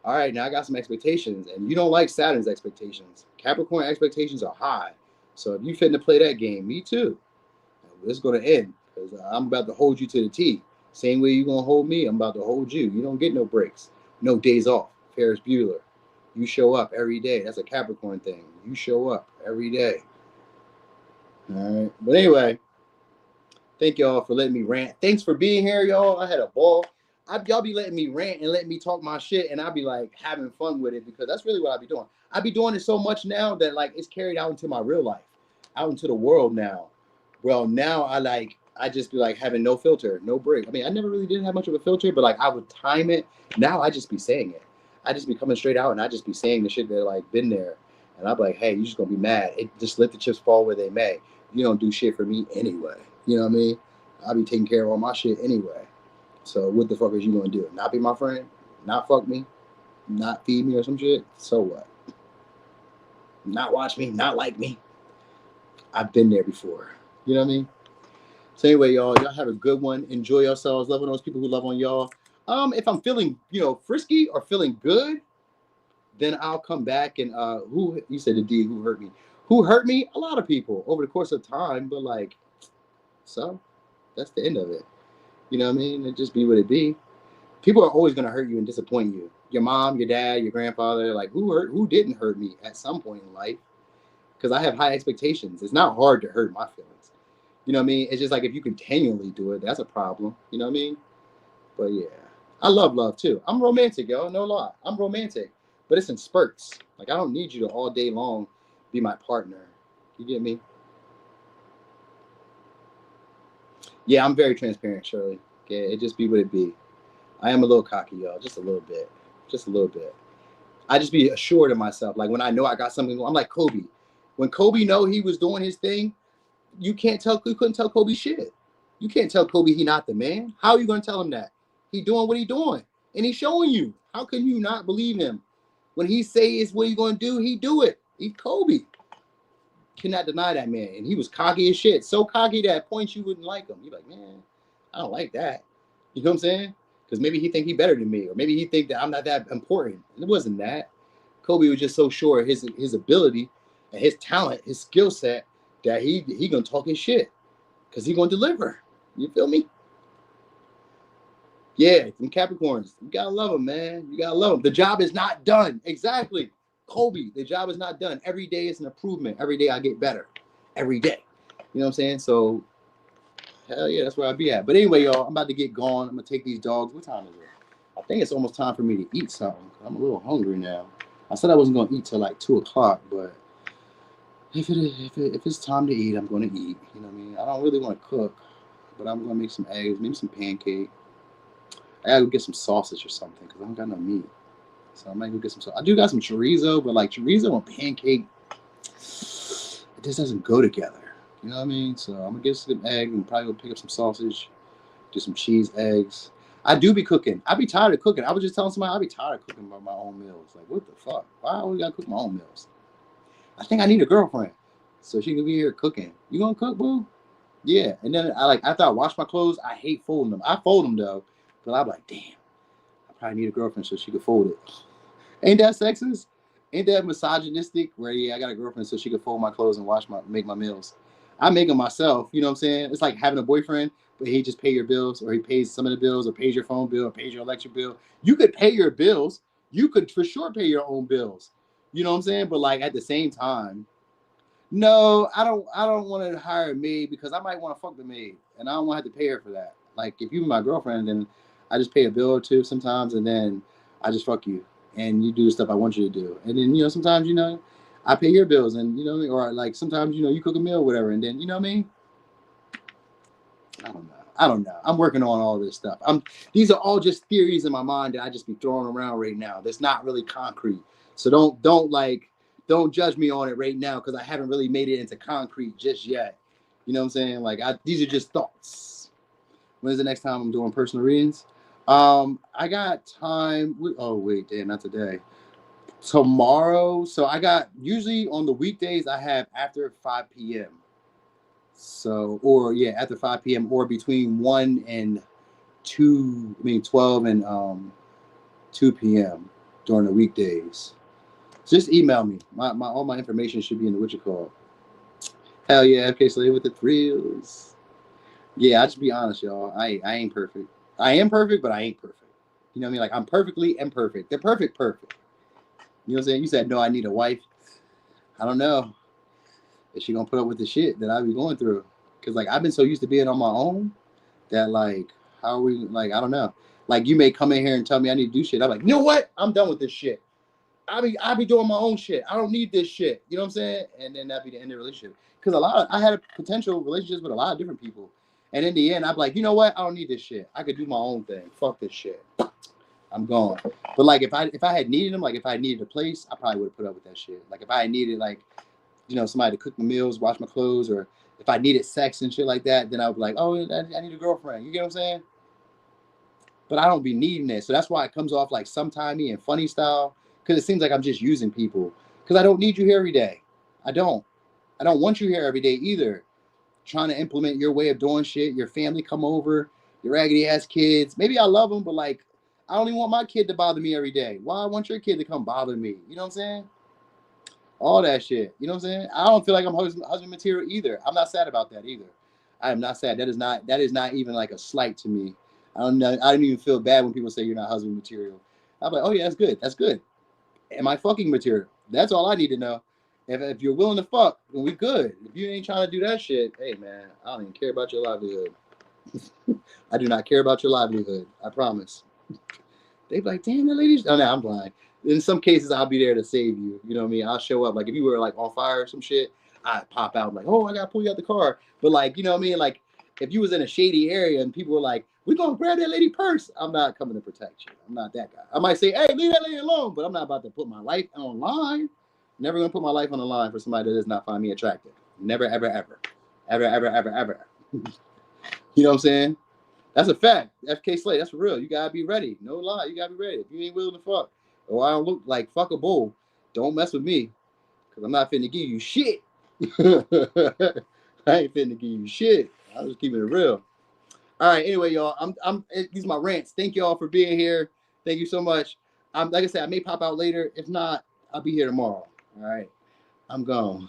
all right, now I got some expectations. And you don't like Saturn's expectations. Capricorn expectations are high. So if you finna play that game, me too. It's going to end because I'm about to hold you to the T. Same way you're going to hold me, I'm about to hold you. You don't get no breaks, no days off. Ferris Bueller. You show up every day. That's a Capricorn thing. You show up every day. All right. But anyway, thank y'all for letting me rant. Thanks for being here, y'all. I had a ball. Y'all be letting me rant and letting me talk my shit, and I'll be like having fun with it because that's really what I be doing. I be doing it so much now that like it's carried out into my real life, out into the world now. Well, now I just be like having no filter, no break. I mean, I never really didn't have much of a filter, but like I would time it. Now I just be saying it. I just be coming straight out and I just be saying the shit that like been there. And I'm like, hey, you just gonna be mad. Just let the chips fall where they may. You don't do shit for me anyway. You know what I mean? I'll be taking care of all my shit anyway. So what the fuck is you gonna do? Not be my friend? Not fuck me? Not feed me or some shit? So what? Not watch me? Not like me? I've been there before. You know what I mean? So anyway, y'all have a good one. Enjoy yourselves. Loving those people who love on y'all. If I'm feeling, frisky or feeling good, then I'll come back and who you said the D who hurt me. Who hurt me? A lot of people over the course of time, but like, so that's the end of it. You know what I mean? It just be what it be. People are always gonna hurt you and disappoint you. Your mom, your dad, your grandfather, like who didn't hurt me at some point in life? Because I have high expectations. It's not hard to hurt my feelings. You know what I mean? It's just like if you continually do it, that's a problem. You know what I mean? But yeah, I love too. I'm romantic, yo. No lie. I'm romantic. But it's in spurts. Like, I don't need you to all day long be my partner. You get me? Yeah, I'm very transparent, Shirley. Okay, it just be what it be. I am a little cocky, y'all. Just a little bit. Just a little bit. I just be assured of myself. Like, when I know I got something, I'm like Kobe. When Kobe know he was doing his thing, you couldn't tell Kobe shit. You can't tell Kobe he not the man. How are you going to tell him that? He doing what he doing. And he's showing you. How can you not believe him? When he say it's what he's going to do, he do it. He's Kobe. Cannot deny that man. And he was cocky as shit. So cocky that at points you wouldn't like him. You're like, man, I don't like that. You know what I'm saying? Because maybe he think he better than me. Or maybe he think that I'm not that important. It wasn't that. Kobe was just so sure of his ability and his talent, his skill set, that he going to talk his shit. Because he going to deliver. You feel me? Yeah, some Capricorns. You gotta love them, man. You gotta love them. The job is not done. Exactly. Kobe, the job is not done. Every day is an improvement. Every day I get better. Every day. You know what I'm saying? So, hell yeah, that's where I'll be at. But anyway, y'all, I'm about to get going. I'm gonna take these dogs. What time is it? I think it's almost time for me to eat something. I'm a little hungry now. I said I wasn't gonna eat till like 2 o'clock, but if it's time to eat, I'm gonna eat. You know what I mean? I don't really want to cook, but I'm gonna make some eggs, maybe some pancake. I gotta go get some sausage or something because I don't got no meat. So I might go get some sausage. I do got some chorizo, but like chorizo and pancake, it just doesn't go together. You know what I mean? So I'm gonna get some eggs and probably go pick up some sausage, do some cheese, eggs. I do be cooking. I be tired of cooking. I was just telling somebody I be tired of cooking my own meals. Like, what the fuck? Why I always gotta cook my own meals? I think I need a girlfriend so she can be here cooking. You gonna cook, boo? Yeah. And then after I wash my clothes, I hate folding them. I fold them though. But I'm like, damn, I probably need a girlfriend so she could fold it. Ain't that sexist? Ain't that misogynistic? Where, yeah, I got a girlfriend so she could fold my clothes and make my meals. I make them myself, you know what I'm saying? It's like having a boyfriend, but he just pay your bills, or he pays some of the bills, or pays your phone bill, or pays your electric bill. You could pay your bills. You could for sure pay your own bills. You know what I'm saying? But like at the same time, no, I don't want to hire a maid because I might want to fuck the maid, and I don't want to have to pay her for that. Like if you're my girlfriend, then I just pay a bill or two sometimes, and then I just fuck you, and you do the stuff I want you to do. And then, sometimes, I pay your bills, and, or like sometimes, you cook a meal or whatever, and then, you know what I mean? I don't know. I'm working on all this stuff. These are all just theories in my mind that I just be throwing around right now. That's not really concrete. So don't judge me on it right now because I haven't really made it into concrete just yet. You know what I'm saying? Like these are just thoughts. When's the next time I'm doing personal readings? I got time. Oh wait, damn, not today. Tomorrow. So I got usually on the weekdays I have after 5 p.m. So or yeah, after 5 p.m. or between 1 and 2. I mean 12 and 2 p.m. during the weekdays. Just email me. My all my information should be in the what you call. Hell yeah, FK Slade with the thrills. Yeah, I just be honest, y'all. I ain't perfect. I am perfect, but I ain't perfect. You know what I mean? Like I'm perfectly imperfect. They're perfect. You know what I'm saying? You said no, I need a wife. I don't know. Is she gonna put up with the shit that I be going through? Cause like I've been so used to being on my own that like how are we like I don't know. Like you may come in here and tell me I need to do shit. I'm like, you know what? I'm done with this shit. I be doing my own shit. I don't need this shit. You know what I'm saying? And then that'd be the end of the relationship. Because I had potential relationships with a lot of different people. And in the end, I'd be like, you know what? I don't need this shit. I could do my own thing. Fuck this shit. I'm gone. But like if I had needed them, like if I needed a place, I probably would have put up with that shit. Like if I had needed like, you know, somebody to cook my meals, wash my clothes, or if I needed sex and shit like that, then I would be like, oh, I need a girlfriend. You get what I'm saying? But I don't be needing it. So that's why it comes off like sometimey and funny style. Because it seems like I'm just using people. Because I don't need you here every day. I don't. I don't want you here every day either. Trying to implement your way of doing shit. Your family come over. Your raggedy ass kids. Maybe I love them, but like, I don't even want my kid to bother me every day. Why I want your kid to come bother me? You know what I'm saying? All that shit. You know what I'm saying? I don't feel like I'm husband material either. I'm not sad about that either. I am not sad. That is not even like a slight to me. I don't know. I don't even feel bad when people say you're not husband material. I'm like, oh yeah, that's good. That's good. Am I fucking material? That's all I need to know. If you're willing to fuck, then we good. If you ain't trying to do that shit, hey man, I don't even care about your livelihood. I do not care about your livelihood. I promise. They be like, damn, that lady's. Oh no, I'm blind. In some cases, I'll be there to save you. You know what I mean? I'll show up. Like if you were like on fire or some shit, I'd pop out like, oh, I gotta pull you out the car. But like, you know what I mean? Like if you was in a shady area and people were like, we're gonna grab that lady purse, I'm not coming to protect you. I'm not that guy. I might say, hey, leave that lady alone, but I'm not about to put my life online. Never gonna put my life on the line for somebody that does not find me attractive. Never, ever, ever. Ever, ever, ever, ever. You know what I'm saying? That's a fact. FK Slate, that's for real. You gotta be ready. No lie, you gotta be ready. If you ain't willing to fuck, or I don't look like fuck a bull, don't mess with me. Cause I'm not finna give you shit. I ain't finna give you shit. I'm just keeping it real. All right, anyway, y'all. These are my rants. Thank y'all for being here. Thank you so much. Like I said, I may pop out later. If not, I'll be here tomorrow. All right. I'm gone.